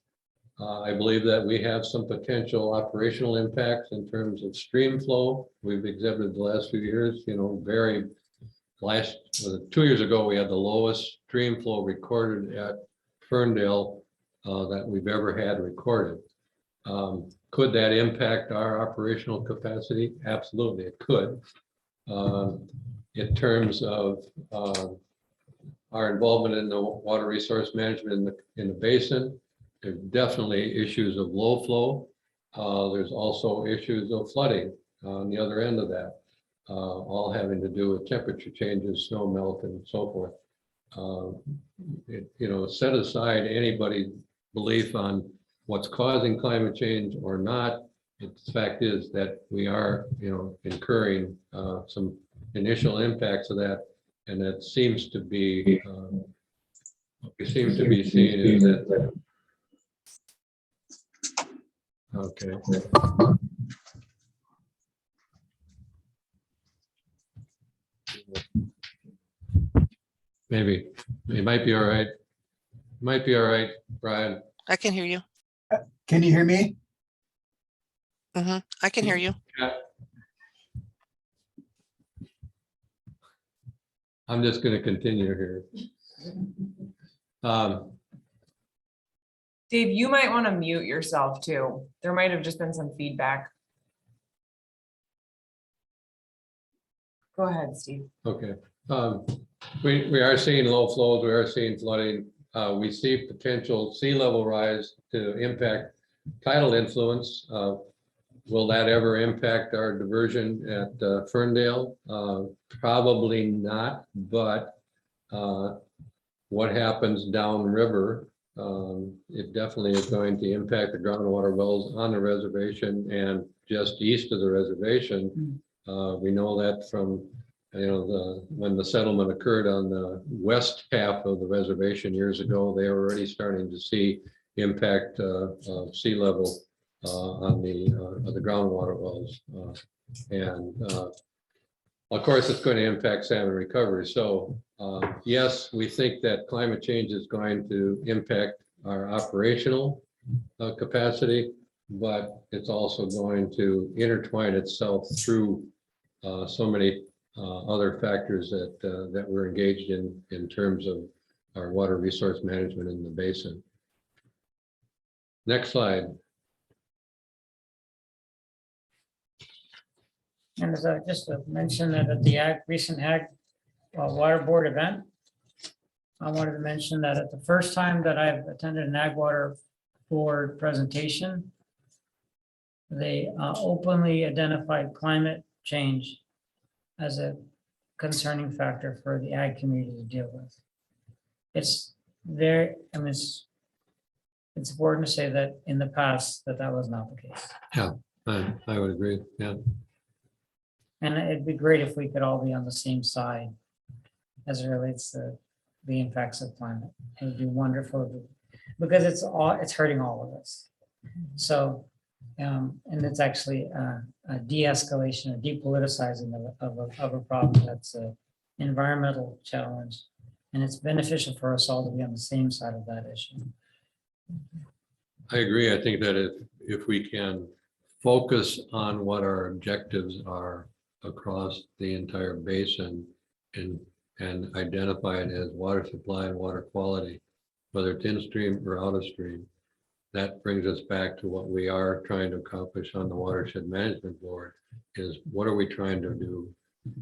I believe that we have some potential operational impacts in terms of stream flow. We've exhibited the last few years, you know, 2 years ago, we had the lowest stream flow recorded at Ferndale that we've ever had recorded. Could that impact our operational capacity? Absolutely, it could. In terms of our involvement in the water resource management in the basin, there's definitely issues of low flow. There's also issues of flooding on the other end of that, all having to do with temperature changes, snow melt, and so forth. You know, set aside anybody's belief on what's causing climate change or not. The fact is that we are, you know, incurring some initial impacts of that, and that seems to be what we seem to be seeing is that. Okay. Maybe it might be all right. Might be all right, Brian. I can hear you. Can you hear me? I can hear you. Yeah. I'm just going to continue here. Dave, you might want to mute yourself too. There might have just been some feedback. Go ahead, Steve. Okay. We are seeing low flows. We are seeing flooding. We see potential sea level rise to impact tidal influence. Will that ever impact our diversion at Ferndale? Probably not, but what happens downriver, it definitely is going to impact the groundwater wells on the reservation and just east of the reservation. We know that from, you know, when the settlement occurred on the west half of the reservation years ago, they were already starting to see impact of sea level on the groundwater wells. And of course, it's going to impact salmon recovery. So yes, we think that climate change is going to impact our operational capacity, but it's also going to intertwine itself through so many other factors that we're engaged in terms of our water resource management in the basin. Next slide. And as I just mentioned that at the recent Water Board event, I wanted to mention that at the first time that I've attended an Ag Water Board presentation, they openly identified climate change as a concerning factor for the ag community to deal with. It's there, I mean, it's important to say that in the past that was not the case. Yeah, I would agree. Yeah. And it'd be great if we could all be on the same side as it relates to the impacts of climate. It would be wonderful because it's hurting all of us. So, and it's actually a de-escalation, a depoliticizing of a problem that's an environmental challenge. And it's beneficial for us all to be on the same side of that issue. I agree. I think that if we can focus on what our objectives are across the entire basin and identify it as water supply and water quality, whether it's in stream or out of stream, that brings us back to what we are trying to accomplish on the Watershed Management Board is what are we trying to do?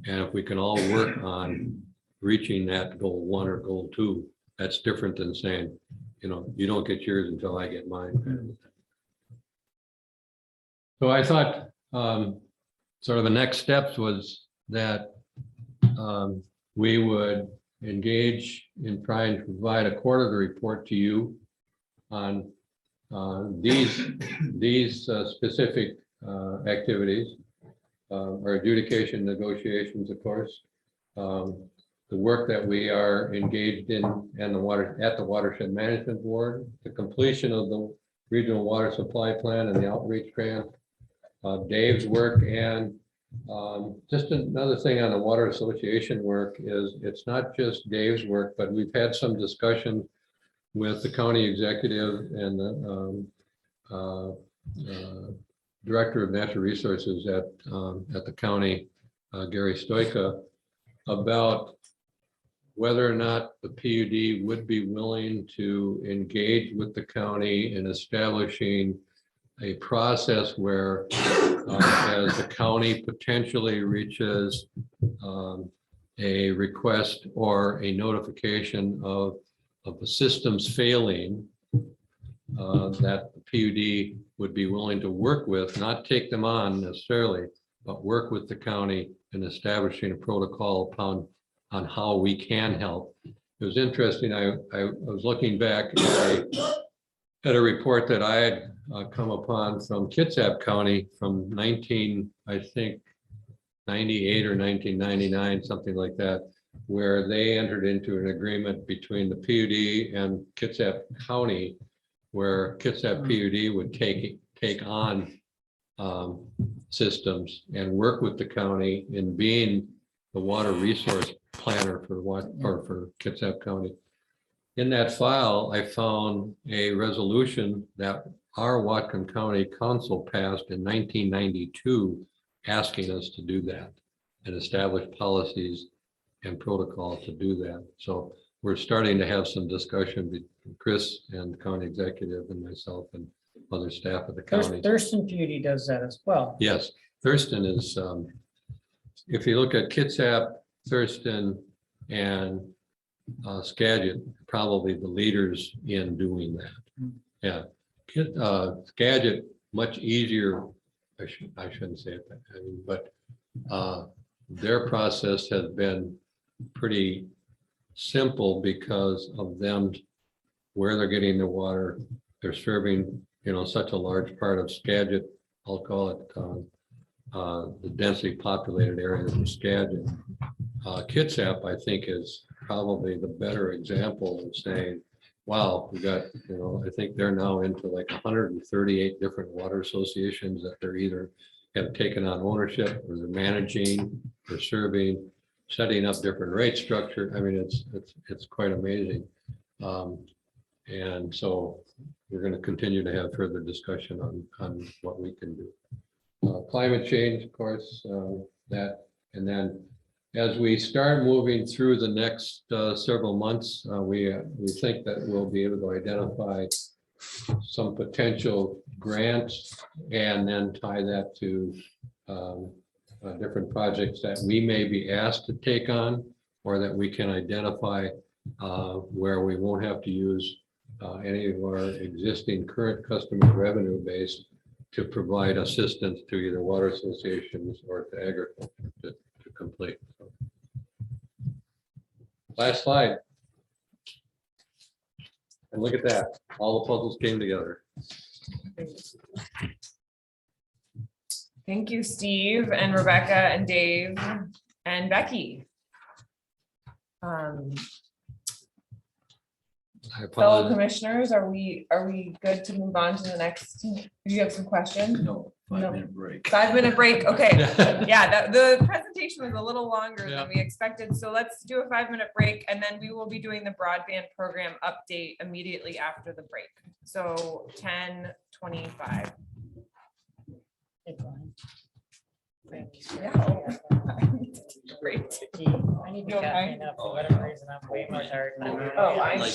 And if we can all work on reaching that goal 1 or goal 2, that's different than saying, you know, you don't get yours until I get mine. So I thought sort of the next steps was that we would engage in trying to provide a quarterly report to you on these specific activities, or adjudication negotiations, of course, the work that we are engaged in and at the Watershed Management Board, the completion of the Regional Water Supply Plan and the outreach grant, Dave's work, and just another thing on the Water Association work is it's not just Dave's work, but we've had some discussion with the county executive and the director of natural resources at the county, Gary Stoika, about whether or not the PUD would be willing to engage with the county in establishing a process where as the county potentially reaches a request or a notification of the systems failing, that the PUD would be willing to work with, not take them on necessarily, but work with the county in establishing a protocol on how we can help. It was interesting. I was looking back at a report that I had come upon from Kitsap County from I think 98 or 1999, something like that, where they entered into an agreement between the PUD and Kitsap County, where Kitsap PUD would take on systems and work with the county in being the water resource planner for Kitsap County. In that file, I found a resolution that our Whatcom County Council passed in 1992, asking us to do that and establish policies and protocol to do that. So we're starting to have some discussion between Chris and the county executive and myself and other staff of the county. Thurston PUD does that as well. Yes, Thurston is, if you look at Kitsap, Thurston, and Skagit, probably the leaders in doing that. Yeah, Skagit, much easier. I shouldn't say it that way, but their process has been pretty simple because of them, where they're getting the water. They're serving, such a large part of Skagit. I'll call it the densely populated areas of Skagit. Kitsap, I think, is probably the better example of saying, wow, we got, I think they're now into like 138 different water associations that they're either have taken on ownership or they're managing, they're serving, setting up different rate structure. I mean, it's quite amazing. And so we're going to continue to have further discussion on what we can do. Climate change, of course, that, and then as we start moving through the next several months, we think that we'll be able to identify some potential grants and then tie that to different projects that we may be asked to take on, or that we can identify where we won't have to use any of our existing current customer revenue base to provide assistance to either water associations or to agriculture to complete. So. Last slide. And look at that, all the puzzles came together. Thank you, Steve and Rebecca and Dave and Becky. I Fellow apologize. commissioners, are we good to move on to the next? Do you have some questions? No, 5-minute break. 5-minute break, okay. Yeah, the presentation was a little longer Yeah. than we expected, so let's do a 5-minute break and then we will be doing the broadband program update immediately after the break. So 10:25. Yeah. Great. I need You to okay? caffeine up for whatever reason. I'm way more tired than Oh, I Like,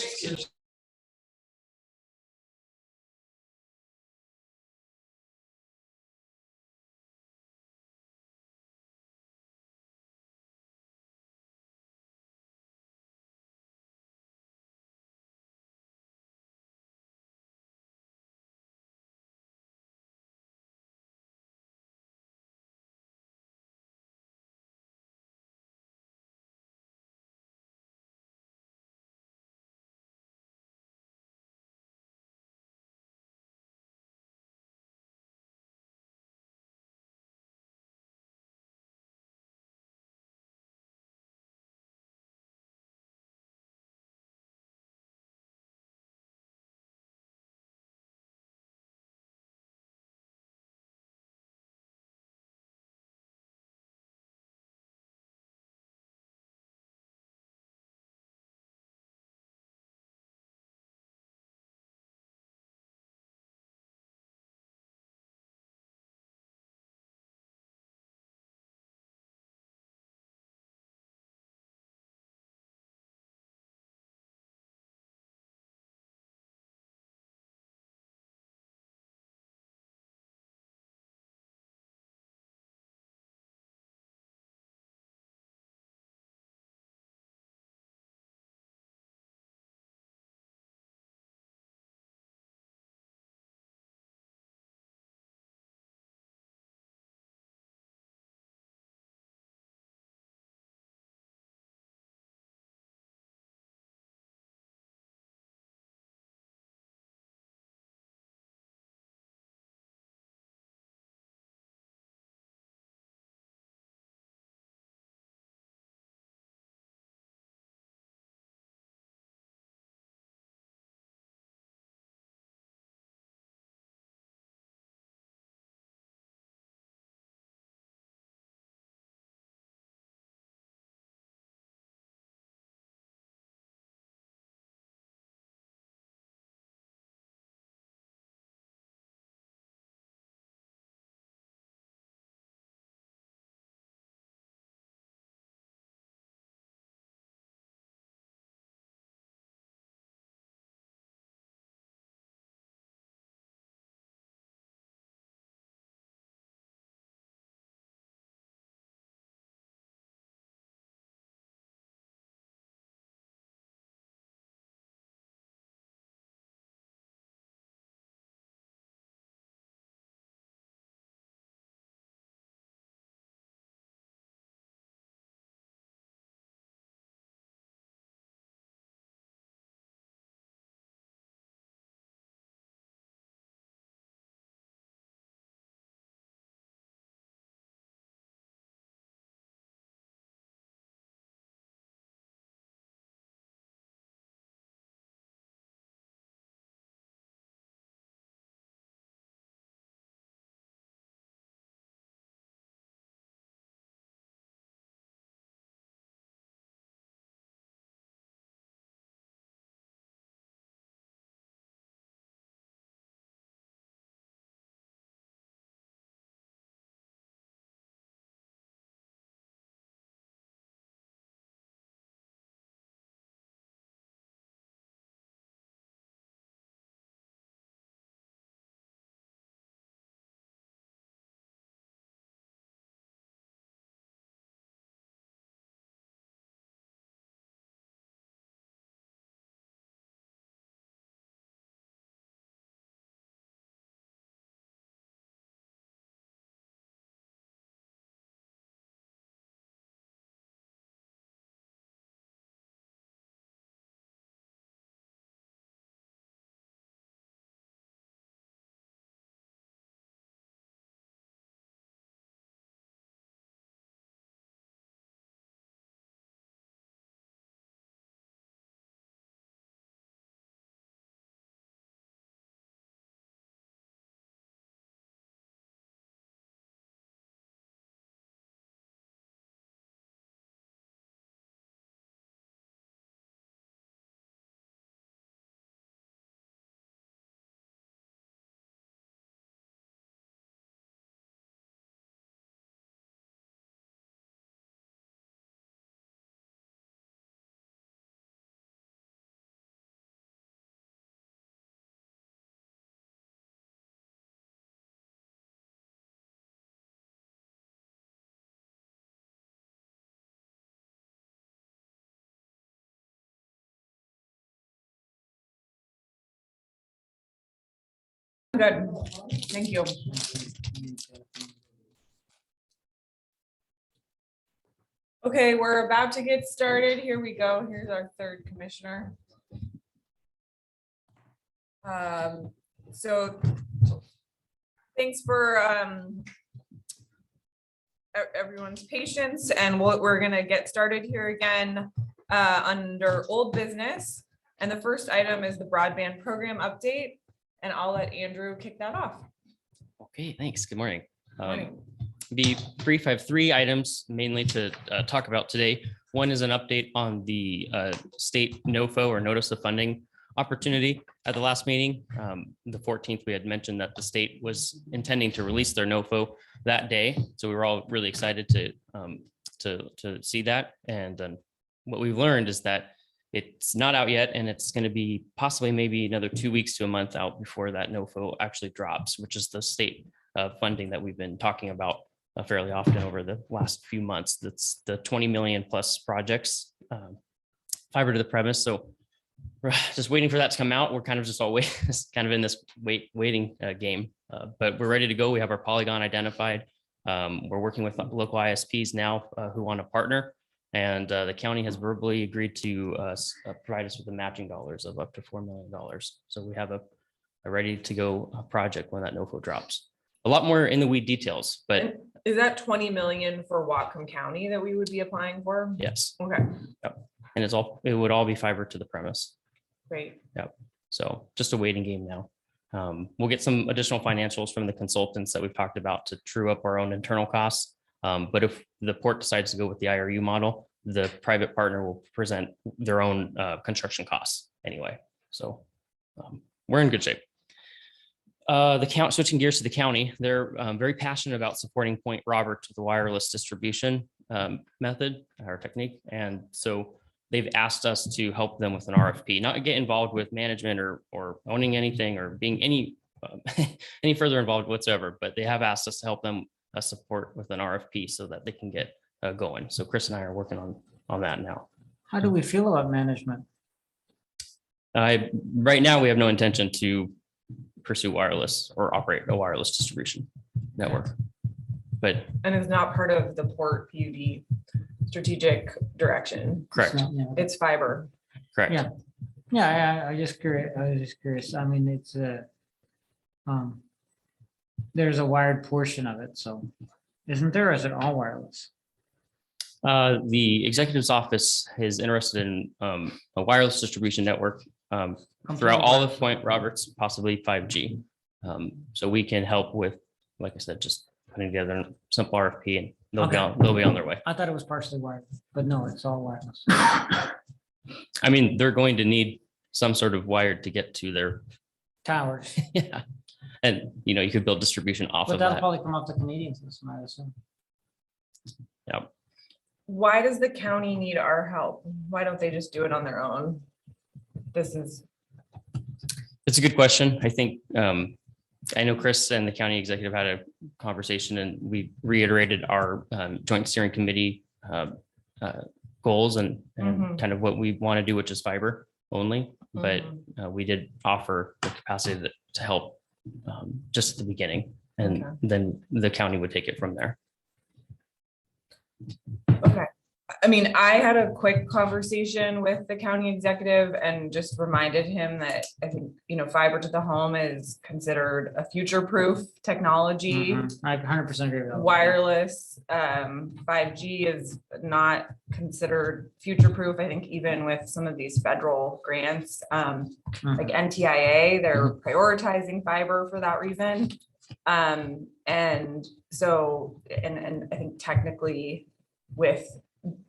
Good, thank you. Okay, we're about to get started. Here we go. Here's our third commissioner. So thanks for everyone's patience, and we're gonna get started here again under old business. And the first item is the broadband program update, and I'll let Andrew kick that off. Okay, thanks. Good morning. Morning. Be brief. I have 3 items mainly to talk about today. One is an update on the state NOFO or notice of funding opportunity. At the last meeting, the 14th, we had mentioned that the state was intending to release their NOFO that day. So we were all really excited to see that. And what we've learned is that it's not out yet, and it's going to be possibly maybe another 2 weeks to a month out before that NOFO actually drops, which is the state funding that we've been talking about fairly often over the last few months. That's the 20 million plus projects, fiber to the premise. So we're just waiting for that to come out. We're kind of just all kind of in this waiting game, but we're ready to go. We have our polygon identified. We're working with local ISPs now who want to partner, and the county has verbally agreed to provide us with the matching dollars of up to $4 million. So we have a ready to go project when that NOFO drops. A lot more in the weed details, but And is that 20 million for Whatcom County that we would be applying for? yes. Okay, And it would all be fiber to the premise. great. So just a waiting game now. We'll get some additional financials from the consultants that we've talked about to true up our own internal costs. But if the port decides to go with the IRU model, the private partner will present their own construction costs anyway. So we're in good shape. Switching gears to the county, they're very passionate about supporting Point Roberts with the wireless distribution method or technique. And so they've asked us to help them with an RFP, not get involved with management or owning anything or being any further involved whatsoever, but they have asked us to help them support with an RFP so that they can get going. So Chris and I are working on that now. How do we feel about management? Right now, we have no intention to pursue wireless or operate a wireless distribution network. But And it's not part of the Port PUD strategic direction. correct, It's not, yeah. It's fiber. correct. Yeah. Yeah, I was just curious. I mean, it's there's a wired portion of it, so isn't there, or is it all wireless? The executive's office is interested in a wireless distribution network throughout all of Point Roberts, possibly 5G. So we can help with, like I said, just putting together a simple RFP, and they'll be on their way. I thought it was partially wireless, but no, it's all wireless. I mean, they're going to need some sort of wire to get to their, Towers, yeah. And, you could build distribution off but of that'll that. probably come off the Canadian system, I assume. Why does the county need our help? Why don't they just do it on their own? It's a good question. I think, I know Chris and the county executive had a conversation, and we reiterated our joint steering committee goals and Mhm. kind of what we want to do, which is fiber only. But we did offer the capacity to help just at the beginning, and Okay. then the county would take it from there. Okay. I mean, I had a quick conversation with the county executive and just reminded him that I think, fiber to the home is considered a future-proof technology. I 100% agree with that. Wireless 5G is not considered future-proof. I think even with some of these federal grants, like NTIA, they're prioritizing fiber for that reason. And so, and I think technically with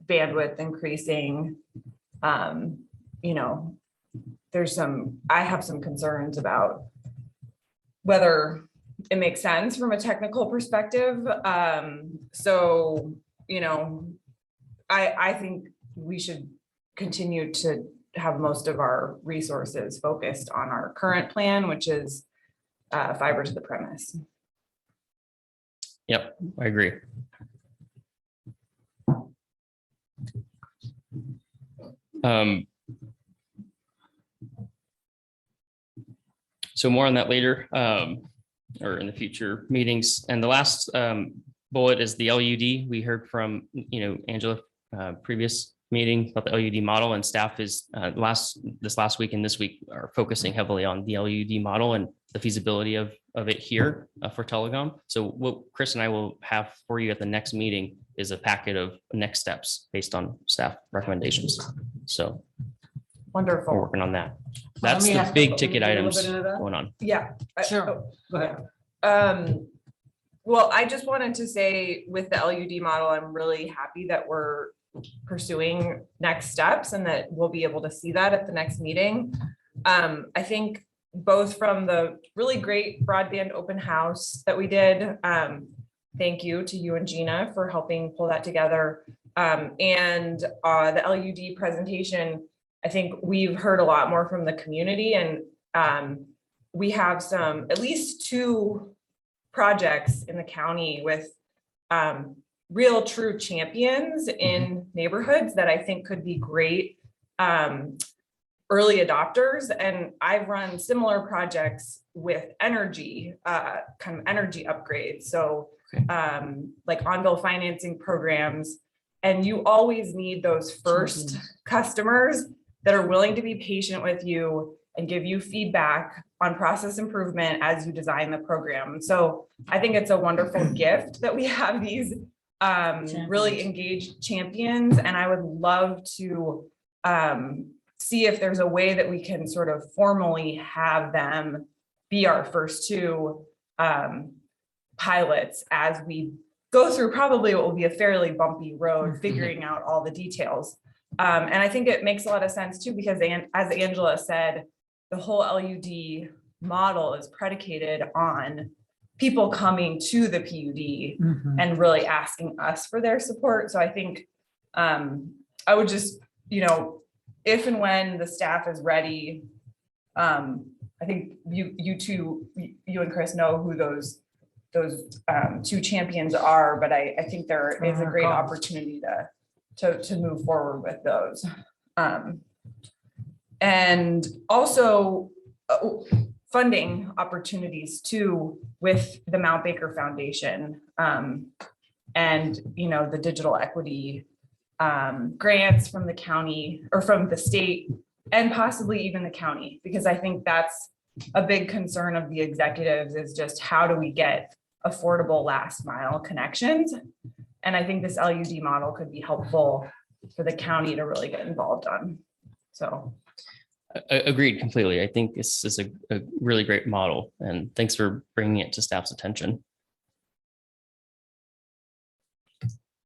bandwidth increasing, I have some concerns about whether it makes sense from a technical perspective. So, I think we should continue to have most of our resources focused on our current plan, which is fiber to the premise. Yep, I agree. So more on that later, or in the future meetings. And the last bullet is the LUD. We heard from, Angela, previous meeting about the LUD model, and staff is this last week and this week are focusing heavily on the LUD model and the feasibility of it here for telecom. So what Chris and I will have for you at the next meeting is a packet of next steps based on staff recommendations. So we're Wonderful. working on that. Let That's me the ask- big let me ticket dig a little items bit into that. going on. Yeah. Sure. Go ahead. Well, I just wanted to say with the LUD model, I'm really happy that we're pursuing next steps and that we'll be able to see that at the next meeting. I think both from the really great broadband open house that we did, thank you to you and Gina for helping pull that together. And the LUD presentation, I think we've heard a lot more from the community, and we have at least 2 projects in the county with real true champions in neighborhoods that I think could be great early adopters. And I've run similar projects with energy, kind of energy upgrades. So like on-bill financing programs. And you always need those first customers that are willing to be patient with you and give you feedback on process improvement as you design the program. So I think it's a wonderful gift that we have these really engaged champions, and I would love to see if there's a way that we can sort of formally have them be our first 2 pilots as we go through probably what will be a fairly bumpy road, figuring out all the details. And I think it makes a lot of sense too, because as Angela said, the whole LUD model is predicated on people coming to the PUD and really asking us for their support. So I think I would just, if and when the staff is ready, I think you and Chris know who those 2 champions are, but I think there is a great opportunity to move forward with those. And also funding opportunities too with the Mount Baker Foundation and the digital equity grants from the county or from the state and possibly even the county, because I think that's a big concern of the executives is just how do we get affordable last mile connections? And I think this LUD model could be helpful for the county to really get involved on. So. Agreed completely. I think this is a really great model, and thanks for bringing it to staff's attention.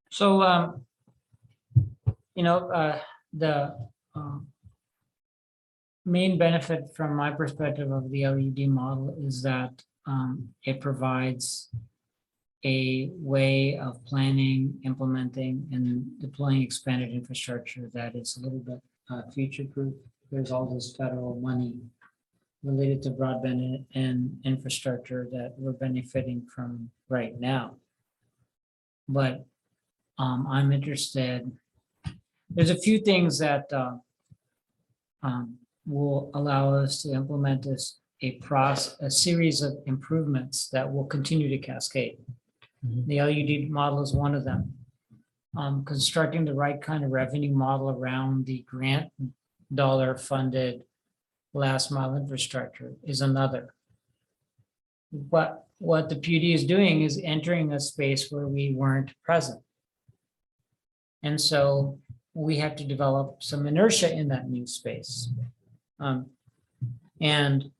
So, the main benefit from my perspective of the LED model is that it provides a way of planning, implementing, and deploying expanded infrastructure that is a little bit future-proof. There's all this federal money related to broadband and infrastructure that we're benefiting from right now. But I'm interested, there's a few things that will allow us to implement a series of improvements that will continue to cascade. The LUD model is one of them. Constructing the right kind of revenue model around the grant dollar funded last mile infrastructure is another. What the PUD is doing is entering a space where we weren't present. And so we have to develop some inertia in that new space. And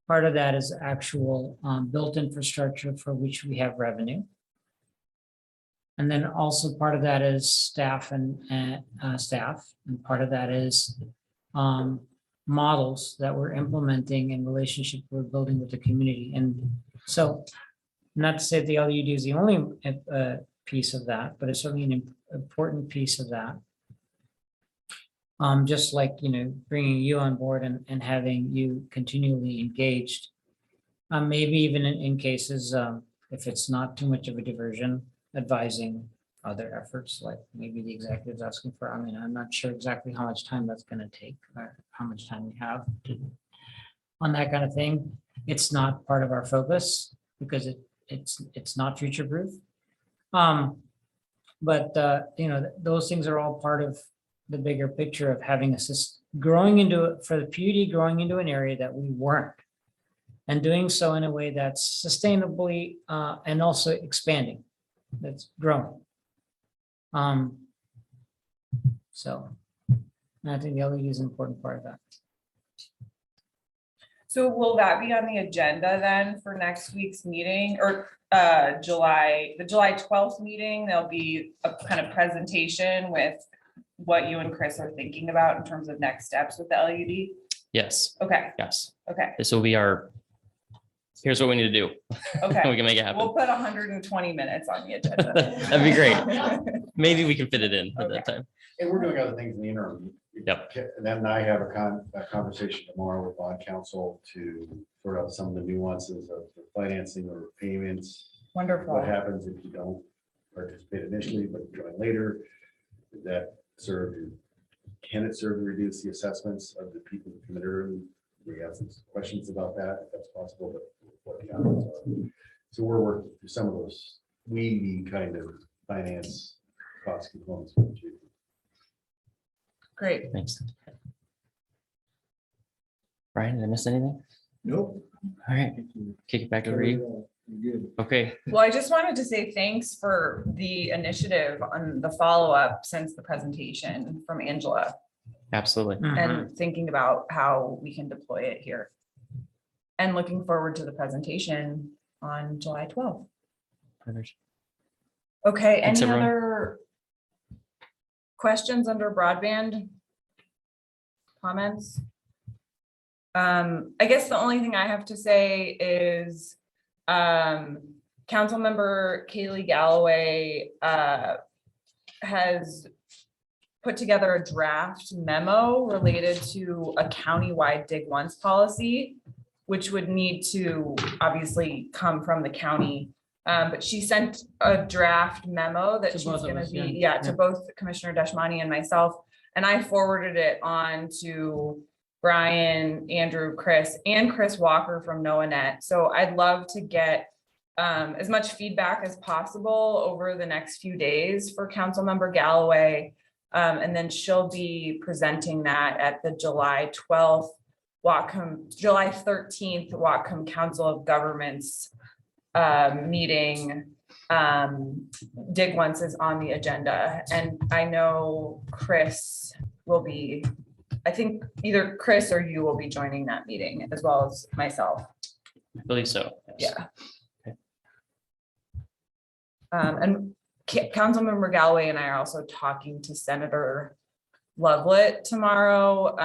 part of that is actual built infrastructure for which we have revenue. And then also part of that is staff and part of that is models that we're implementing in relationship we're building with the community. And so, not to say the LUD is the only piece of that, but it's certainly an important piece of that. Just like, bringing you on board and having you continually engaged, maybe even in cases, if it's not too much of a diversion, advising other efforts, like maybe the executives asking for, I'm not sure exactly how much time that's going to take or how much time we have to on that kind of thing. It's not part of our focus because it's not future proof. But those things are all part of the bigger picture of having growing into, for the PUD, growing into an area that we weren't. And doing so in a way that's sustainably and also expanding, that's growing. So I think the LED is an important part of that. So will that be on the agenda then for next week's meeting or the July 12th meeting? There'll be a kind of presentation with what you and Chris are thinking about in terms of next steps with the LUD? Yes, Okay, yes. okay, This will be here's what we need to do. okay. We can make it happen. We'll put 120 minutes on the agenda. That'd be great. Maybe we can fit it in at that time. And we're doing other things in the interim. Yep. And then I have a conversation tomorrow with bond counsel to sort out some of the nuances of the financing or payments. Wonderful. What happens if you don't participate initially, but join later? Does that can it serve to reduce the assessments of the people who committed early? We have some questions about that, if that's possible, but what the outcomes are. So we're working through some of those weedy kind of finance cost components. Great. Thanks. Brian, did I miss anything? Nope. All right, kick it back over to you. Good. Okay, Well, I just wanted to say thanks for the initiative on the follow-up since the presentation from Angela absolutely. and thinking about how we can deploy it here. And looking forward to the presentation on July 12th. Perfect. Okay, Thanks, any everyone. other questions under broadband? Comments? I guess the only thing I have to say is Councilmember Kaylee Galloway has put together a draft memo related to a countywide dig once policy, which would need to obviously come from the county. But she sent a draft memo that To she's both of gonna us, be, yeah. to both Commissioner Deshmani and myself. And I forwarded it on to Brian, Andrew, Chris, and Chris Walker from NOAANet. So I'd love to get as much feedback as possible over the next few days for Councilmember Galloway. And then she'll be presenting that at the July 12th Whatcom, July 13th Whatcom Council of Governments meeting. Dig once is on the agenda, and I know Chris will be, I think either Chris or you will be joining that meeting as well as myself. I believe so. Yes. Yeah. And Councilmember Galloway and I are also talking to Senator Lovelet tomorrow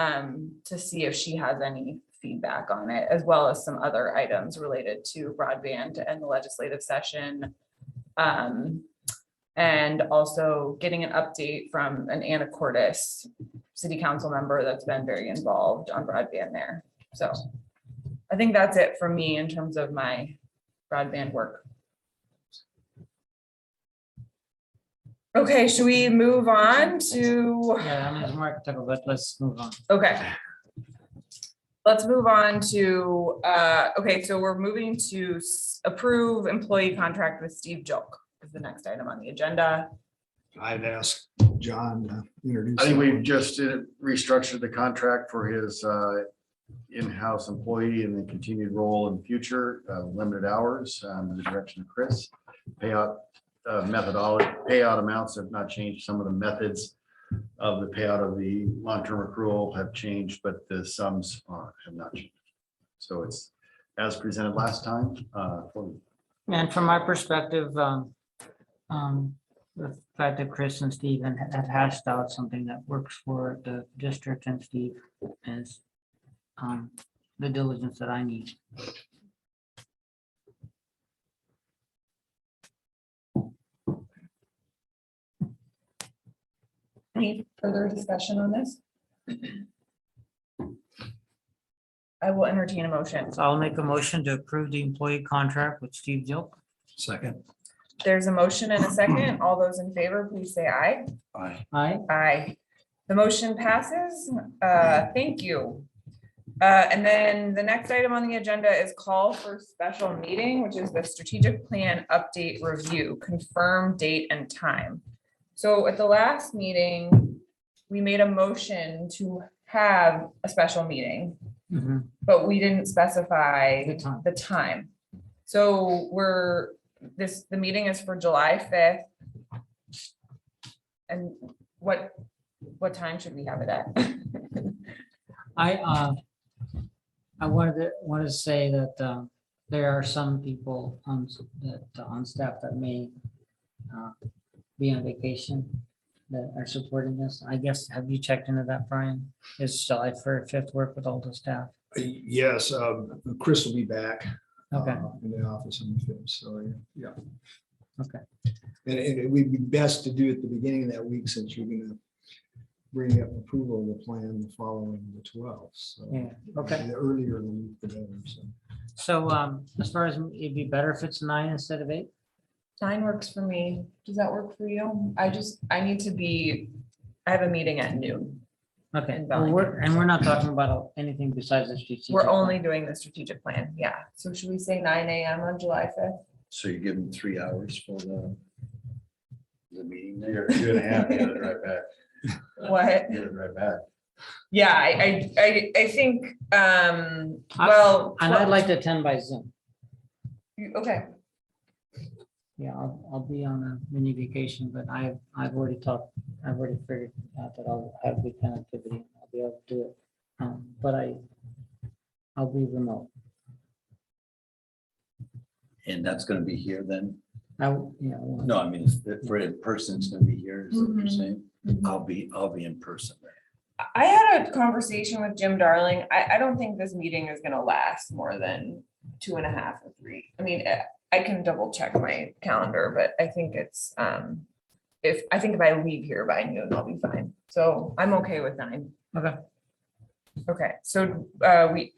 to see if she has any feedback on it, as well as some other items related to broadband and the legislative session. And also getting an update from an Anacortes city council member that's been very involved on broadband there. So I think that's it for me in terms of my broadband work. Okay, should we move on to? Yeah, I mean, it's more technical, but let's move on. Okay. Let's move on to, okay, so we're moving to approve employee contract with Steve Joke is the next item on the agenda. I'd ask John to introduce. I think we've just restructured the contract for his in-house employee and the continued role in the future, limited hours, in the direction of Chris. Payout methodology, payout amounts have not changed. Some of the methods of the payout of the long-term accrual have changed, but the sums have not changed. So it's as presented last time. And from my perspective, the fact that Chris and Steve have hashed out something that works for the district and Steve is the diligence that I need. Any further discussion on this? I will entertain a motion. So I'll make a motion to approve the employee contract with Steve Joke. Second. There's a motion and a second. All those in favor, please say aye. Aye. Aye. Aye. The motion passes. Thank you. And then the next item on the agenda is call for special meeting, which is the strategic plan update review, confirm date and time. So at the last meeting, we made a motion to have a special meeting, Mhm. but we didn't specify The time. the time. So the meeting is for July 5th. And what time should we have it at? I wanted to say that there are some people on staff that may be on vacation that are supporting this. I guess, have you checked into that, Brian? Is July 5th work with all the staff? Yes, Chris will be back. Okay. In the office on the 5th, so yeah. Okay. And it would be best to do it at the beginning of that week since you're gonna bring up approval of the plan the following the 12th. So Yeah, okay. the earlier in the week, the better. So So as far as it'd be better if it's 9 instead of 8? 9 works for me. Does that work for you? I have a meeting at noon. Okay, And well, we're not talking about anything besides the strategic. We're plan. only doing the strategic plan. Yeah. So should we say 9 a.m. on July 5th? So you're giving 3 hours for the meeting there? You're 2.5, you got it right back. What? You got it right back. Yeah, I think, well. And I'd like to attend by Zoom. Okay, Yeah, I'll be on a mini vacation, but I've already figured out that I'll have weekend activity. I'll be able to do it. But I'll be remote. And that's gonna be here then? No, No, I mean, for in person, it's gonna be here, is that what you're saying? I'll be in person there. I had a conversation with Jim Darling. I don't think this meeting is gonna last more than 2.5 or 3. I mean, I can double check my calendar, but I think it's, if I leave here by noon, I'll be fine. So I'm okay with 9. Okay. Okay, so we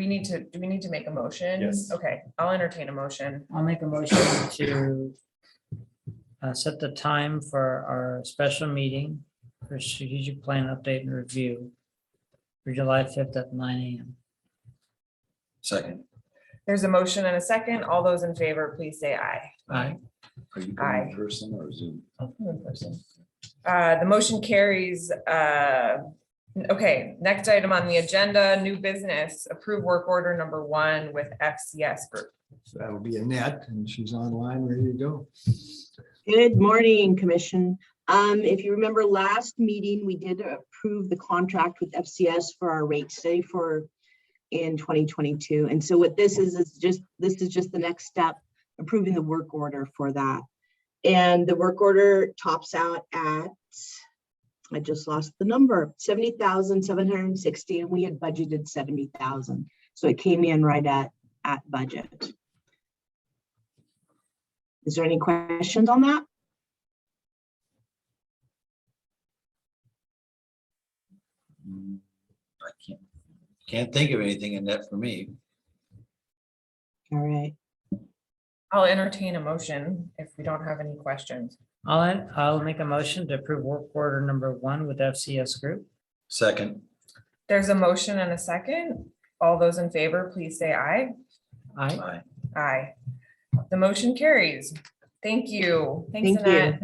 need to make a motion? Yes. Okay, I'll entertain a motion. I'll make a motion to set the time for our special meeting for strategic plan update and review for July 5th at 9 a.m. Second, There's a motion and a second. All those in favor, please say aye. Aye. are you Aye. going in person or Zoom? I'll come in person. The motion carries. Okay, next item on the agenda, new business, approve work order number 1 with FCS Group. So that'll be Annette, and she's online, ready to go. Good morning, Commission. If you remember last meeting, we did approve the contract with FCS for our rate study in 2022. And so what this is just the next step, approving the work order for that. And the work order tops out at, I just lost the number, 70,760, and we had budgeted 70,000. So it came in right at budget. Is there any questions on that? I can't think of anything in that for me. All right. I'll entertain a motion if we don't have any questions. I'll make a motion to approve work order number 1 with FCS Group. Second, There's a motion and a second. All those in favor, please say aye. Aye. aye. Aye. The motion carries. Thank you. Thanks, Thank you. Annette.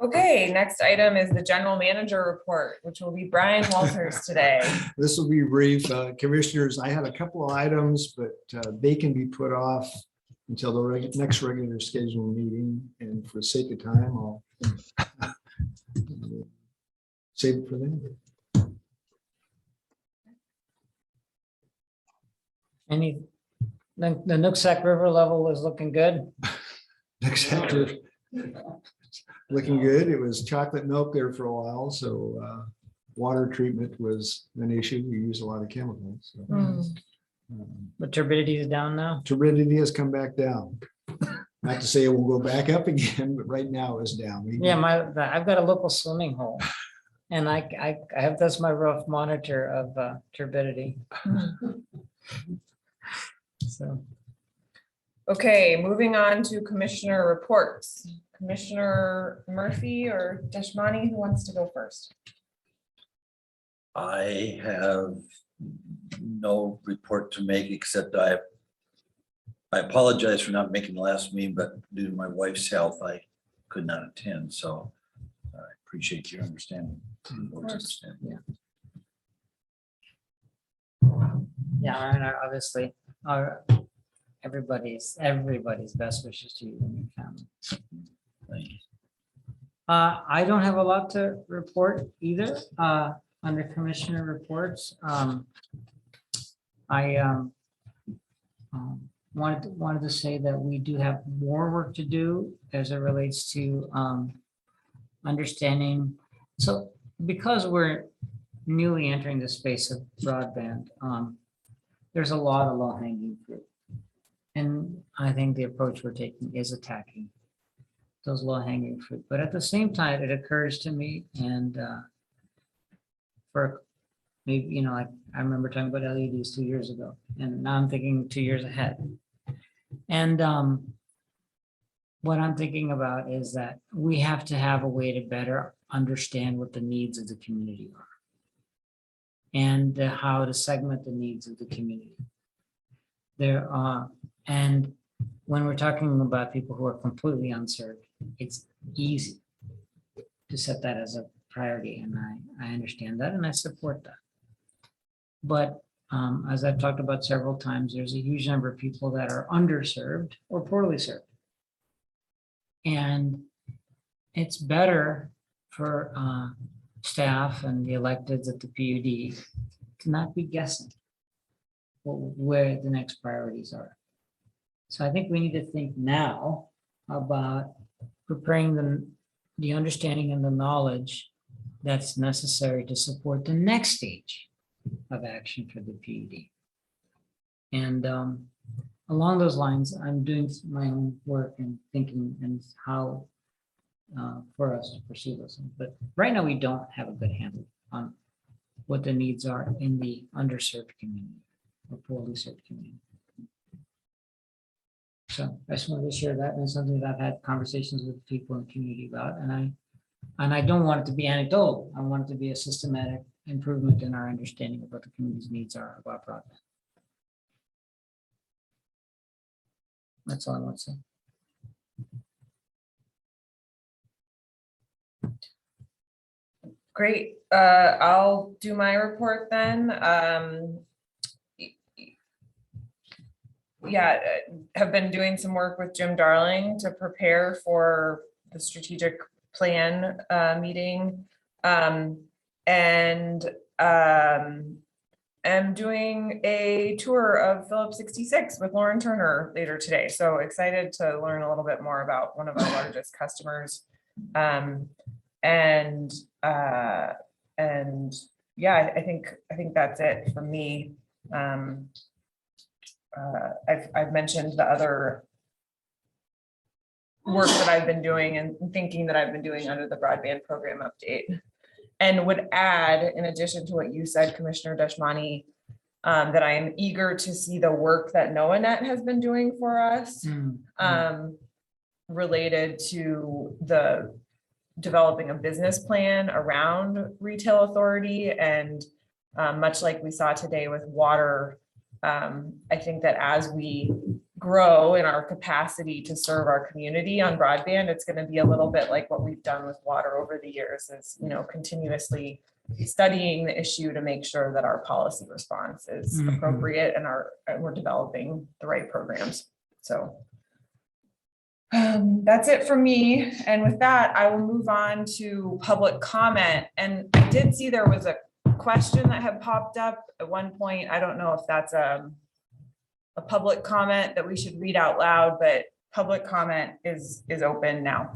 Okay, next item is the general manager report, which will be Brian Walters today. This will be brief. Commissioners, I have a couple of items, but they can be put off until the next regular scheduled meeting. And for the sake of time, I'll save it for them. The Nooksack River level is looking good. Next sector. Looking good. It was chocolate milk there for a while, so water treatment was an issue. We use a lot of chemicals. So, The turbidity is down now. turbidity has come back down. Not to say it will go back up again, but right now it's down. Yeah, I've got a local swimming hole. And I have, that's my rough monitor of turbidity. So, Okay, moving on to commissioner reports. Commissioner Murphy or Deshmani, who wants to go first? I have no report to make, except I apologize for not making the last meeting, but due to my wife's health, I could not attend, so I appreciate your understanding. Yeah. Yeah, and obviously, everybody's best wishes to you and your family. Thank you. I don't have a lot to report either, under commissioner reports. I wanted to say that we do have more work to do as it relates to understanding. So because we're newly entering the space of broadband, there's a lot of low-hanging fruit. And I think the approach we're taking is attacking those low-hanging fruit. But at the same time, it occurs to me, and for maybe, you know, I remember talking about LEDs 2 years ago, and now I'm thinking 2 years ahead. And what I'm thinking about is that we have to have a way to better understand what the needs of the community are, and how to segment the needs of the community. There are, and when we're talking about people who are completely unserved, it's easy to set that as a priority, and I understand that and I support that. But as I've talked about several times, there's a huge number of people that are underserved or poorly served. And it's better for staff and the electeds at the PUD to not be guessing where the next priorities are. So I think we need to think now about preparing the understanding and the knowledge that's necessary to support the next stage of action for the PUD. And along those lines, I'm doing my own work and thinking and how for us to pursue those things. But right now, we don't have a good handle on what the needs are in the underserved community or poorly served community. So I just wanted to share that, and it's something that I've had conversations with people in the community about, and I don't want it to be anecdotal. I want it to be a systematic improvement in our understanding of what the community's needs are about broadband. That's all I want to say. Great. I'll do my report then. Yeah, have been doing some work with Jim Darling to prepare for the strategic plan meeting. I'm doing a tour of Phillips 66 with Lauren Turner later today. So excited to learn a little bit more about one of our largest customers. And yeah, I think that's it for me. I've mentioned the other work that I've been doing and thinking that I've been doing under the broadband program update, and would add, in addition to what you said, Commissioner Deshmani, that I am eager to see the work that NoANet has been doing for us, related to the developing a business plan around retail authority. And much like we saw today with water, I think that as we grow in our capacity to serve our community on broadband, it's going to be a little bit like what we've done with water over the years, is, you know, continuously studying the issue to make sure that our policy response is appropriate and we're developing the right programs. So that's it for me. And with that, I will move on to public comment. And I did see there was a question that had popped up at one point. I don't know if that's a public comment that we should read out loud, but public comment is open now.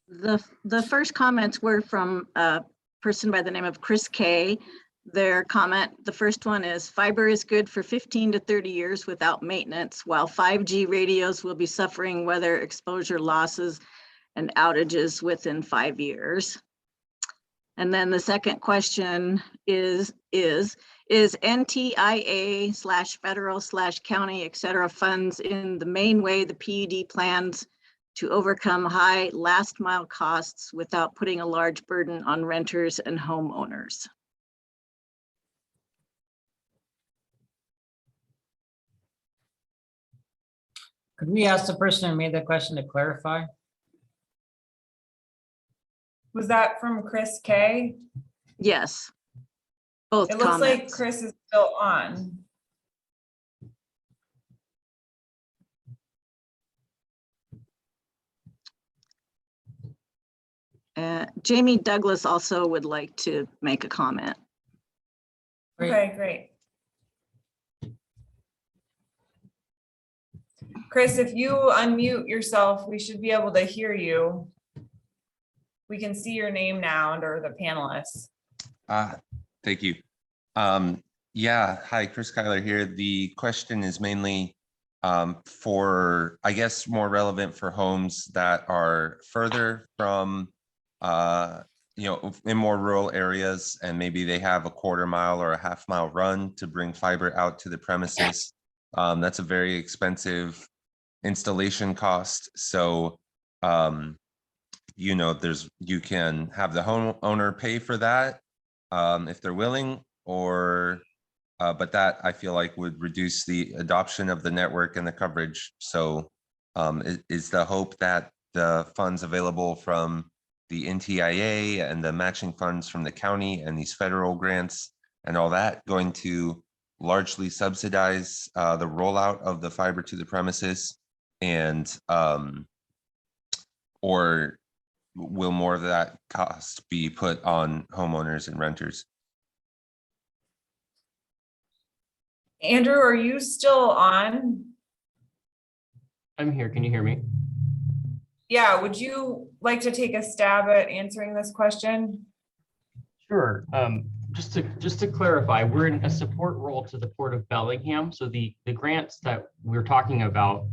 The first comments were from a person by the name of Chris K. Their comment, the first one is, fiber is good for 15 to 30 years without maintenance, while 5G radios will be suffering weather exposure losses and outages within 5 years. And then the second question is NTIA/federal/county, et cetera, funds in the main way the PUD plans to overcome high last mile costs without putting a large burden on renters and homeowners? Could we ask the person who made that question to clarify? Was that from Chris K? Yes. Both It looks like comments. Chris is still on. Jamie Douglas also would like to make a comment. Great. Okay, great. Chris, if you unmute yourself, we should be able to hear you. We can see your name now under the panelists. Thank you. Yeah, hi, Chris Kyler here. The question is mainly for, I guess, more relevant for homes that are further from, in more rural areas, and maybe they have a quarter-mile or a half-mile run to bring fiber out to the premises. That's a very expensive installation cost. So, you can have the homeowner pay for that if they're willing, or but that I feel like would reduce the adoption of the network and the coverage. So is the hope that the funds available from the NTIA and the matching funds from the county and these federal grants and all that going to largely subsidize the rollout of the fiber to the premises, and or will more of that cost be put on homeowners and renters? Andrew, are you still on? I'm here. Can you hear me? Yeah, would you like to take a stab at answering this question? Sure. Just to clarify, we're in a support role to the Port of Bellingham. So the grants that we're talking about,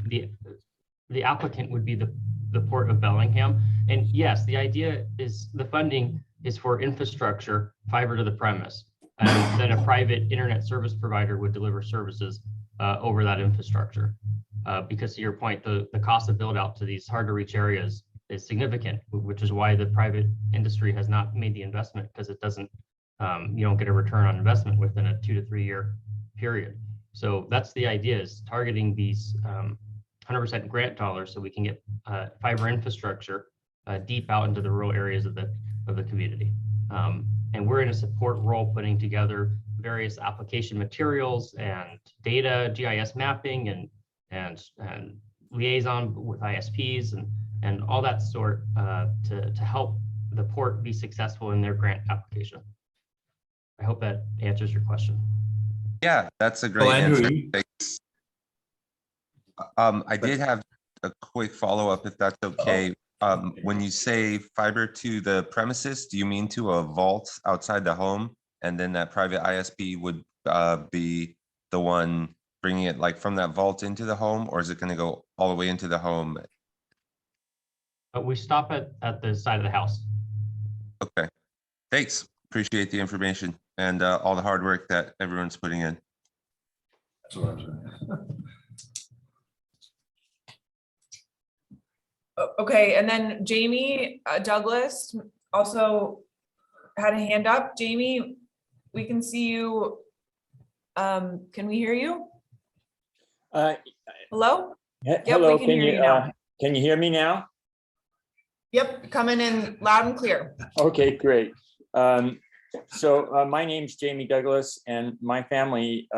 the applicant would be the Port of Bellingham. And yes, the idea is the funding is for infrastructure, fiber to the premise. And then a private internet service provider would deliver services over that infrastructure. Because to your point, the cost of build out to these hard to reach areas is significant, which is why the private industry has not made the investment, because it doesn't, you don't get a return on investment within a 2 to 3 year period. So that's the idea, is targeting these 100% grant dollars so we can get fiber infrastructure deep out into the rural areas of the community. And we're in a support role putting together various application materials and data, GIS mapping and liaison with ISPs and all that sort to help the port be successful in their grant application. I hope that answers your question. Yeah, that's a great answer. Thanks. I did have a quick follow-up, if that's okay. When you say fiber to the premises, do you mean to a vault outside the home, and then that private ISP would be the one bringing it like from that vault into the home, or is it going to go all the way into the home? We stop at the side of the house. Okay, thanks. Appreciate the information and all the hard work that everyone's putting in. That's what I'm saying. Okay, and then Jamie Douglas also had a hand up. Jamie, we can see you. Can we hear you? Hello? Yep, hello, we can hear you now. can you hear me now? Yep, coming in loud and clear. Okay, great. So my name's Jamie Douglas, and my family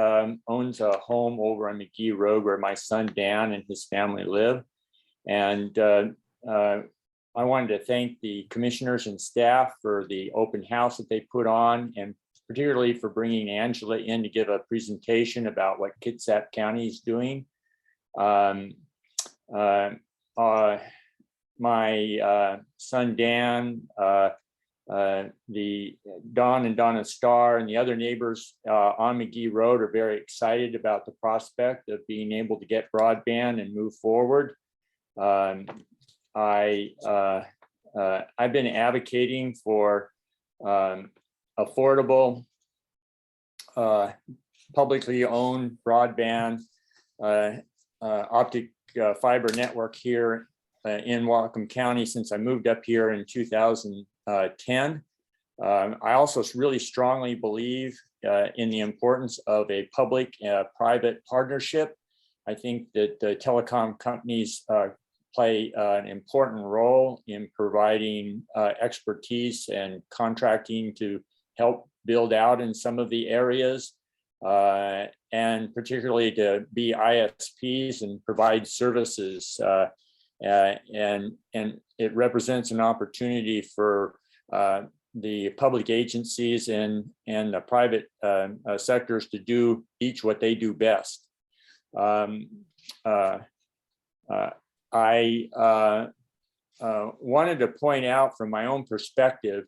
owns a home over on McGee Road where my son Dan and his family live. And I wanted to thank the commissioners and staff for the open house that they put on, and particularly for bringing Angela in to give a presentation about what Kitsap County is doing. My son Dan, the Don and Donna Starr and the other neighbors on McGee Road are very excited about the prospect of being able to get broadband and move forward. I've been advocating for affordable, publicly owned broadband optic fiber network here in Whatcom County since I moved up here in 2010. I also really strongly believe in the importance of a public-private partnership I think that the telecom companies play an important role in providing expertise and contracting to help build out in some of the areas, and particularly to be ISPs and provide services. And it represents an opportunity for the public agencies and the private sectors to do each what they do best. I wanted to point out from my own perspective,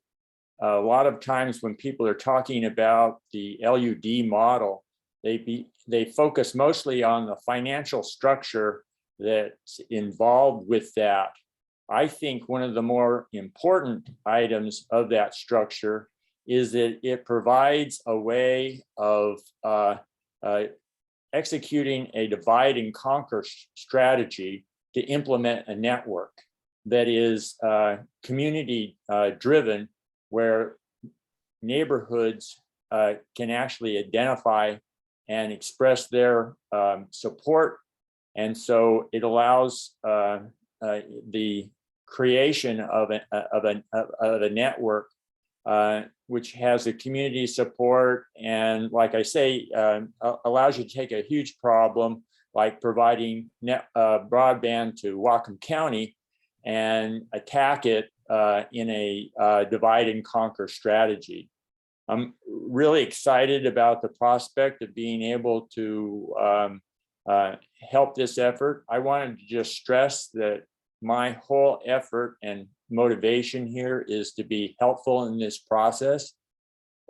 a lot of times when people are talking about the LUD model, they focus mostly on the financial structure that's involved with that. I think one of the more important items of that structure is that it provides a way of executing a divide and conquer strategy to implement a network that is community driven, where neighborhoods can actually identify and express their support. And so it allows the creation of a network which has a community support, and like I say, allows you to take a huge problem like providing broadband to Whatcom County and attack it in a divide and conquer strategy. I'm really excited about the prospect of being able to help this effort. I wanted to just stress that my whole effort and motivation here is to be helpful in this process.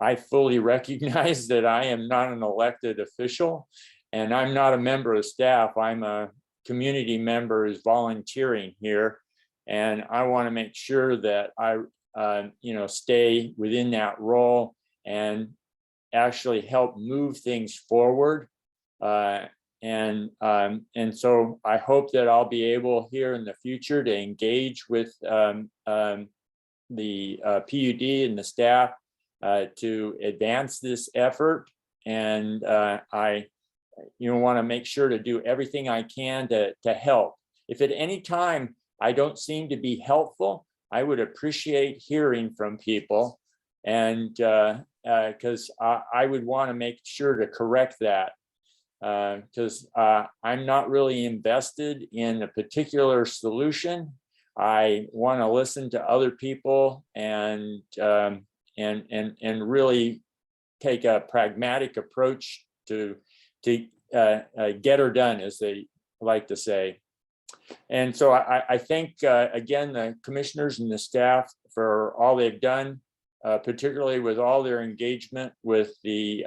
I fully recognize that I am not an elected official and I'm not a member of staff. I'm a community member who's volunteering here. And I want to make sure that I stay within that role and actually help move things forward. And so I hope that I'll be able here in the future to engage with the PUD and the staff to advance this effort. And I want to make sure to do everything I can to help. If at any time I don't seem to be helpful, I would appreciate hearing from people, and because I would want to make sure to correct that. Because I'm not really invested in a particular solution. I want to listen to other people and really take a pragmatic approach to get her done, as they like to say. And so I thank again the commissioners and the staff for all they've done, particularly with all their engagement with the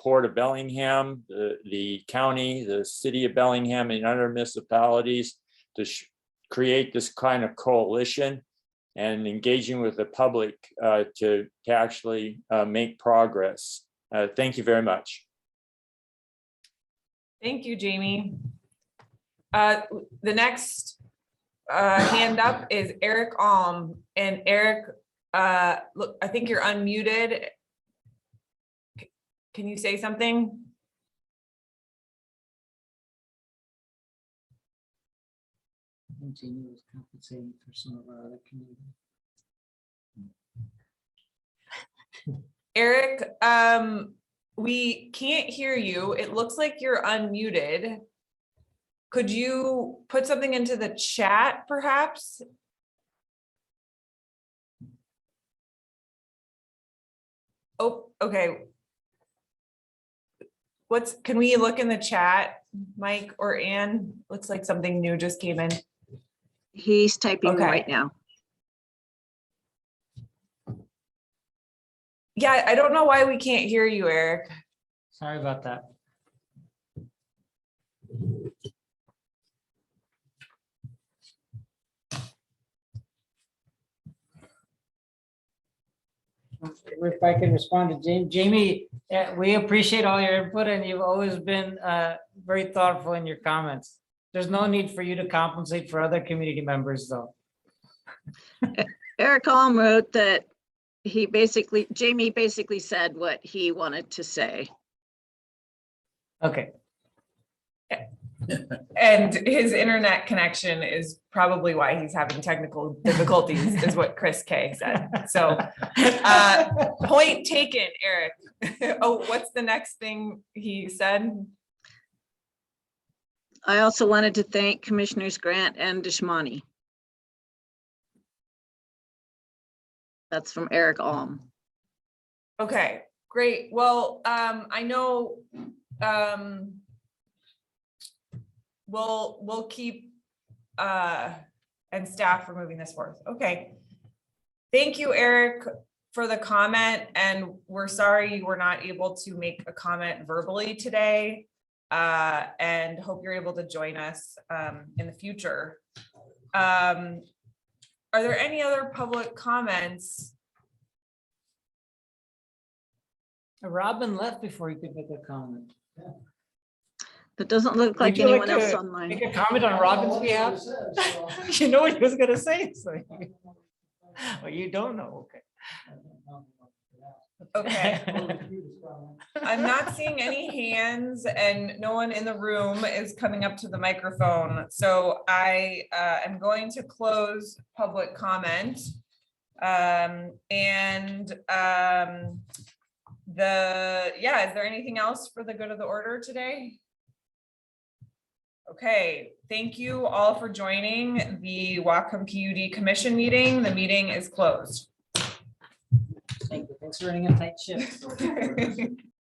Port of Bellingham, the county, the city of Bellingham, and other municipalities to create this kind of coalition and engaging with the public to actually make progress. Thank you very much. Thank you, Jamie. The next hand up is Eric Alm. And Eric, look, I think you're unmuted. Can you say something? I think Jamie was compensating for some of our other community. Eric, we can't hear you. It looks like you're unmuted. Could you put something into the chat, perhaps? Oh, okay. Can we look in the chat, Mike or Ann? Looks like something new just came in. He's typing right now. Yeah, I don't know why we can't hear you, Eric. Sorry about that. If I can respond to Jamie. Jamie, we appreciate all your input and you've always been very thoughtful in your comments. There's no need for you to compensate for other community members though. Eric Alm wrote that Jamie basically said what he wanted to say. Okay. And his internet connection is probably why he's having technical difficulties, is what Chris K said. So, point taken, Eric. Oh, what's the next thing he said? I also wanted to thank Commissioners Grant and Deshmani. That's from Eric Alm. Okay, great. Well, I know, we'll keep, and staff for moving this forward. Okay. Thank you, Eric, for the comment, and we're sorry you were not able to make a comment verbally today, and hope you're able to join us in the future. Are there any other public comments? Robin left before he could make a comment. It doesn't look like Would you anyone else to online. Make a comment on Robin's behalf? You know what he was gonna say, so. Well, you don't know, okay. Okay. I'm not seeing any hands and no one in the room is coming up to the microphone. So I am going to close public comment. Is there anything else for the good of the order today? Okay, thank you all for joining the Whatcom PUD Commission meeting. The meeting is closed. Thank you. Thanks for running a tight ship.